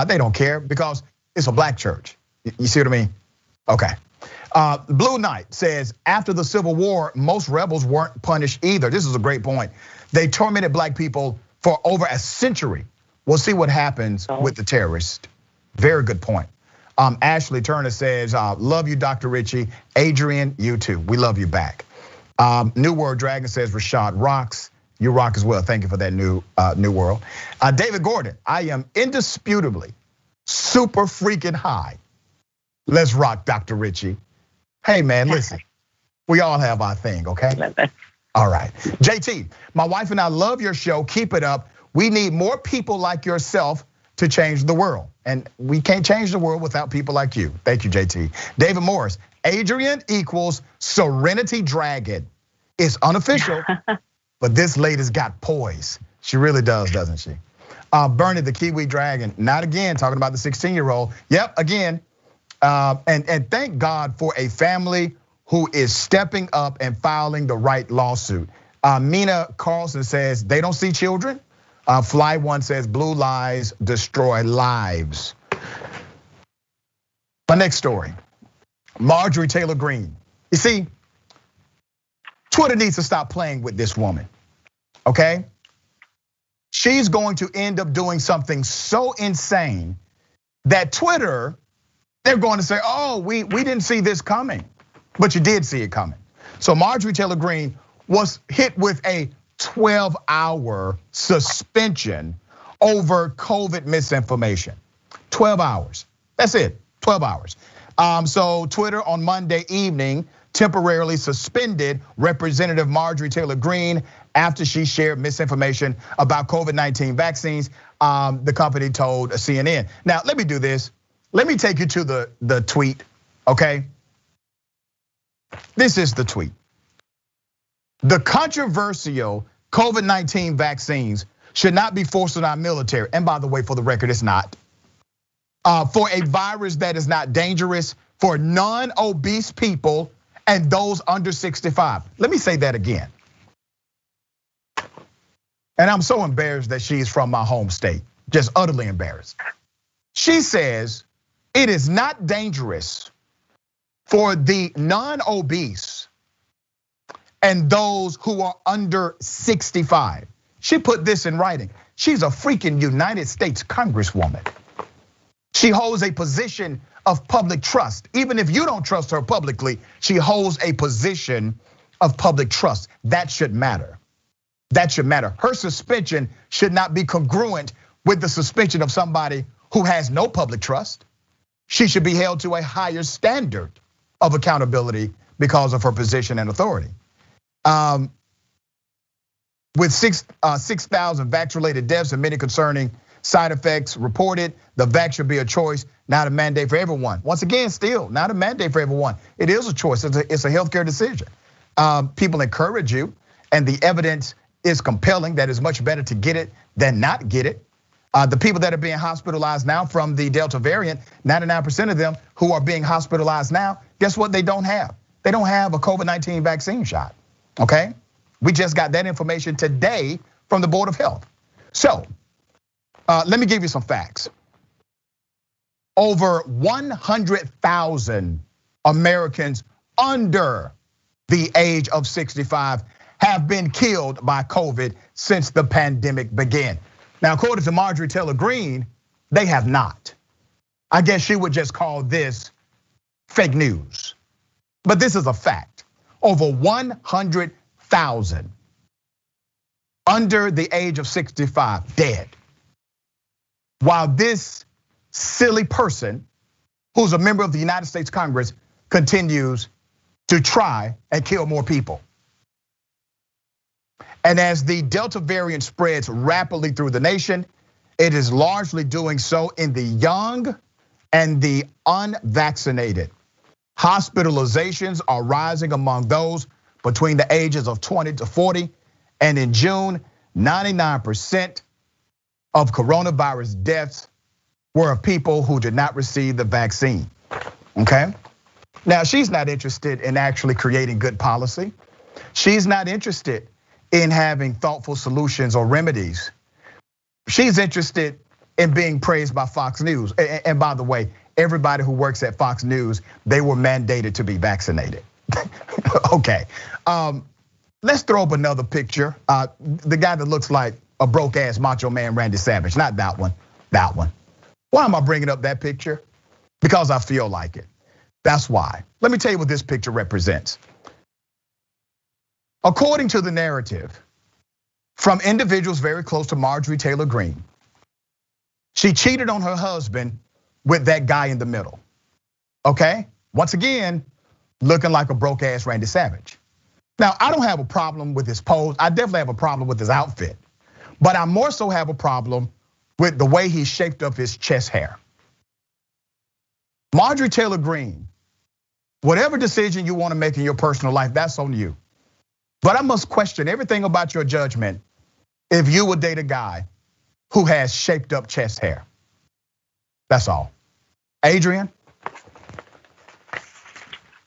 They don't care because it's a black church. You see what I mean? Okay. Blue Knight says, after the Civil War, most rebels weren't punished either. This is a great point. They tormented black people for over a century. We'll see what happens with the terrorists. Very good point. Ashley Turner says, love you, Dr. Richie. Adrian, you too. We love you back. New World Dragon says, Rashad rocks. You rock as well. Thank you for that new world. David Gordon, I am indisputably super freaking high. Let's rock, Dr. Richie. Hey man, listen, we all have our thing, okay? All right, JT, my wife and I love your show. Keep it up. We need more people like yourself to change the world. And we can't change the world without people like you. Thank you, JT. David Morris, Adrian equals Serenity Dragon. It's unofficial, but this lady's got poise. She really does, doesn't she? Bernie the Kiwi Dragon, not again, talking about the 16-year-old. Yep, again. And thank God for a family who is stepping up and filing the right lawsuit. Mina Carlson says they don't see children. Fly One says blue lies destroy lives. My next story, Marjorie Taylor Greene. You see, Twitter needs to stop playing with this woman, okay? She's going to end up doing something so insane that Twitter, they're going to say, oh, we didn't see this coming, but you did see it coming. So Marjorie Taylor Greene was hit with a 12-hour suspension over COVID misinformation. 12 hours, that's it, 12 hours. So Twitter on Monday evening temporarily suspended Representative Marjorie Taylor Greene after she shared misinformation about COVID-19 vaccines, the company told CNN. Now, let me do this. Let me take you to the tweet, okay? This is the tweet. The controversial COVID-19 vaccines should not be forced on our military. And by the way, for the record, it's not. For a virus that is not dangerous for non-obese people and those under 65. Let me say that again. And I'm so embarrassed that she's from my home state, just utterly embarrassed. She says it is not dangerous for the non-obese and those who are under 65. She put this in writing. She's a freaking United States Congresswoman. She holds a position of public trust. Even if you don't trust her publicly, she holds a position of public trust. That should matter. That should matter. Her suspension should not be congruent with the suspension of somebody who has no public trust. She should be held to a higher standard of accountability because of her position and authority. With 6,000 vax-related deaths and many concerning side effects reported, the vax should be a choice, not a mandate for everyone. Once again, still not a mandate for everyone. It is a choice, it's a healthcare decision. People encourage you, and the evidence is compelling that it's much better to get it than not get it. The people that are being hospitalized now from the Delta variant, 99% of them who are being hospitalized now, guess what they don't have? They don't have a COVID-19 vaccine shot, okay? We just got that information today from the Board of Health. So, let me give you some facts. Over 100,000 Americans under the age of 65 have been killed by COVID since the pandemic began. Now, according to Marjorie Taylor Greene, they have not. I guess she would just call this fake news. but this is a fact. Over 100,000 under the age of 65 dead. While this silly person, who's a member of the United States Congress, continues to try and kill more people. And as the Delta variant spreads rapidly through the nation, it is largely doing so in the young and the unvaccinated. Hospitalizations are rising among those between the ages of 20 to 40. And in June, 99% of coronavirus deaths were of people who did not receive the vaccine, okay? Now, she's not interested in actually creating good policy. She's not interested in having thoughtful solutions or remedies. She's interested in being praised by Fox News. And by the way, everybody who works at Fox News, they were mandated to be vaccinated. Okay, let's throw up another picture. The guy that looks like a broke ass macho man, Randy Savage, not that one, that one. Why am I bringing up that picture? Because I feel like it. That's why. Let me tell you what this picture represents. According to the narrative from individuals very close to Marjorie Taylor Greene, she cheated on her husband with that guy in the middle, okay? Once again, looking like a broke ass Randy Savage. Now, I don't have a problem with his pose. I definitely have a problem with his outfit, but I more so have a problem with the way he shaped up his chest hair. Marjorie Taylor Greene, whatever decision you want to make in your personal life, that's on you. But I must question everything about your judgment if you would date a guy who has shaped up chest hair. That's all. Adrian?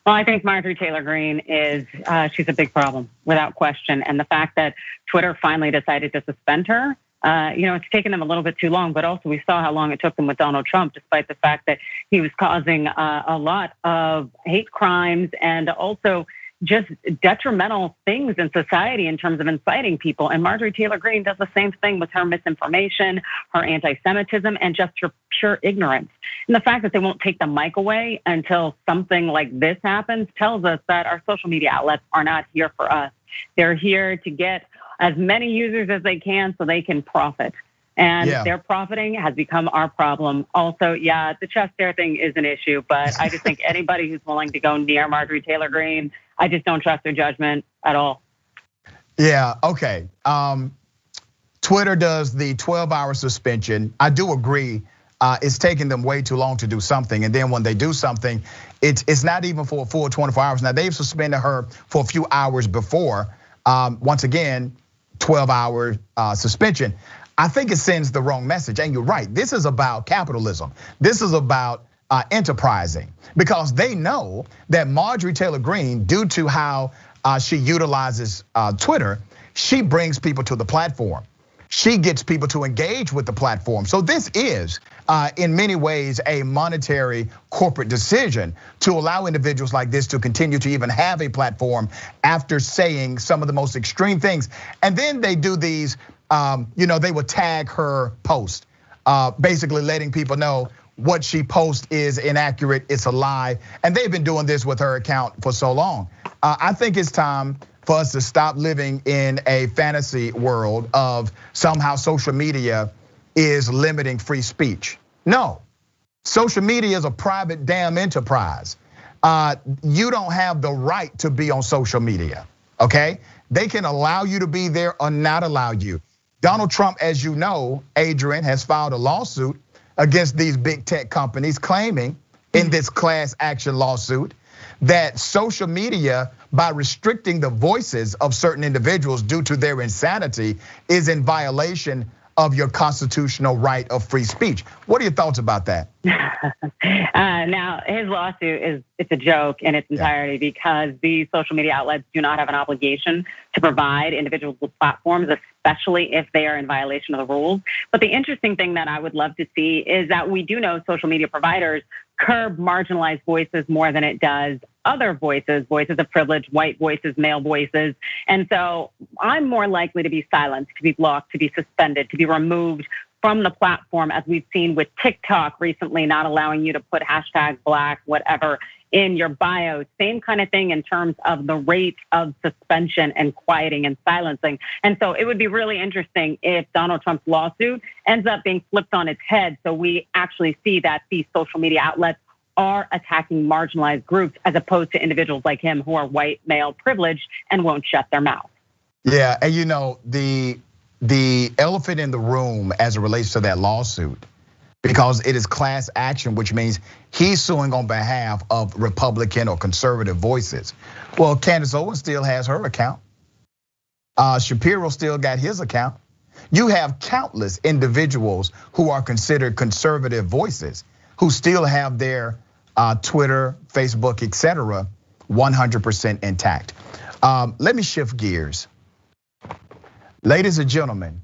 Well, I think Marjorie Taylor Greene is, she's a big problem without question. And the fact that Twitter finally decided to suspend her, it's taken them a little bit too long, but also we saw how long it took them with Donald Trump, despite the fact that he was causing a lot of hate crimes and also just detrimental things in society in terms of inciting people. And Marjorie Taylor Greene does the same thing with her misinformation, her anti-Semitism, and just her pure ignorance. And the fact that they won't take the mic away until something like this happens tells us that our social media outlets are not here for us. They're here to get as many users as they can so they can profit. And their profiting has become our problem. Also, the chest hair thing is an issue, but I just think anybody who's willing to go near Marjorie Taylor Greene, I just don't trust their judgment at all. Yeah, okay. Twitter does the 12-hour suspension. I do agree, it's taking them way too long to do something. And then when they do something, it's not even for a full 24 hours. Now, they've suspended her for a few hours before. Once again, 12-hour suspension. I think it sends the wrong message. And you're right, this is about capitalism. This is about enterprising, because they know that Marjorie Taylor Greene, due to how she utilizes Twitter, she brings people to the platform. She gets people to engage with the platform. So this is, in many ways, a monetary corporate decision to allow individuals like this to continue to even have a platform after saying some of the most extreme things. And then they do these, they would tag her post, basically letting people know what she posts is inaccurate, it's a lie. And they've been doing this with her account for so long. I think it's time for us to stop living in a fantasy world of somehow social media is limiting free speech. No, social media is a private damn enterprise. You don't have the right to be on social media, okay? They can allow you to be there or not allow you. Donald Trump, as you know, Adrian, has filed a lawsuit against these big tech companies, claiming in this class action lawsuit that social media, by restricting the voices of certain individuals due to their insanity, is in violation of your constitutional right of free speech. What are your thoughts about that? Now, his lawsuit it's a joke in its entirety, because these social media outlets do not have an obligation to provide individuals with platforms, especially if they are in violation of the rules. But the interesting thing that I would love to see is that we do know social media providers curb marginalized voices more than it does other voices, voices of privilege, white voices, male voices. And so I'm more likely to be silenced, to be blocked, to be suspended, to be removed from the platform, as we've seen with TikTok recently, not allowing you to put hashtag Black, whatever, in your bio. Same kind of thing in terms of the rate of suspension and quieting and silencing. And so it would be really interesting if Donald Trump's lawsuit ends up being flipped on its head. So we actually see that these social media outlets are attacking marginalized groups as opposed to individuals like him who are white, male, privileged, and won't shut their mouth. Yeah, and you know, the elephant in the room as it relates to that lawsuit, because it is class action, which means he's suing on behalf of Republican or conservative voices. Well, Candace Owens still has her account. Shapiro still got his account. You have countless individuals who are considered conservative voices who still have their Twitter, Facebook, etc., 100% intact. Let me shift gears. Ladies and gentlemen,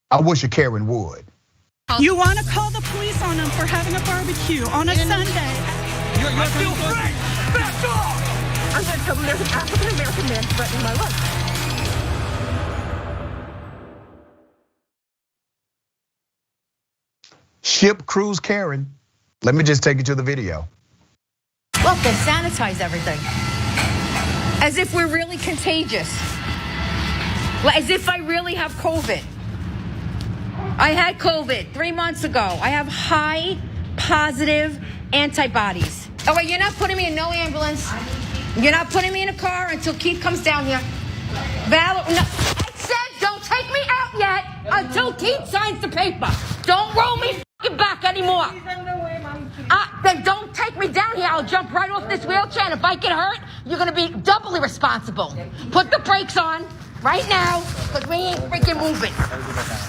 I wish a Karen would. You want to call the police on them for having a barbecue on a Sunday. I feel free! Back off! I'm going to tell them there's an African-American man threatening my life. Ship Cruise Karen. Let me just take you to the video. Look, they sanitize everything. As if we're really contagious. As if I really have COVID. I had COVID 3 months ago. I have high positive antibodies. Oh wait, you're not putting me in no ambulance. You're not putting me in a car until Keith comes down here. Valor, no. I said don't take me out yet until Keith signs the paper. Don't roll me back anymore. Then don't take me down here. I'll jump right off this wheelchair, and if I get hurt, you're gonna be doubly responsible. Put the brakes on right now, because we ain't freaking moving.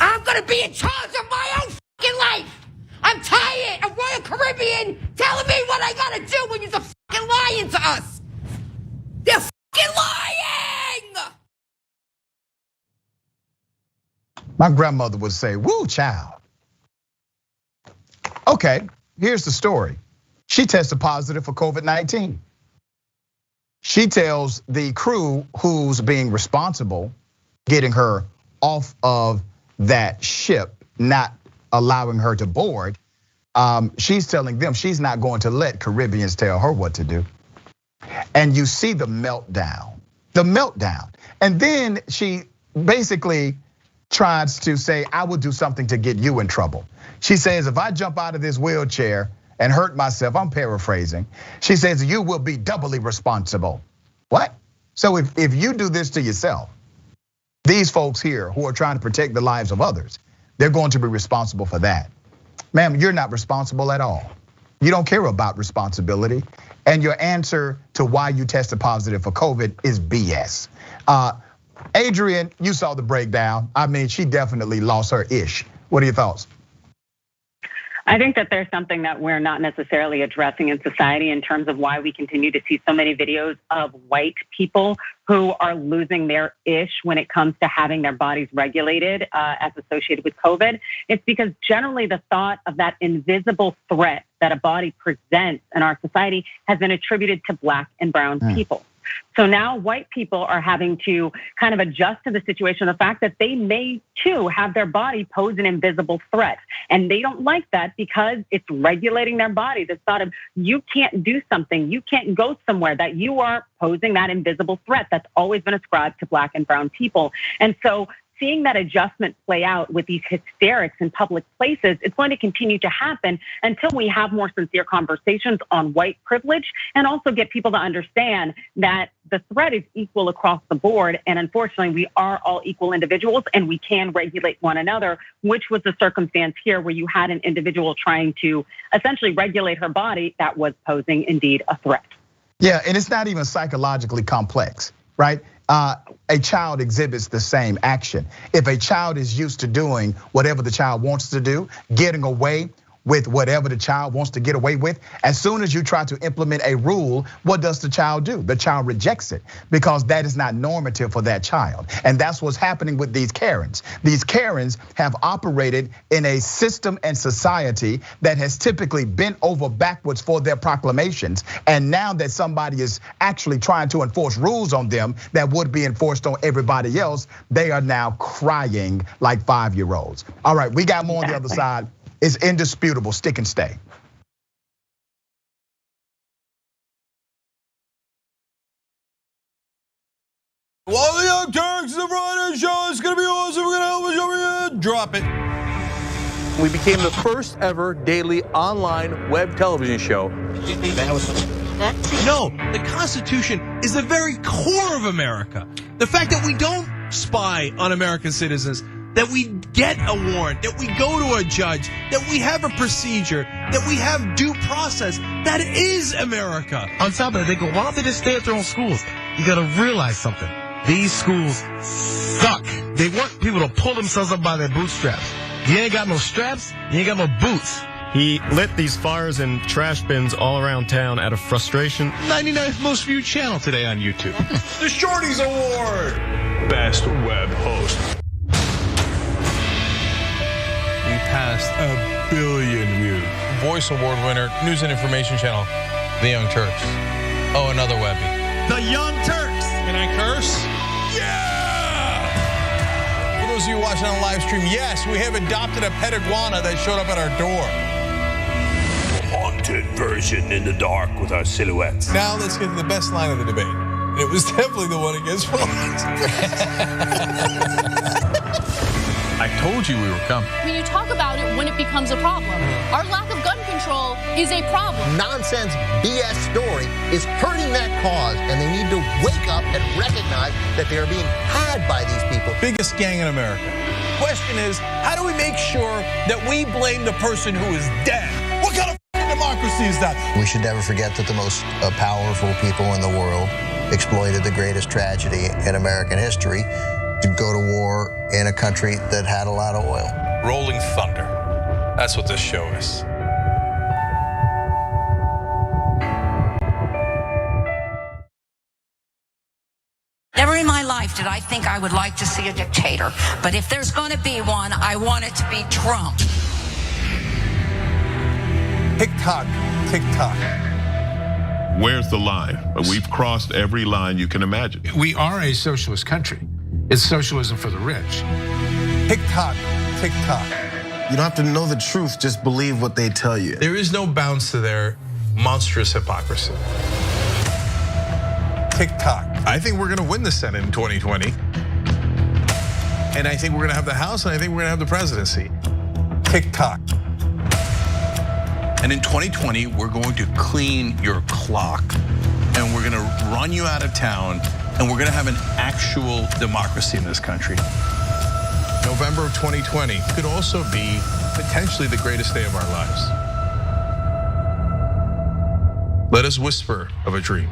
I'm gonna be in charge of my own fucking life. I'm tired of Royal Caribbean telling me what I gotta do when you're fucking lying to us. They're fucking lying! My grandmother would say, woo, child. Okay, here's the story. She tested positive for COVID-19. She tells the crew who's being responsible, getting her off of that ship, not allowing her to board. She's telling them she's not going to let Caribbeans tell her what to do. And you see the meltdown. And then she basically tries to say, I will do something to get you in trouble. She says, if I jump out of this wheelchair and hurt myself, I'm paraphrasing. She says, you will be doubly responsible. What? So if you do this to yourself, these folks here who are trying to protect the lives of others, they're going to be responsible for that. Ma'am, you're not responsible at all. You don't care about responsibility. And your answer to why you tested positive for COVID is BS. Adrian, you saw the breakdown. I mean, she definitely lost her ish. What are your thoughts? I think that there's something that we're not necessarily addressing in society in terms of why we continue to see so many videos of white people who are losing their ish when it comes to having their bodies regulated as associated with COVID. It's because generally the thought of that invisible threat that a body presents in our society has been attributed to Black and brown people. So now white people are having to kind of adjust to the situation, the fact that they may too have their body pose an invisible threat. And they don't like that because it's regulating their body. This thought of you can't do something, you can't go somewhere, that you are posing that invisible threat that's always been ascribed to Black and brown people. And so seeing that adjustment play out with these hysterics in public places, it's going to continue to happen until we have more sincere conversations on white privilege and also get people to understand that the threat is equal across the board. And unfortunately, we are all equal individuals and we can regulate one another, which was the circumstance here where you had an individual trying to essentially regulate her body that was posing indeed a threat. Yeah, and it's not even psychologically complex, right? A child exhibits the same action. If a child is used to doing whatever the child wants to do, getting away with whatever the child wants to get away with. As soon as you try to implement a rule, what does the child do? The child rejects it because that is not normative for that child. And that's what's happening with these Karens. These Karens have operated in a system and society that has typically bent over backwards for their proclamations. And now that somebody is actually trying to enforce rules on them that would be enforced on everybody else, they are now crying like 5-year-olds. All right, we got more on the other side. It's indisputable, stick and stay. Well, the Young Turks, the Friday show is gonna be awesome. We're gonna help us over here. Drop it. We became the first ever daily online web television show. No, the Constitution is the very core of America. The fact that we don't spy on American citizens, that we get a warrant, that we go to a judge, that we have a procedure, that we have due process, that is America. On top of it, they go, why don't they just stay at their own schools? You gotta realize something. These schools suck. They want people to pull themselves up by their bootstraps. You ain't got no straps, you ain't got no boots. He lit these fires in trash bins all around town out of frustration. 99th most viewed channel today on YouTube. The Shorties Award. Best web host. We passed 1 billion views. Voice Award winner, News and Information Channel, The Young Turks. Oh, another Webby. The Young Turks. Can I curse? Yeah! For those of you watching on live stream, yes, we have adopted a pet iguana that showed up at our door. Haunted version in the dark with our silhouettes. Now let's get to the best line of the debate. And it was definitely the one against Fox. I told you we were coming. When you talk about it, when it becomes a problem, our lack of gun control is a problem. Nonsense BS story is hurting that cause, and they need to wake up and recognize that they are being had by these people. Biggest gang in America. Question is, how do we make sure that we blame the person who is dead? What kind of democracy is that? We should never forget that the most powerful people in the world exploited the greatest tragedy in American history to go to war in a country that had a lot of oil. Rolling thunder. That's what this show is. Never in my life did I think I would like to see a dictator. But if there's going to be one, I want it to be Trump. Tick-tock, tick-tock. Where's the line? We've crossed every line you can imagine. We are a socialist country. It's socialism for the rich. Tick-tock, tick-tock. You don't have to know the truth, just believe what they tell you. There is no bounds to their monstrous hypocrisy. Tick-tock. I think we're gonna win the Senate in 2020. And I think we're gonna have the House, and I think we're gonna have the presidency. Tick-tock. And in 2020, we're going to clean your clock, and we're gonna run you out of town, and we're gonna have an actual democracy in this country. November of 2020 could also be potentially the greatest day of our lives. Let us whisper of a dream.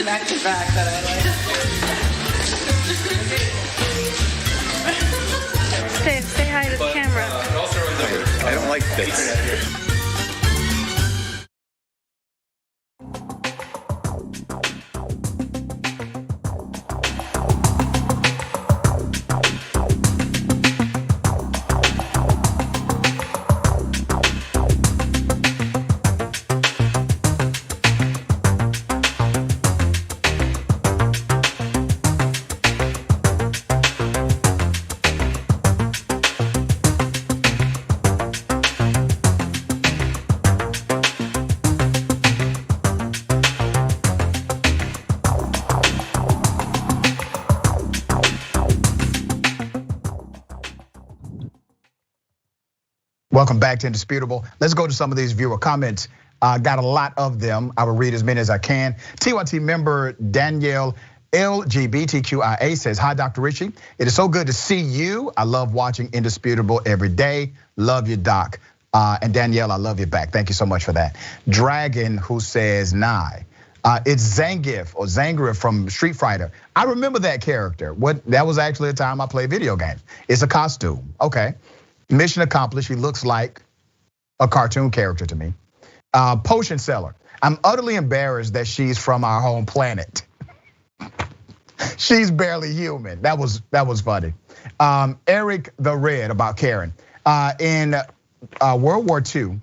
Back to back that I like. Say hi to the camera. I don't like this. Welcome back to Indisputable. Let's go to some of these viewer comments. Got a lot of them. I will read as many as I can. TYT member Danielle LGBTQIA says, hi, Dr. Richie. It is so good to see you. I love watching Indisputable every day. Love you, Doc. And Danielle, I love you back. Thank you so much for that. Dragon, who says, Nye. It's Zangief from Street Fighter. I remember that character. That was actually a time I played video games. It's a costume, okay. Mission accomplished, he looks like a cartoon character to me. Potion seller, I'm utterly embarrassed that she's from our home planet. She's barely human. That was funny. Eric the Red about Karen. In World War II,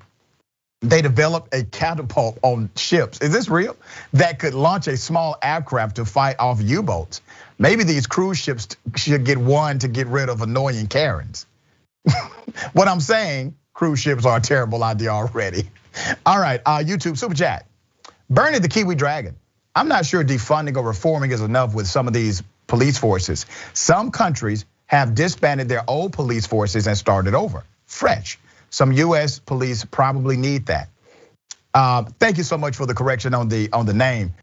they developed a catapult on ships. Is this real? That could launch a small aircraft to fight off U-boats. Maybe these cruise ships should get one to get rid of annoying Karens. What I'm saying, cruise ships are a terrible idea already. All right, YouTube super chat. Bernie the Kiwi Dragon. I'm not sure defunding or reforming is enough with some of these police forces. Some countries have disbanded their old police forces and started over, fresh. Some US police probably need that. Thank you so much for the correction on the name.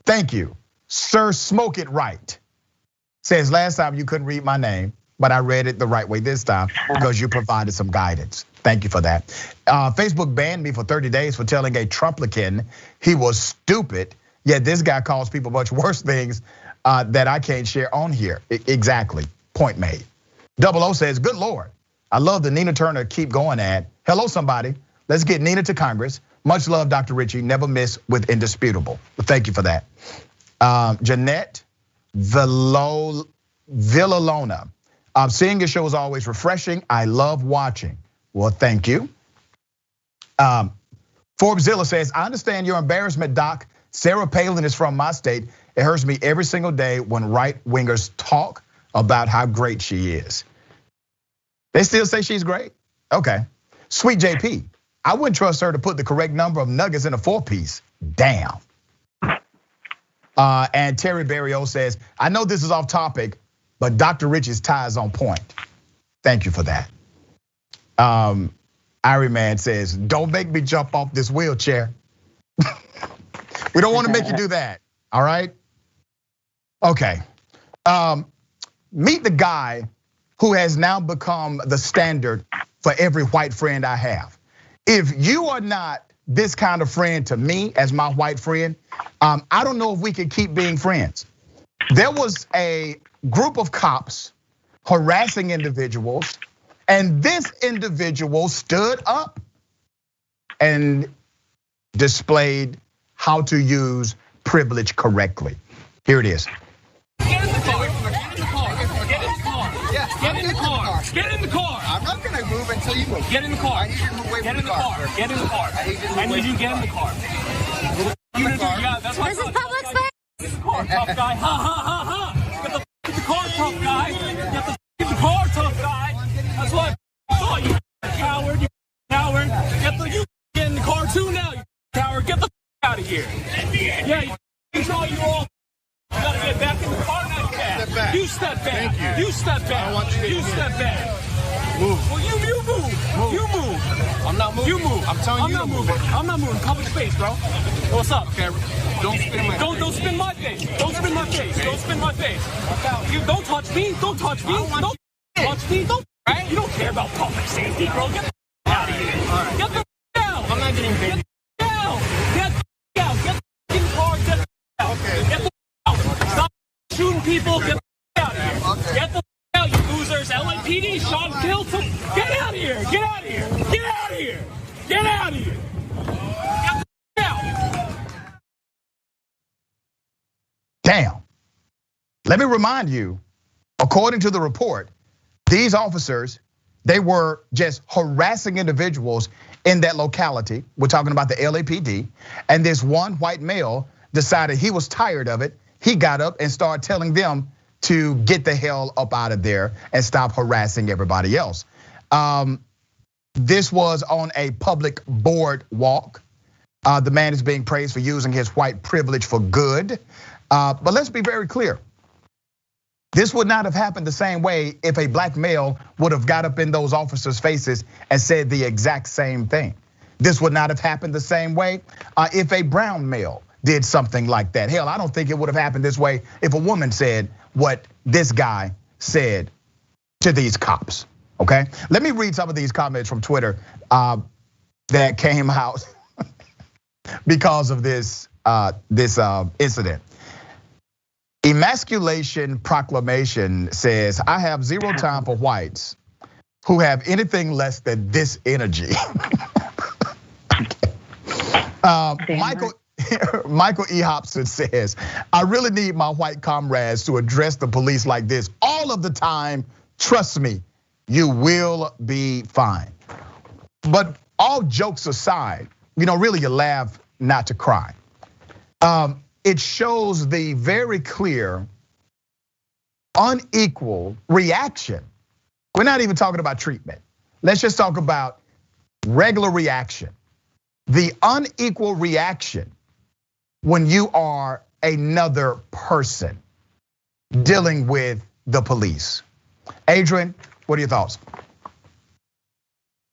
Thank you. Sir Smoke It Right says last time you couldn't read my name, but I read it the right way this time because you provided some guidance. Thank you for that. Facebook banned me for 30 days for telling a Trumplican he was stupid. Yet this guy calls people much worse things that I can't share on here. Exactly, point made. 00 says, good Lord. I love the Nina Turner keep going ad. Hello, somebody. Let's get Nina to Congress. Much love, Dr. Richie. Never miss with Indisputable. But thank you for that. Jeanette Villalona. Seeing your show is always refreshing. I love watching. Well, thank you. Forbesilla says, I understand your embarrassment, Doc. Sarah Palin is from my state. It hurts me every single day when right-wingers talk about how great she is. They still say she's great? Okay. Sweet JP, I wouldn't trust her to put the correct number of nuggets in a 4-piece. Damn. And Terry Barrio says, I know this is off topic, but Dr. Rich's tie is on point. Thank you for that. Irie Man says, don't make me jump off this wheelchair. We don't want to make you do that, all right? Okay, meet the guy who has now become the standard for every white friend I have. If you are not this kind of friend to me as my white friend, I don't know if we can keep being friends. There was a group of cops harassing individuals, and this individual stood up and displayed how to use privilege correctly. Here it is. Get in the car. Get in the car. Get in the car. Get in the car. Get in the car. I'm not gonna move until you move. Get in the car. I need you to move away from the car. Get in the car. I need you to get in the car. Yeah, that's my. This is public space. Get the car, tough guy. Ha ha ha ha. Get the car, tough guy. Get the car, tough guy. That's what I saw you, coward. You coward. Get in the car too now. You coward. Get the out of here. Yeah, you saw you all. You gotta get back in the car now. You step back. Thank you. You step back. I want you step back. Move. Well, you move. You move. I'm not moving. You move. I'm telling you. I'm not moving. I'm not moving. Public space, bro. What's up? Okay. Don't spin my. Don't spin my face. Don't spin my face. Don't spin my face. You don't touch me. Don't touch me. Don't touch me. Don't. Right? You don't care about public safety, bro. Get the out of here. All right. Get the out. I'm not getting paid. Get out. Get the out. Get the car. Get the out. Okay. Get the out. Stop shooting people. Get the out of here. Okay. Get the out, you losers. LAPD shot and killed some. Get out of here. Get out of here. Get out of here. Get out of here. Get the out. Damn. Let me remind you, according to the report, these officers, they were just harassing individuals in that locality. We're talking about the LAPD. And this one white male decided he was tired of it. He got up and started telling them to get the hell up out of there and stop harassing everybody else. This was on a public boardwalk. The man is being praised for using his white privilege for good. But let's be very clear. This would not have happened the same way if a black male would have got up in those officers' faces and said the exact same thing. This would not have happened the same way if a brown male did something like that. Hell, I don't think it would have happened this way if a woman said what this guy said to these cops, okay? Let me read some of these comments from Twitter that came out because of this incident. Emasculation Proclamation says, I have zero time for whites who have anything less than this energy. Michael E. Hobson says, I really need my white comrades to address the police like this all of the time. Trust me, you will be fine. But all jokes aside, really you laugh not to cry. It shows the very clear, unequal reaction. We're not even talking about treatment. Let's just talk about regular reaction. The unequal reaction when you are another person dealing with the police. Adrian, what are your thoughts?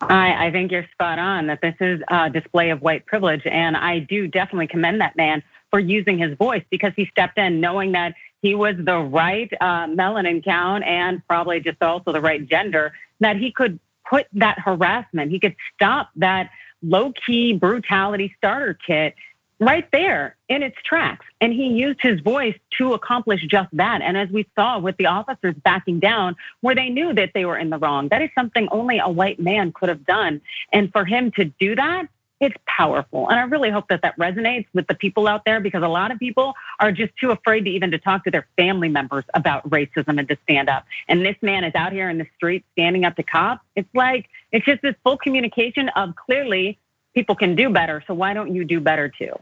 I think you're spot on that this is a display of white privilege. And I do definitely commend that man for using his voice, because he stepped in knowing that he was the right melanin count and probably just also the right gender, that he could put that harassment, he could stop that low-key brutality starter kit right there in its tracks. And he used his voice to accomplish just that. And as we saw with the officers backing down where they knew that they were in the wrong, that is something only a white man could have done. And for him to do that, it's powerful. And I really hope that that resonates with the people out there, because a lot of people are just too afraid to even to talk to their family members about racism and to stand up. And this man is out here in the street standing up to cops. It's just this full communication of clearly people can do better. So why don't you do better too?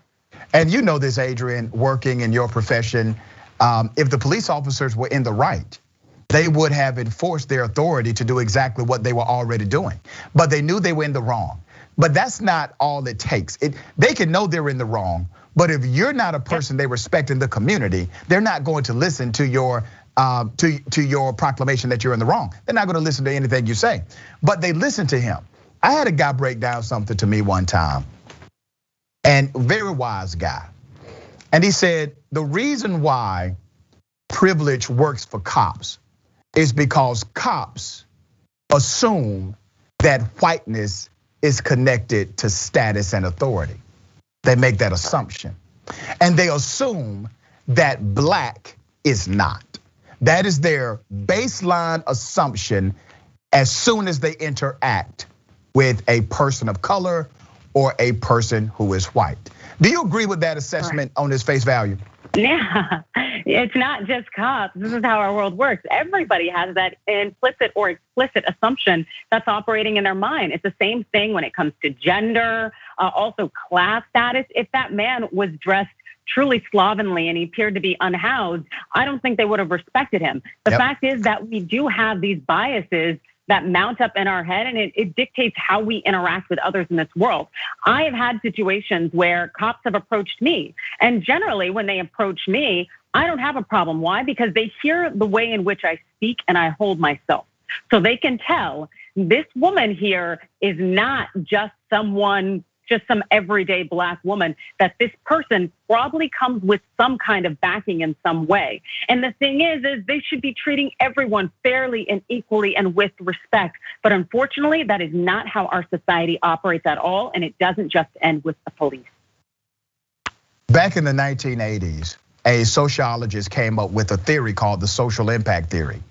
And you know this, Adrian, working in your profession, if the police officers were in the right, they would have enforced their authority to do exactly what they were already doing. But they knew they were in the wrong. But that's not all it takes. They can know they're in the wrong, but if you're not a person they respect in the community, they're not going to listen to your proclamation that you're in the wrong. They're not going to listen to anything you say. But they listen to him. I had a guy break down something to me one time, and very wise guy. And he said, the reason why privilege works for cops is because cops assume that whiteness is connected to status and authority. They make that assumption. And they assume that black is not. That is their baseline assumption as soon as they interact with a person of color or a person who is white. Do you agree with that assessment on its face value? Yeah, it's not just cops. This is how our world works. Everybody has that implicit or explicit assumption that's operating in their mind. It's the same thing when it comes to gender, also class status. If that man was dressed truly slovenly and he appeared to be unhoused, I don't think they would have respected him. The fact is that we do have these biases that mount up in our head, and it dictates how we interact with others in this world. I have had situations where cops have approached me, and generally when they approach me, I don't have a problem. Why? Because they hear the way in which I speak and I hold myself. So they can tell this woman here is not just some everyday black woman, that this person probably comes with some kind of backing in some way. And the thing is they should be treating everyone fairly and equally and with respect. But unfortunately, that is not how our society operates at all. And it doesn't just end with the police. Back in the 1980s, a sociologist came up with a theory called the social impact theory.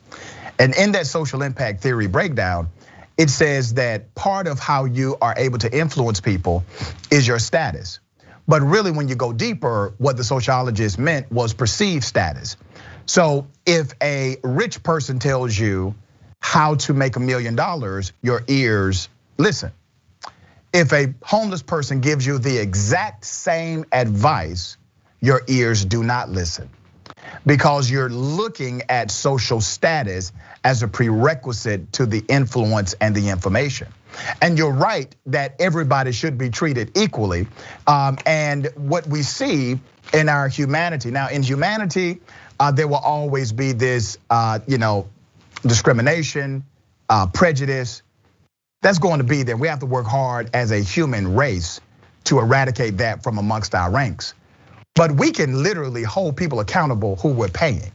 And in that social impact theory breakdown, it says that part of how you are able to influence people is your status. But really, when you go deeper, what the sociologist meant was perceived status. So if a rich person tells you how to make $1 million, your ears listen. If a homeless person gives you the exact same advice, your ears do not listen. Because you're looking at social status as a prerequisite to the influence and the information. And you're right that everybody should be treated equally. And what we see in our humanity, now in humanity, there will always be this, discrimination, prejudice. That's going to be there. We have to work hard as a human race to eradicate that from amongst our ranks. But we can literally hold people accountable who we're paying.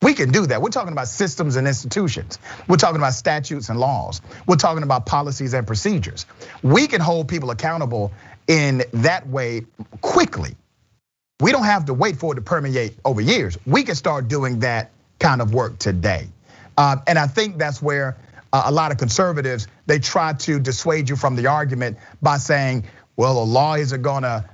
We can do that. We're talking about systems and institutions. We're talking about statutes and laws. We're talking about policies and procedures. We can hold people accountable in that way quickly. We don't have to wait for it to permeate over years. We can start doing that kind of work today. And I think that's where a lot of conservatives, they try to dissuade you from the argument by saying, well, the law isn't gonna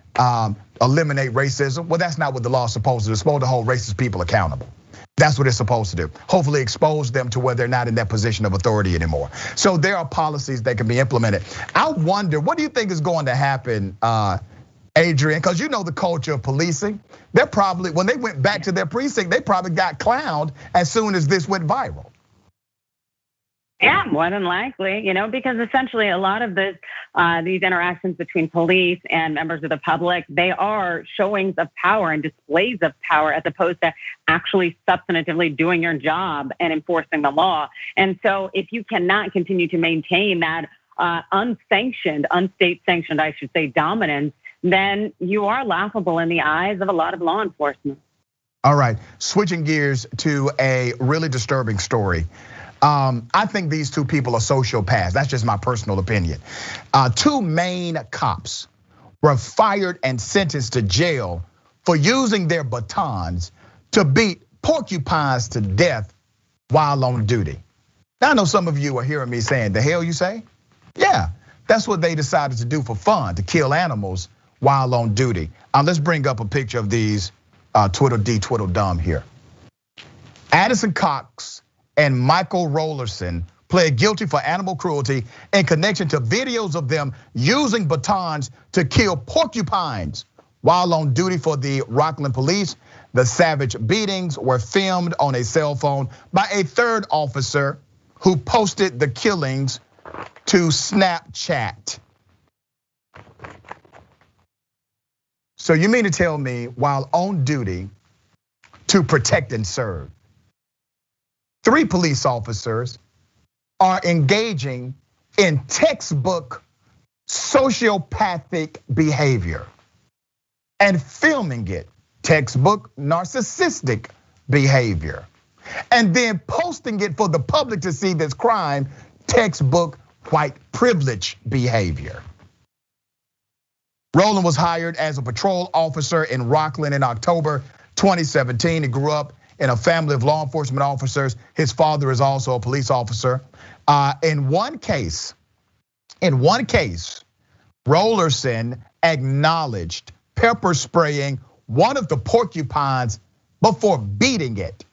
eliminate racism. Well, that's not what the law is supposed to do. It's supposed to hold racist people accountable. That's what it's supposed to do. Hopefully expose them to where they're not in that position of authority anymore. So there are policies that can be implemented. I wonder, what do you think is going to happen, Adrian? Because you know the culture of policing. They're probably, when they went back to their precinct, they probably got clowned as soon as this went viral. Yeah, more than likely, because essentially a lot of these interactions between police and members of the public, they are showings of power and displays of power as opposed to actually substantively doing your job and enforcing the law. And so if you cannot continue to maintain that unstate sanctioned, I should say, dominance, then you are laughable in the eyes of a lot of law enforcement. All right, switching gears to a really disturbing story. I think these two people are sociopaths. That's just my personal opinion. Two Maine cops were fired and sentenced to jail for using their batons to beat porcupines to death while on duty. Now I know some of you are hearing me saying, the hell you say? Yeah, that's what they decided to do for fun, to kill animals while on duty. Let's bring up a picture of these Twiddledum here. Addison Cox and Michael Rollerson pled guilty for animal cruelty in connection to videos of them using batons to kill porcupines while on duty for the Rockland police. The savage beatings were filmed on a cell phone by a third officer who posted the killings to Snapchat. So you mean to tell me while on duty to protect and serve, 3 police officers are engaging in textbook sociopathic behavior and filming it, textbook narcissistic behavior, and then posting it for the public to see this crime, textbook white privilege behavior. Rowland was hired as a patrol officer in Rockland in October 2017. He grew up in a family of law enforcement officers. His father is also a police officer. In one case, Rollerson acknowledged pepper spraying one of the porcupines before beating it.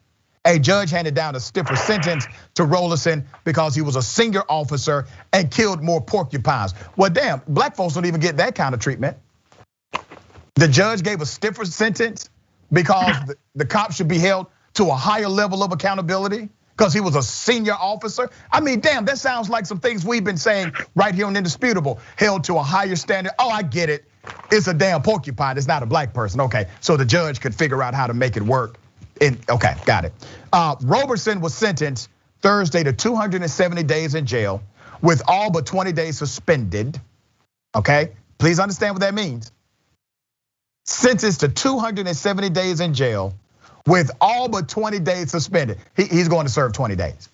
A judge handed down a stiffer sentence to Rollerson because he was a senior officer and killed more porcupines. Well, damn, black folks don't even get that kind of treatment. The judge gave a stiffer sentence because the cop should be held to a higher level of accountability because he was a senior officer. I mean, damn, that sounds like some things we've been saying right here on Indisputable, held to a higher standard. Oh, I get it. It's a damn porcupine, it's not a black person. Okay, so the judge could figure out how to make it work. Okay, got it. Roberson was sentenced Thursday to 270 days in jail with all but 20 days suspended. Okay, please understand what that means. Sentenced to 270 days in jail with all but 20 days suspended. He's going to serve 20 days,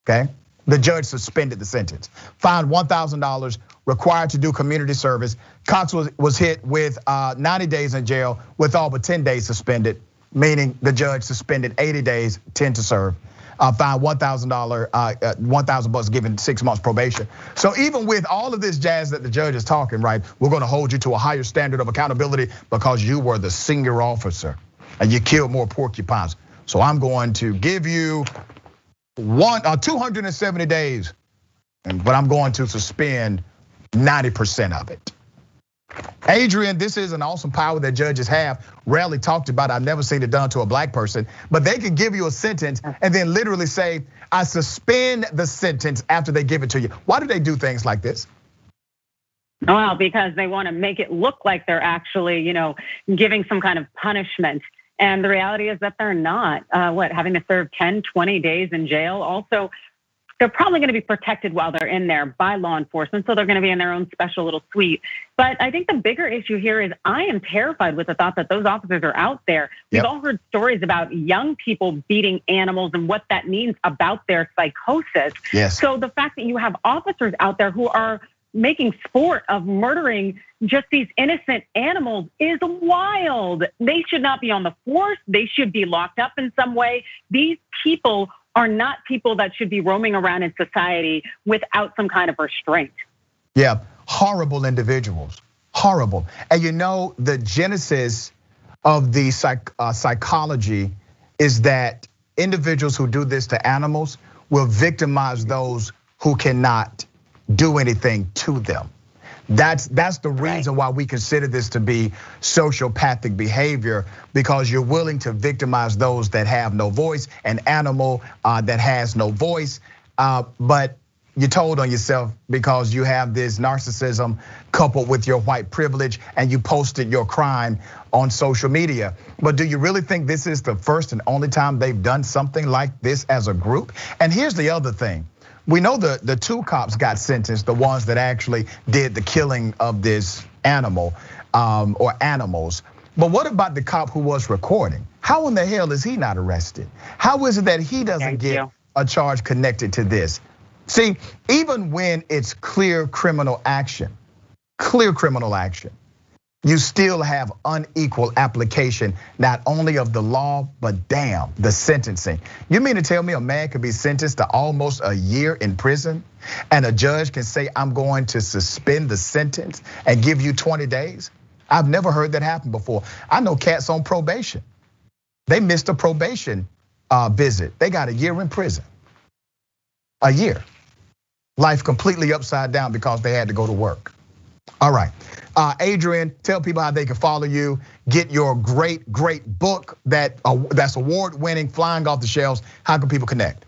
okay? The judge suspended the sentence. Fined $1,000, required to do community service. Cox was hit with 90 days in jail with all but 10 days suspended, meaning the judge suspended 80 days, 10 to serve. Fined $1,000, $1,000 given 6 months probation. So even with all of this jazz that the judge is talking, right, we're gonna hold you to a higher standard of accountability because you were the senior officer and you killed more porcupines. So I'm going to give you 270 days, but I'm going to suspend 90% of it. Adrian, this is an awesome power that judges have. Rarely talked about. I've never seen it done to a black person, but they can give you a sentence and then literally say, I suspend the sentence after they give it to you. Why do they do things like this? Well, because they want to make it look like they're actually, giving some kind of punishment. And the reality is that they're not. Having to serve 10, 20 days in jail. Also, they're probably going to be protected while they're in there by law enforcement. So they're going to be in their own special little suite. But I think the bigger issue here is I am terrified with the thought that those officers are out there. We've all heard stories about young people beating animals and what that means about their psychosis. Yes. So the fact that you have officers out there who are making sport of murdering just these innocent animals is wild. They should not be on the force. They should be locked up in some way. These people are not people that should be roaming around in society without some kind of restraint. Yeah, horrible individuals, horrible. And you know, the genesis of the psychology is that individuals who do this to animals will victimize those who cannot do anything to them. That's the reason why we consider this to be sociopathic behavior, because you're willing to victimize those that have no voice, an animal that has no voice, but you told on yourself because you have this narcissism coupled with your white privilege and you posted your crime on social media. But do you really think this is the first and only time they've done something like this as a group? And here's the other thing. We know the 2 cops got sentenced, the ones that actually did the killing of this animal or animals. But what about the cop who was recording? How in the hell is he not arrested? How is it that he doesn't get a charge connected to this? See, even when it's clear criminal action, you still have unequal application, not only of the law, but damn, the sentencing. You mean to tell me a man could be sentenced to almost a year in prison and a judge can say, I'm going to suspend the sentence and give you 20 days? I've never heard that happen before. I know cats on probation. They missed a probation visit. They got a year in prison. A year. Life completely upside down because they had to go to work. All right, Adrian, tell people how they can follow you, get your great book that's award-winning, flying off the shelves. How can people connect?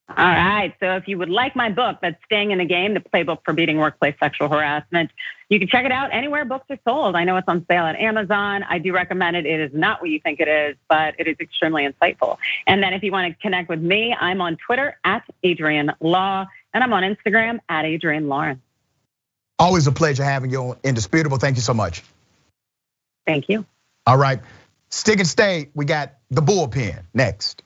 All right, so if you would like my book, that's Staying in the Game, the playbook for beating workplace sexual harassment, you can check it out anywhere books are sold. I know it's on sale at Amazon. I do recommend it. It is not what you think it is, but it is extremely insightful. And then if you want to connect with me, I'm on Twitter at Adrian Law, and I'm on Instagram at Adrian Lawrence. Always a pleasure having you on Indisputable. Thank you so much. Thank you. All right, stick and stay. We got the bullpen next.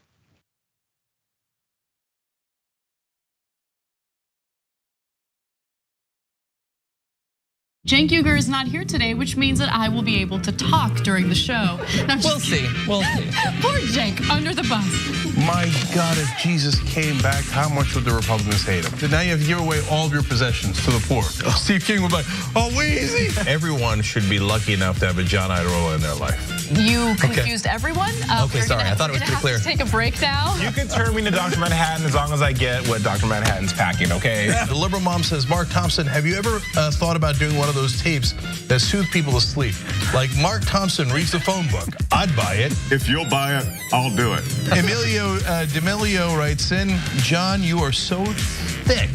Cenk Uygur is not here today, which means that I will be able to talk during the show. We'll see. Poor Cenk, under the bus. My God, if Jesus came back, how much would the Republicans hate him? So now you have to give away all of your possessions to the poor. Steve King would be like, oh, Weezy. Everyone should be lucky enough to have a John Iadarola in their life. You confused everyone. Okay, sorry, I thought it was pretty clear. Take a break now. You can turn me into Dr. Manhattan as long as I get what Dr. Manhattan's packing, okay? The liberal mom says, Mark Thompson, have you ever thought about doing one of those tapes that soothe people to sleep? Like Mark Thompson reads the phone book. I'd buy it. If you'll buy it, I'll do it. Emilio D'Amelio writes in, John, you are so thick.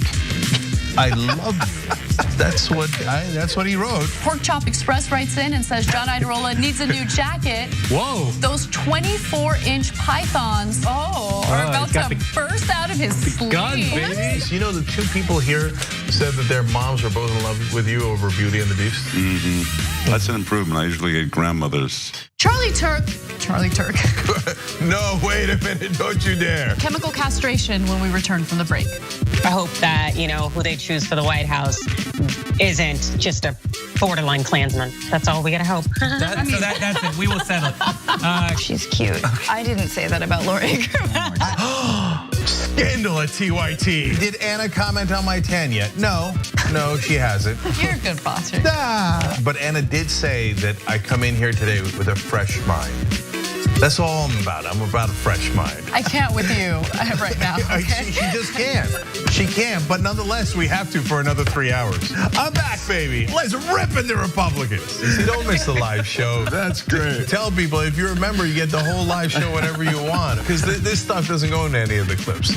I love you. That's what he wrote. Pork Chop Express writes in and says John Iadarola needs a new jacket. Whoa. Those 24-inch pythons are about to burst out of his sleeve. Gun, baby. You know, the 2 people here said that their moms were both in love with you over Beauty and the Beast. Mm-hmm. That's an improvement. I usually get grandmothers. Charlie Turk. No, wait a minute, don't you dare. Chemical castration when we return from the break. I hope that, who they choose for the White House isn't just a borderline Klansman. That's all we gotta hope. That's it, we will settle it. She's cute. I didn't say that about Laura Ingraham. Scandal at TYT. Did Anna comment on my tan yet? No, she hasn't. You're a good boss. But Anna did say that I come in here today with a fresh mind. That's all I'm about. I'm about a fresh mind. I can't with you right now. Okay? She just can't. She can't, but nonetheless, we have to for another 3 hours. I'm back, baby. Let's rip into Republicans. See, don't miss the live show. That's great. Tell people, if you're a member, you get the whole live show whenever you want, because this stuff doesn't go into any of the clips.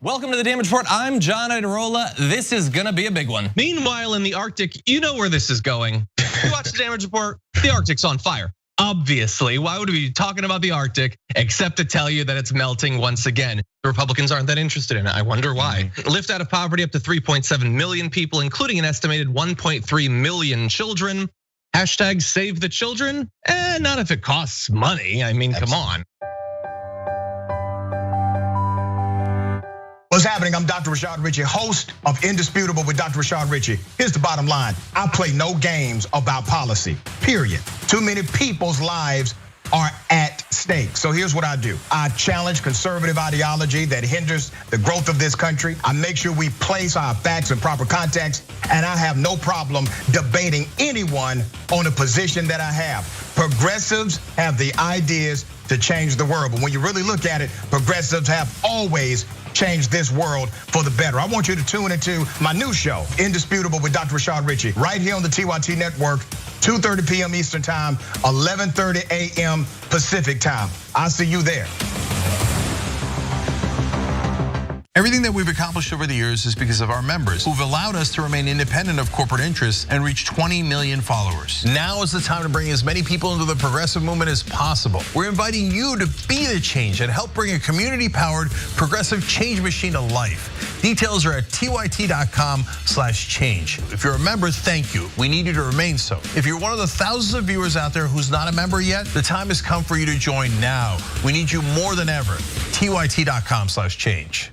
Welcome to the Damage Report. I'm John Iadarola. This is gonna be a big one. Meanwhile, in the Arctic, you know where this is going. You watch the Damage Report, the Arctic's on fire. Obviously, why would we be talking about the Arctic except to tell you that it's melting once again? The Republicans aren't that interested in it. I wonder why. Lift out of poverty up to 3.7 million people, including an estimated 1.3 million children. Hashtag save the children? Not if it costs money. I mean, come on. What's happening? I'm Dr. Rashad Richey, host of Indisputable with Dr. Rashad Richey. Here's the bottom line. I play no games about policy, period. Too many people's lives are at stake. So here's what I do. I challenge conservative ideology that hinders the growth of this country. I make sure we place our facts in proper context, and I have no problem debating anyone on a position that I have. Progressives have the ideas to change the world, but when you really look at it, progressives have always changed this world for the better. I want you to tune into my new show, Indisputable with Dr. Rashad Richey, right here on the TYT network, 2:30 p.m. Eastern time, 11:30 a.m. Pacific time. I'll see you there. Everything that we've accomplished over the years is because of our members who've allowed us to remain independent of corporate interests and reach 20 million followers. Now is the time to bring as many people into the progressive movement as possible. We're inviting you to be the change and help bring a community-powered progressive change machine to life. Details are at tyt.com/change. If you're a member, thank you. We need you to remain so. If you're one of the thousands of viewers out there who's not a member yet, the time has come for you to join now. We need you more than ever. tyt.com/change.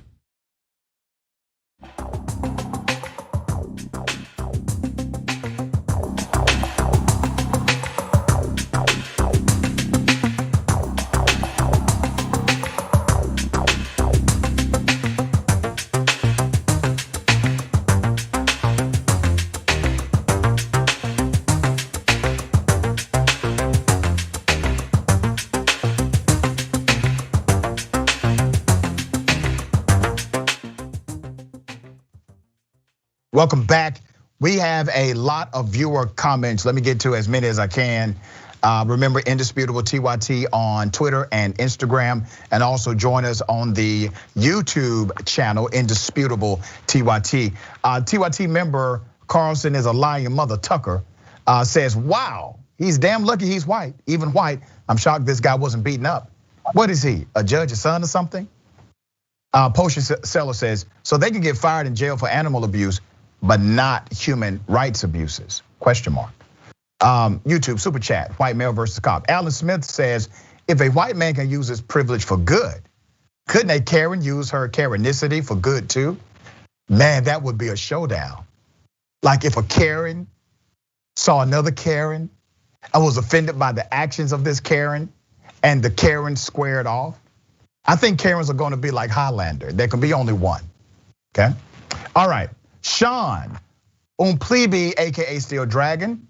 Welcome back. We have a lot of viewer comments. Let me get to as many as I can. Remember, Indisputable TYT on Twitter and Instagram, and also join us on the YouTube channel, Indisputable TYT. TYT member Carlson is a lying mother. Tucker says, wow, he's damn lucky he's white. Even white, I'm shocked this guy wasn't beaten up. What is he, a judge's son or something? Potion Seller says, so they can get fired in jail for animal abuse, but not human rights abuses, question mark. YouTube super chat, white male versus cop. Alan Smith says, if a white man can use his privilege for good, couldn't a Karen use her Karenicity for good too? Man, that would be a showdown. Like if a Karen saw another Karen and was offended by the actions of this Karen and the Karen squared off. I think Karens are gonna be like Highlander. There can be only one, okay? All right. Sean, plebe, AKA Steel Dragon.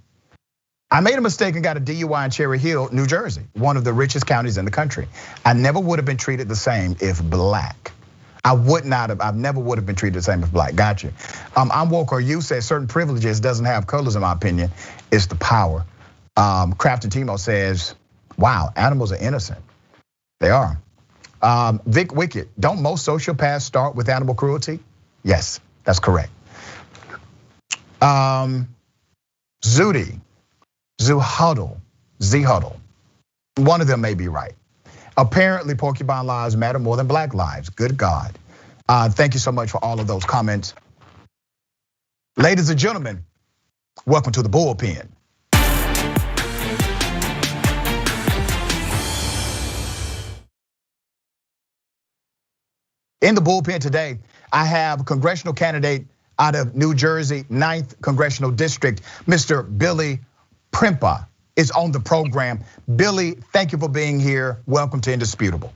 I made a mistake and got a DUI in Cherry Hill, New Jersey, one of the richest counties in the country. I never would have been treated the same if black. I never would have been treated the same if black. Gotcha. I'm woke, or you say certain privileges doesn't have colors, in my opinion. It's the power. Crafton Timo says, wow, animals are innocent. They are. Vic Wicked, don't most sociopaths start with animal cruelty? Yes, that's correct. Zudi, Z-Huddle. One of them may be right. Apparently porcupine lives matter more than black lives, good God. Thank you so much for all of those comments. Ladies and gentlemen, welcome to the bullpen. In the bullpen today, I have congressional candidate out of New Jersey, 9th Congressional District, Mr. Billy Prempe is on the program. Billy, thank you for being here. Welcome to Indisputable.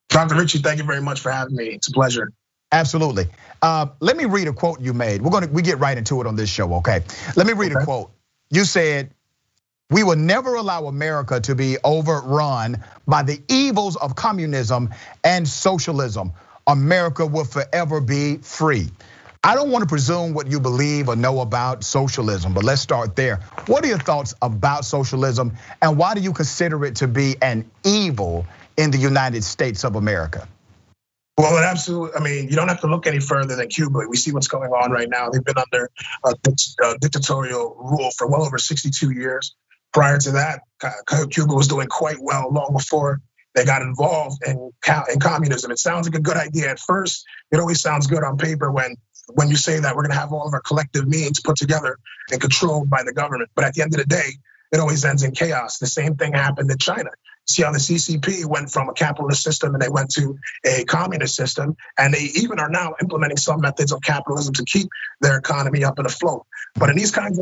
Dr. Richey, thank you very much for having me. It's a pleasure. Absolutely. Let me read a quote you made. We get right into it on this show, okay? Let me read a quote. You said, we will never allow America to be overrun by the evils of communism and socialism. America will forever be free. I don't want to presume what you believe or know about socialism, but let's start there. What are your thoughts about socialism, and why do you consider it to be an evil in the United States of America? Well, it absolutely. I mean, you don't have to look any further than Cuba. We see what's going on right now. They've been under dictatorial rule for well over 62 years. Prior to that, Cuba was doing quite well long before they got involved in communism. It sounds like a good idea at first. It always sounds good on paper when you say that we're going to have all of our collective means put together and controlled by the government. But at the end of the day, it always ends in chaos. The same thing happened in China. See how the CCP went from a capitalist system and they went to a communist system, and they even are now implementing some methods of capitalism to keep their economy up and afloat. But in these kinds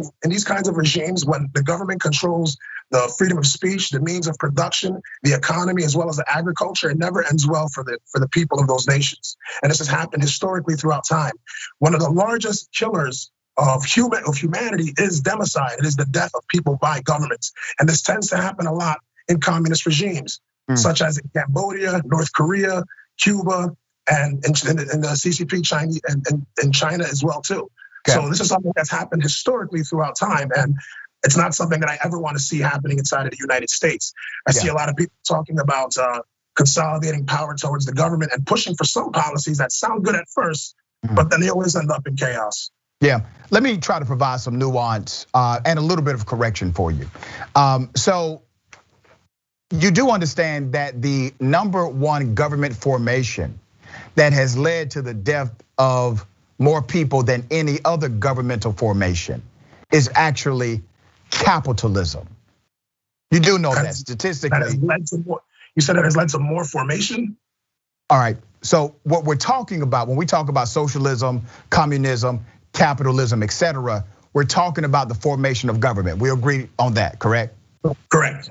of regimes, when the government controls the freedom of speech, the means of production, the economy, as well as the agriculture, it never ends well for the people of those nations. And this has happened historically throughout time. One of the largest killers of humanity is democide. It is the death of people by governments, and this tends to happen a lot in communist regimes, such as in Cambodia, North Korea, Cuba, and in the CCP, China as well too. Okay. So this is something that's happened historically throughout time, and it's not something that I ever want to see happening inside of the United States. I see a lot of people talking about consolidating power towards the government and pushing for some policies that sound good at first, but then they always end up in chaos. Yeah, let me try to provide some nuance and a little bit of correction for you. So you do understand that the #1 government formation that has led to the death of more people than any other governmental formation is actually capitalism. You do know that statistically. That has led to more, you said that has led to more formation? All right, so what we're talking about when we talk about socialism, communism, capitalism, etc., we're talking about the formation of government. We agree on that, correct? Correct.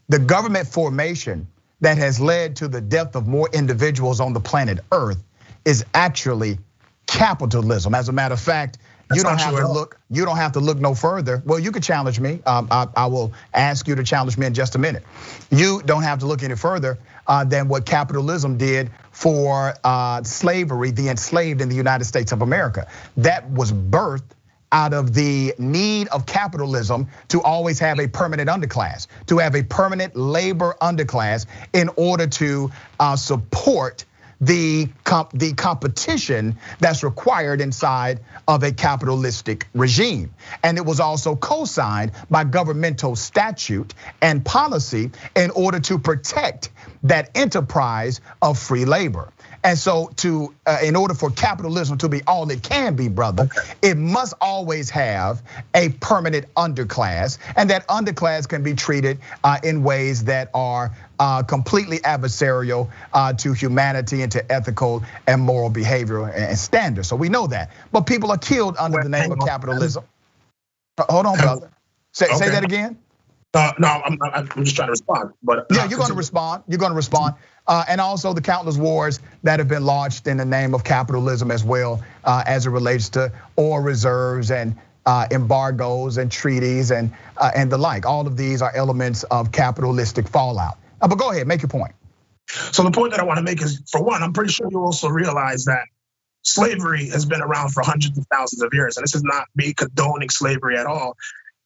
The government formation that has led to the death of more individuals on the planet Earth is actually capitalism. As a matter of fact, you don't have to look. You don't have to look no further. Well, you could challenge me. I will ask you to challenge me in just a minute. You don't have to look any further than what capitalism did for slavery, the enslaved in the United States of America. That was birthed out of the need of capitalism to always have a permanent underclass, to have a permanent labor underclass in order to support the competition that's required inside of a capitalistic regime. And it was also co-signed by governmental statute and policy in order to protect that enterprise of free labor. And so in order for capitalism to be all it can be, brother, it must always have a permanent underclass. And that underclass can be treated in ways that are completely adversarial to humanity and to ethical and moral behavior and standards. So we know that. But people are killed under the name of capitalism. Hold on, brother. Say that again. No, I'm just trying to respond. But yeah, you're going to respond. You're going to respond. And also the countless wars that have been launched in the name of capitalism as well, as it relates to oil reserves and embargoes and treaties and the like. All of these are elements of capitalistic fallout. But go ahead, make your point. So the point that I want to make is, for one, I'm pretty sure you also realize that slavery has been around for hundreds of thousands of years, and this is not me condoning slavery at all.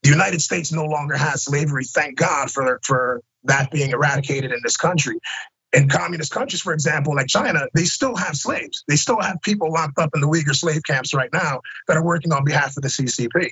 The United States no longer has slavery, thank God for that being eradicated in this country. In communist countries, for example, like China, they still have slaves. They still have people locked up in the Uyghur slave camps right now that are working on behalf of the CCP,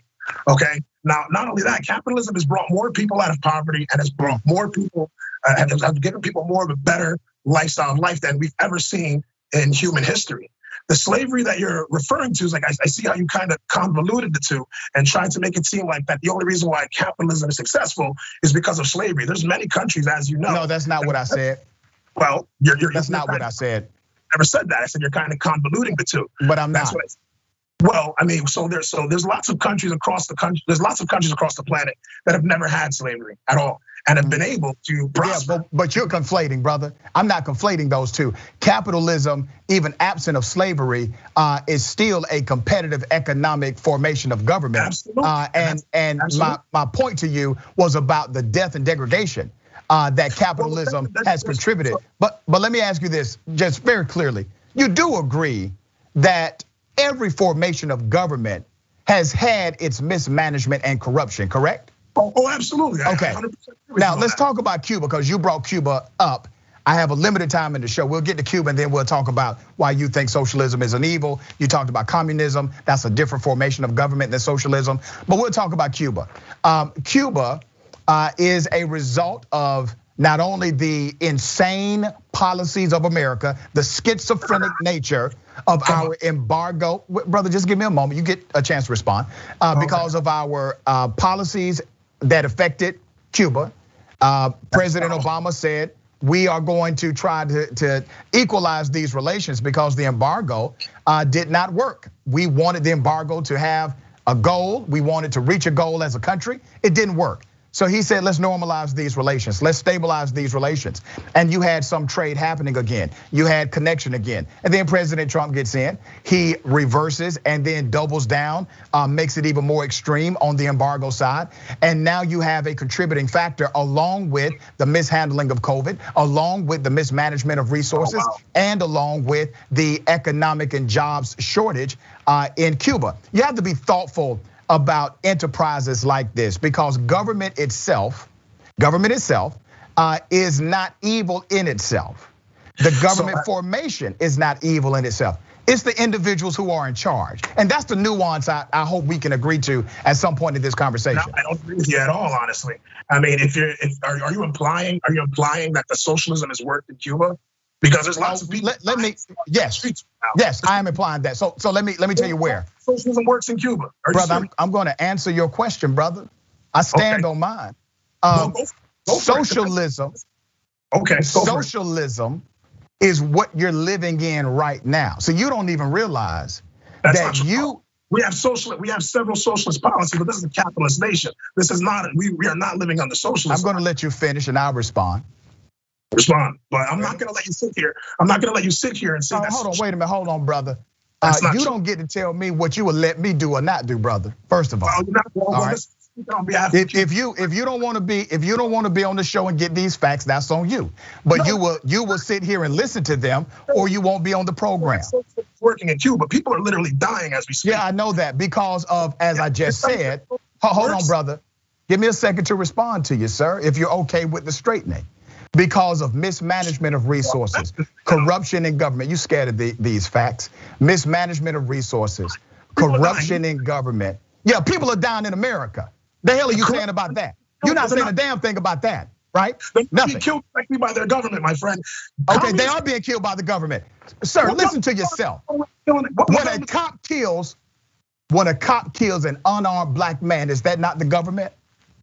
okay? Now, not only that, capitalism has brought more people out of poverty and has brought more people, have given people more of a better lifestyle of life than we've ever seen in human history. The slavery that you're referring to is like, I see how you kind of convoluted the two and tried to make it seem like that the only reason why capitalism is successful is because of slavery. There's many countries, as you know. No, that's not what I said. Well, that's not what I said. Never said that. I said you're kind of convoluting the two. But I'm not. Well, I mean, so there's lots of countries across the country. There's lots of countries across the planet that have never had slavery at all and have been able to prosper. Yeah, but you're conflating, brother. I'm not conflating those two. Capitalism, even absent of slavery, is still a competitive economic formation of government. Absolutely. And my point to you was about the death and degradation that capitalism has contributed. But let me ask you this, just very clearly. You do agree that every formation of government has had its mismanagement and corruption, correct? Oh, absolutely. Okay. Now let's talk about Cuba, because you brought Cuba up. I have a limited time in the show. We'll get to Cuba and then we'll talk about why you think socialism is an evil. You talked about communism. That's a different formation of government than socialism. But we'll talk about Cuba. Cuba is a result of not only the insane policies of America, the schizophrenic nature of our embargo. Brother, just give me a moment. You get a chance to respond. Because of our policies that affected Cuba. President Obama said, we are going to try to equalize these relations because the embargo did not work. We wanted the embargo to have a goal. We wanted to reach a goal as a country. It didn't work. So he said, let's normalize these relations. Let's stabilize these relations. And you had some trade happening again. You had connection again. And then President Trump gets in. He reverses and then doubles down, makes it even more extreme on the embargo side. And now you have a contributing factor along with the mishandling of COVID, along with the mismanagement of resources, and along with the economic and jobs shortage in Cuba. You have to be thoughtful about enterprises like this because government itself is not evil in itself. The government formation is not evil in itself. It's the individuals who are in charge. And that's the nuance I hope we can agree to at some point in this conversation. No, I don't agree with you at all, honestly. I mean, are you implying that the socialism has worked in Cuba? Because there's lots of people. Yes, I am implying that. So let me tell you where socialism works in Cuba. Brother, I'm going to answer your question, brother. I stand on mine. Socialism. Socialism is what you're living in right now. So you don't even realize that you. We have several socialist policies, but this is a capitalist nation. This is not. We are not living under socialism. I'm going to let you finish, and I'll respond. But I'm not gonna let you sit here. I'm not gonna let you sit here and say that. Hold on, wait a minute, hold on, brother. You don't get to tell me what you will let me do or not do, brother. First of all, all right. If you don't want to be on the show and get these facts, that's on you. But you will sit here and listen to them, or you won't be on the program. Working in Cuba, people are literally dying as we speak. Yeah, I know that because of, as I just said. Hold on, brother. Give me a second to respond to you, sir. If you're okay with the straightening. Because of mismanagement of resources, corruption in government. You scared of these facts. Mismanagement of resources, corruption in government. Yeah, people are dying in America. The hell are you saying about that? You're not saying a damn thing about that, right? They're being killed directly by their government, my friend. Okay, they are being killed by the government. Sir, listen to yourself. When a cop kills an unarmed black man, is that not the government?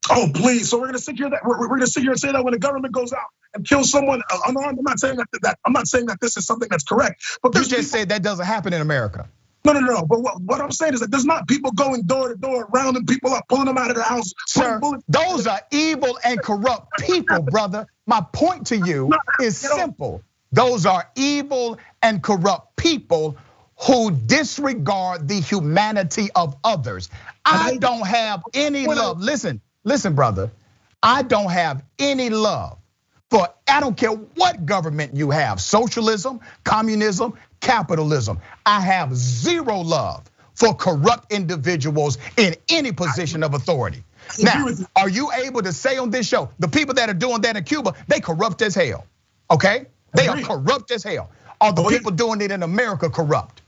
Oh, please. So we're gonna sit here and say that when the government goes out and kills someone unarmed. I'm not saying that this is something that's correct. But you just said that doesn't happen in America. No. But what I'm saying is that there's not people going door to door, rounding people up, pulling them out of their house. Sir, those are evil and corrupt people, brother. My point to you is simple. Those are evil and corrupt people who disregard the humanity of others. I don't have any love. Listen, brother. I don't have any love for, I don't care what government you have, socialism, communism, capitalism. I have zero love for corrupt individuals in any position of authority. Now, are you able to say on this show, the people that are doing that in Cuba, they corrupt as hell, okay? They are corrupt as hell. Are the people doing it in America corrupt?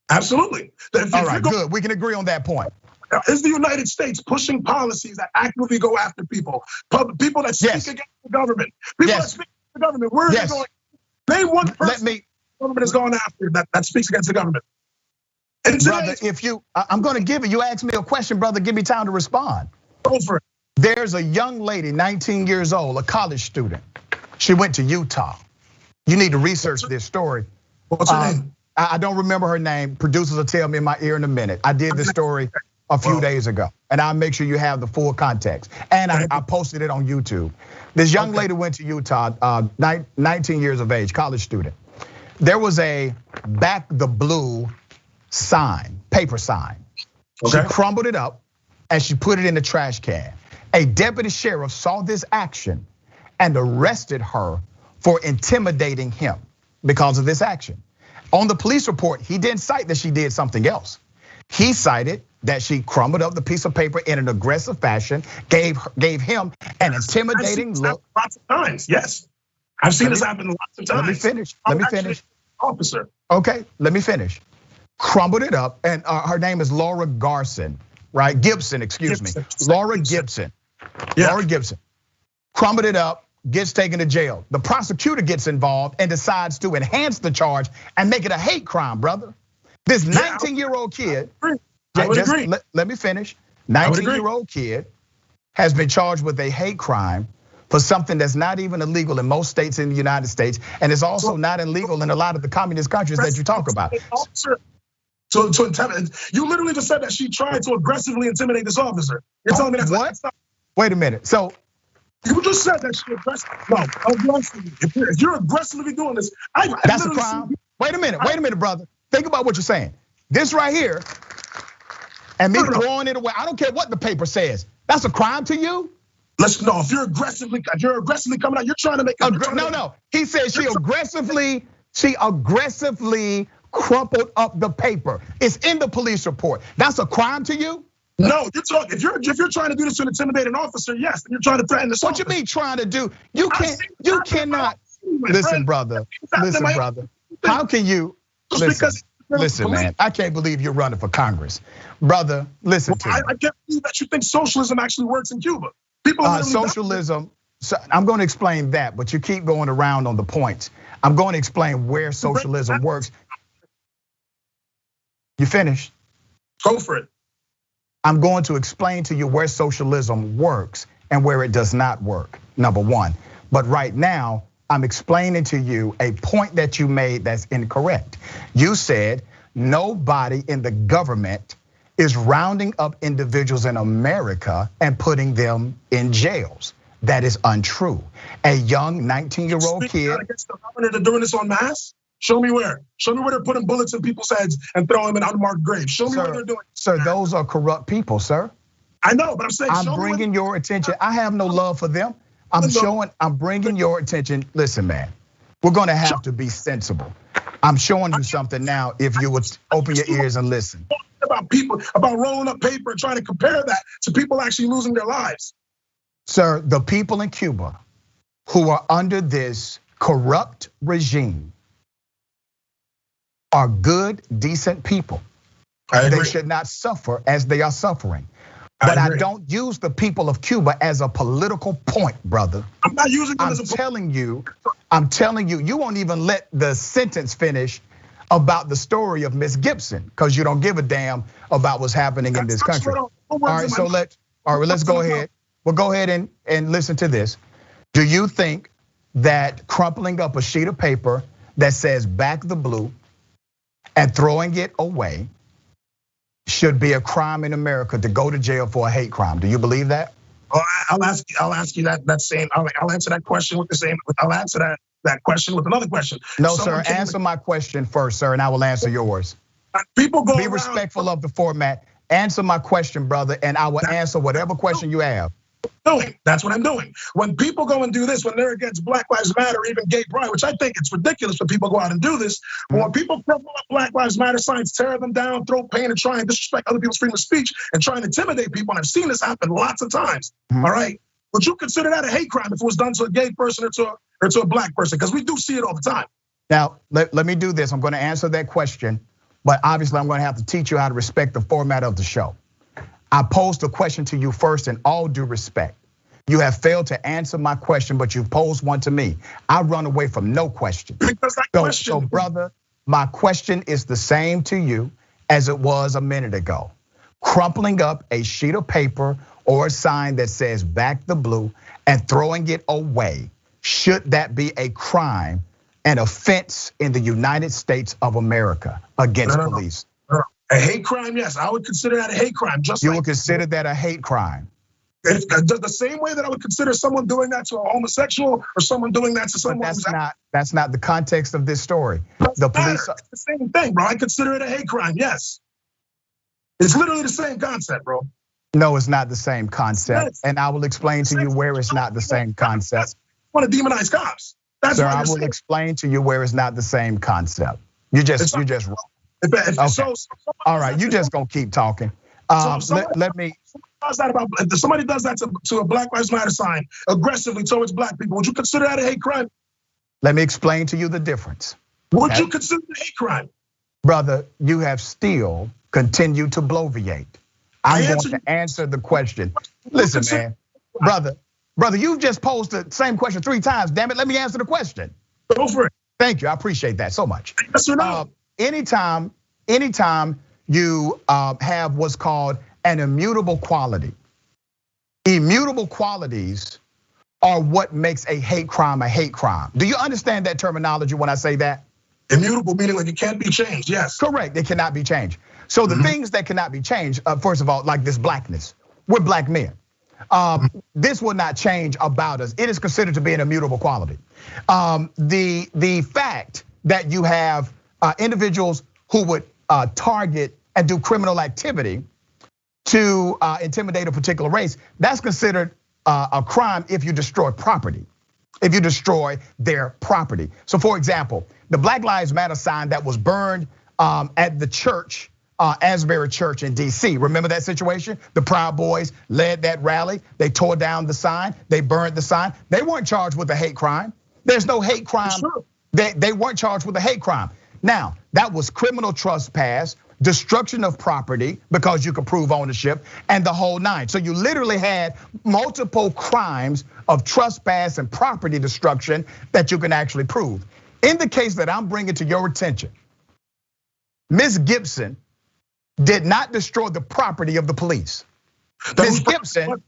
Absolutely. All right, good, we can agree on that point. Is the United States pushing policies that actively go after people? People that speak against the government. People that speak against the government. Where are they going? Name one person the government is going after that speaks against the government. And brother, I'm gonna give you asked me a question, brother, give me time to respond. Go for it. There's a young lady, 19 years old, a college student. She went to Utah. You need to research this story. What's her name? I don't remember her name. Producers will tell me in my ear in a minute. I did this story a few days ago, and I'll make sure you have the full context. And I posted it on YouTube. This young lady went to Utah, 19 years of age, college student. There was a back the blue sign, paper sign. She crumbled it up and she put it in the trash can. A deputy sheriff saw this action and arrested her for intimidating him because of this action. On the police report, he didn't cite that she did something else. He cited that she crumbled up the piece of paper in an aggressive fashion, gave him an intimidating look. Lots of times, yes. I've seen this happen lots of times. Let me finish. Let me finish. Officer. Okay, let me finish. Crumbled it up, and her name is Laura Garson, right? Gibson, excuse me. Laura Gibson. Laura Gibson. Crumbled it up, gets taken to jail. The prosecutor gets involved and decides to enhance the charge and make it a hate crime, brother. This 19-year-old kid, let me finish. 19-year-old kid has been charged with a hate crime for something that's not even illegal in most states in the United States, and it's also not illegal in a lot of the communist countries that you talk about. So to intimidate, you literally just said that she tried to aggressively intimidate this officer. You're telling me that's what? Wait a minute. So you just said that she aggressively. If you're aggressively doing this, that's a crime. Wait a minute, brother. Think about what you're saying. This right here, and me throwing it away. I don't care what the paper says. That's a crime to you? If you're aggressively coming out, you're trying to make no. He said she aggressively crumpled up the paper. It's in the police report. That's a crime to you? No, you're talking. If you're trying to do this to intimidate an officer, yes, then you're trying to threaten this. What you mean trying to do? You cannot. Listen, brother. How can you? Listen, man. I can't believe you're running for Congress, brother. Listen to me. I can't believe that you think socialism actually works in Cuba. People socialism. So I'm going to explain that, but you keep going around on the points. I'm going to explain where socialism works. You finished? Go for it. I'm going to explain to you where socialism works and where it does not work, number one. But right now, I'm explaining to you a point that you made that's incorrect. You said nobody in the government is rounding up individuals in America and putting them in jails. That is untrue. A young 19-year-old kid. They're doing this en masse? Show me where. Show me where they're putting bullets in people's heads and throwing them in unmarked graves. Show me where they're doing. Sir, those are corrupt people, sir. I know, but I'm saying. I'm bringing your attention. I have no love for them. I'm bringing your attention. Listen, man, we're gonna have to be sensible. I'm showing you something now if you would open your ears and listen. About rolling up paper and trying to compare that to people actually losing their lives. Sir, the people in Cuba who are under this corrupt regime are good, decent people. They should not suffer as they are suffering. But I don't use the people of Cuba as a political point, brother. I'm not using them as a I'm telling you, you won't even let the sentence finish about the story of Miss Gibson, because you don't give a damn about what's happening in this country. All right, so let's go ahead. We'll go ahead and listen to this. Do you think that crumpling up a sheet of paper that says "back the blue" and throwing it away should be a crime in America to go to jail for a hate crime? Do you believe that? I'll ask you that same. I'll answer that question with the same. I'll answer that question with another question. No, sir. Answer my question first, sir, and I will answer yours. People go. Be respectful of the format. Answer my question, brother, and I will answer whatever question you have. That's what I'm doing. When people go and do this, when they're against Black Lives Matter, or even gay pride, which I think it's ridiculous when people go out and do this. When people crumple up Black Lives Matter signs, tear them down, throw paint, and try and disrespect other people's freedom of speech and try and intimidate people, and I've seen this happen lots of times. All right, would you consider that a hate crime if it was done to a gay person or to a black person? Because we do see it all the time. Now, let me do this. I'm going to answer that question, but obviously I'm going to have to teach you how to respect the format of the show. I posed a question to you first in all due respect. You have failed to answer my question, but you posed one to me. I run away from no question. So brother, my question is the same to you as it was a minute ago. Crumpling up a sheet of paper or a sign that says "back the blue" and throwing it away, should that be a crime, an offense in the United States of America against police? A hate crime, yes, I would consider that a hate crime. You would consider that a hate crime? The same way that I would consider someone doing that to a homosexual or someone doing that to someone. That's not the context of this story. The police. It's the same thing, bro. I consider it a hate crime. Yes, it's literally the same concept, bro. No, it's not the same concept, and I will explain to you where it's not the same concept. I want to demonize cops. That's Sir, I will explain to you where it's not the same concept. You just wrong. Okay. All right, you just gonna keep talking. Let me. If somebody does that to a Black Lives Matter sign aggressively towards black people, would you consider that a hate crime? Let me explain to you the difference. Would you consider a hate crime? Brother, you have still continued to bloviate. I'm going to answer the question. Listen, man, brother, you just posed the same question 3 times. Damn it, let me answer the question. Go for it. Thank you, I appreciate that so much. Yes or no? Anytime you have what's called an immutable quality. Immutable qualities are what makes a hate crime a hate crime. Do you understand that terminology when I say that? Immutable meaning like it can't be changed, yes. Correct, it cannot be changed. So the things that cannot be changed, first of all, like this blackness, we're black men. This will not change about us. It is considered to be an immutable quality. The fact that you have individuals who would target and do criminal activity to intimidate a particular race, that's considered a crime if you destroy property, if you destroy their property. So for example, the Black Lives Matter sign that was burned at the church, Asbury Church in DC. Remember that situation? The Proud Boys led that rally. They tore down the sign, they burned the sign. They weren't charged with a hate crime. There's no hate crime. They weren't charged with a hate crime. Now, that was criminal trespass, destruction of property because you could prove ownership, and the whole 9. So you literally had multiple crimes of trespass and property destruction that you can actually prove. In the case that I'm bringing to your attention, Ms. Gibson did not destroy the property of the police. Ms. Gibson,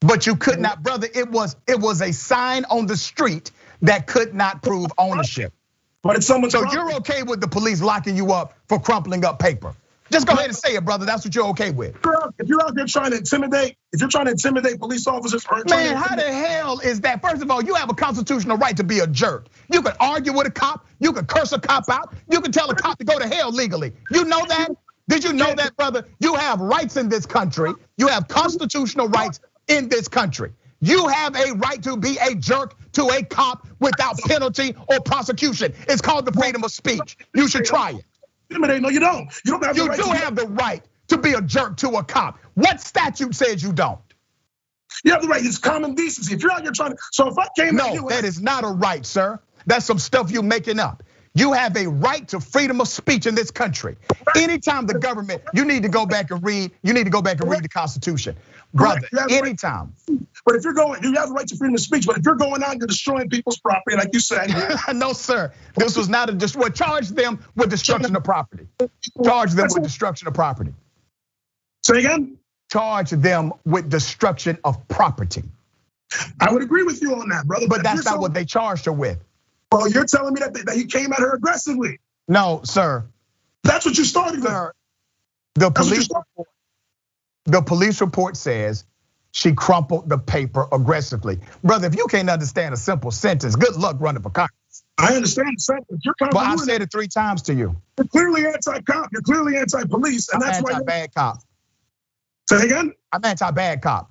but you could not, brother, it was a sign on the street that could not prove ownership. But it's someone's So you're okay with the police locking you up for crumpling up paper? Just go ahead and say it, brother. That's what you're okay with. If you're out there trying to intimidate, police officers, man, how the hell is that? First of all, you have a constitutional right to be a jerk. You can argue with a cop. You can curse a cop out. You can tell a cop to go to hell legally. You know that? Did you know that, brother? You have rights in this country. You have constitutional rights in this country. You have a right to be a jerk to a cop without penalty or prosecution. It's called the freedom of speech. You should try it. No, you don't. You don't have the right. You do have the right to be a jerk to a cop. What statute says you don't? You have the right. It's common decency. If you're out here trying to, so if I came at you, no, that is not a right, sir. That's some stuff you're making up. You have a right to freedom of speech in this country. Anytime the government, you need to go back and read. You need to go back and read the Constitution, brother. Anytime. But if you're going, you have the right to freedom of speech. But if you're going out and you're destroying people's property, like you said, no, sir. This was not a destroy. Charge them with destruction of property. Charge them with destruction of property. Say again. Charge them with destruction of property. I would agree with you on that, brother. But that's not what they charged her with. Well, you're telling me that he came at her aggressively. No, sir. That's what you started with. The police report says she crumpled the paper aggressively. Brother, if you can't understand a simple sentence, good luck running for Congress. I understand the sentence. But I said it 3 times to you. You're clearly anti-cop. You're clearly anti-police, and that's why you're anti-bad cop. Say again? I'm anti-bad cop.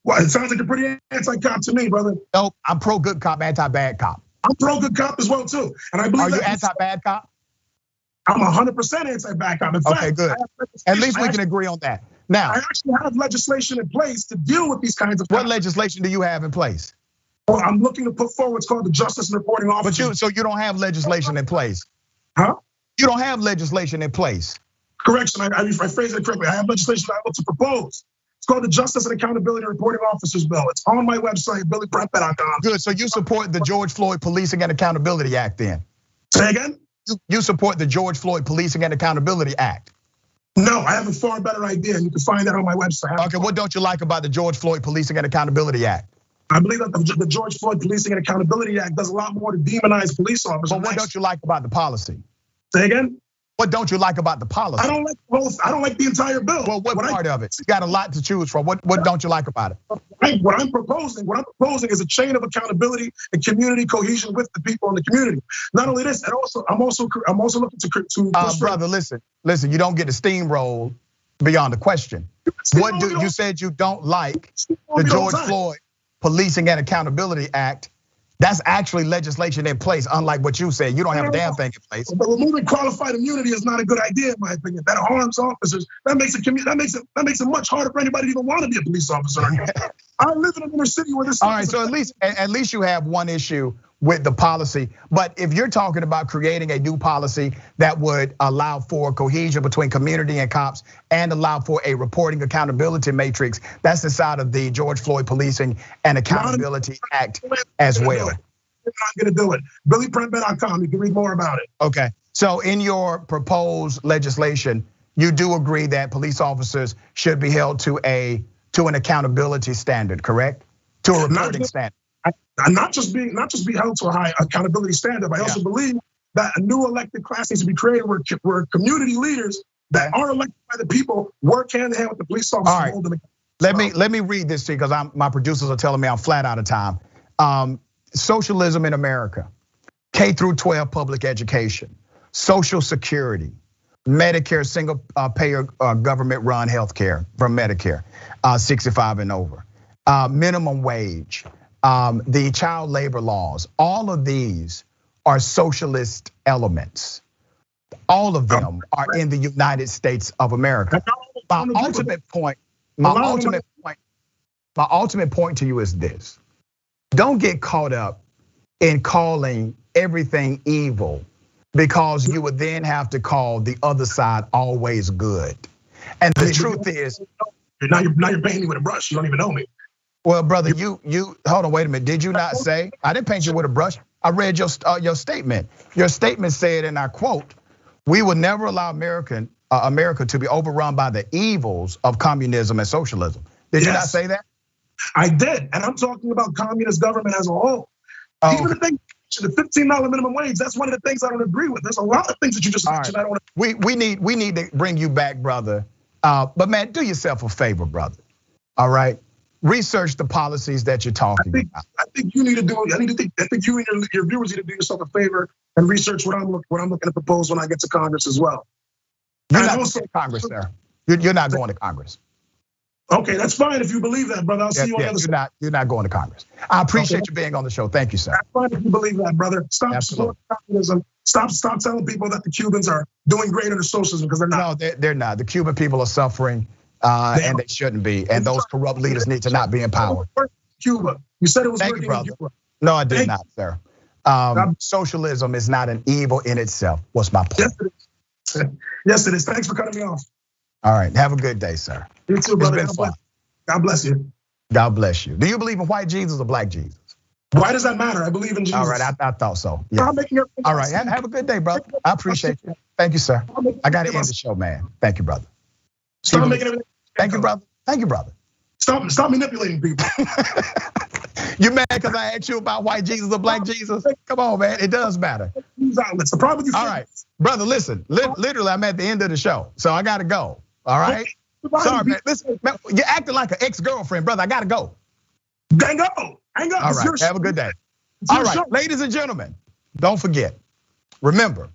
Well, it sounds like you're pretty anti-cop to me, brother. Nope, I'm pro-good cop, anti-bad cop. I'm pro-good cop as well too, and I believe. Are you anti-bad cop? I'm 100% anti-bad cop. In fact, okay, good. At least we can agree on that. Now, I actually have legislation in place to deal with these kinds of. What legislation do you have in place? Well, I'm looking to put forward what's called the Justice and Reporting Office. But so you don't have legislation in place? Huh? You don't have legislation in place? Correction, I phrased it correctly. I have legislation I want to propose. It's called the Justice and Accountability Reporting Officers Bill. It's on my website, BillyPrempe.com. Good, so you support the George Floyd Policing and Accountability Act then? Say again? You support the George Floyd Policing and Accountability Act? No, I have a far better idea. You can find that on my website. Okay, what don't you like about the George Floyd Policing and Accountability Act? I believe that the George Floyd Policing and Accountability Act does a lot more to demonize police officers. But what don't you like about the policy? Say again? What don't you like about the policy? I don't like both. I don't like the entire bill. Well, what part of it? You got a lot to choose from. What don't you like about it? What I'm proposing is a chain of accountability and community cohesion with the people in the community. Not only this, and also I'm also looking to. Brother, listen. You don't get to steamroll beyond the question. What do you said you don't like the George Floyd Policing and Accountability Act? That's actually legislation in place, unlike what you said. You don't have a damn thing in place. But removing qualified immunity is not a good idea, in my opinion. That harms officers. That makes it much harder for anybody to even want to be a police officer. I live in an inner city where this. All right, so at least you have one issue with the policy. But if you're talking about creating a new policy that would allow for cohesion between community and cops and allow for a reporting accountability matrix, that's inside of the George Floyd Policing and Accountability Act as well. I'm not gonna do it. BillyPrempe.com, you can read more about it. Okay, so in your proposed legislation, you do agree that police officers should be held to an accountability standard, correct? To a reporting standard. Not just be held to a high accountability standard. I also believe that a new elected class needs to be created where community leaders that are elected by the people work hand in hand with the police officers. All right. Let me read this to you because my producers are telling me I'm flat out of time. Socialism in America, K through 12 public education, Social Security, Medicare single payer government run healthcare from Medicare, 65 and over, minimum wage. The child labor laws, all of these are socialist elements. All of them are in the United States of America. My ultimate point to you is this. Don't get caught up in calling everything evil because you would then have to call the other side always good. And the truth is, now you're painting me with a brush. You don't even know me. Well, brother, you hold on, wait a minute. Did you not say? I didn't paint you with a brush. I read your statement. Your statement said, and I quote, "We will never allow America to be overrun by the evils of communism and socialism." Did you not say that? I did, and I'm talking about communist government as a whole. Even the thing, the $15 minimum wage. That's one of the things I don't agree with. There's a lot of things that you just mentioned. I don't. We need to bring you back, brother. But man, do yourself a favor, brother. All right. Research the policies that you're talking about. I think you need to do. I think you and your viewers need to do yourself a favor and research what I'm looking to propose when I get to Congress as well. You're not going to Congress, sir. You're not going to Congress. Okay, that's fine if you believe that, brother. I'll see you on the other side. You're not going to Congress. I appreciate you being on the show. Thank you, sir. That's fine if you believe that, brother. Stop supporting communism. Stop telling people that the Cubans are doing great under socialism because they're not. No, they're not. The Cuban people are suffering. And they shouldn't be. And those corrupt leaders need to not be in power. Cuba, you said it was working in Cuba. No, I did not, sir. Socialism is not an evil in itself. What's my point? Yes, it is. Thanks for cutting me off. All right, have a good day, sir. You too, brother. It's been fun. God bless you. God bless you. Do you believe in white Jesus or black Jesus? Why does that matter? I believe in Jesus. All right, I thought so. Yeah. All right, have a good day, brother. I appreciate you. Thank you, sir. I got to end the show, man. Thank you, brother. Stop making everything. Thank you, brother. Thank you, brother. Stop manipulating people. You mad because I asked you about white Jesus or black Jesus? Come on, man. It does matter. The problem you. All right, brother. Listen. Literally, I'm at the end of the show, so I gotta go. All right. Sorry, man. Listen, man, you're acting like an ex-girlfriend, brother. I gotta go. Hang up. All right. Have a good day. All right, ladies and gentlemen, don't forget. Remember,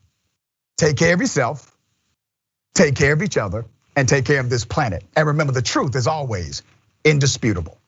take care of yourself, take care of each other, and take care of this planet. And remember, the truth is always indisputable.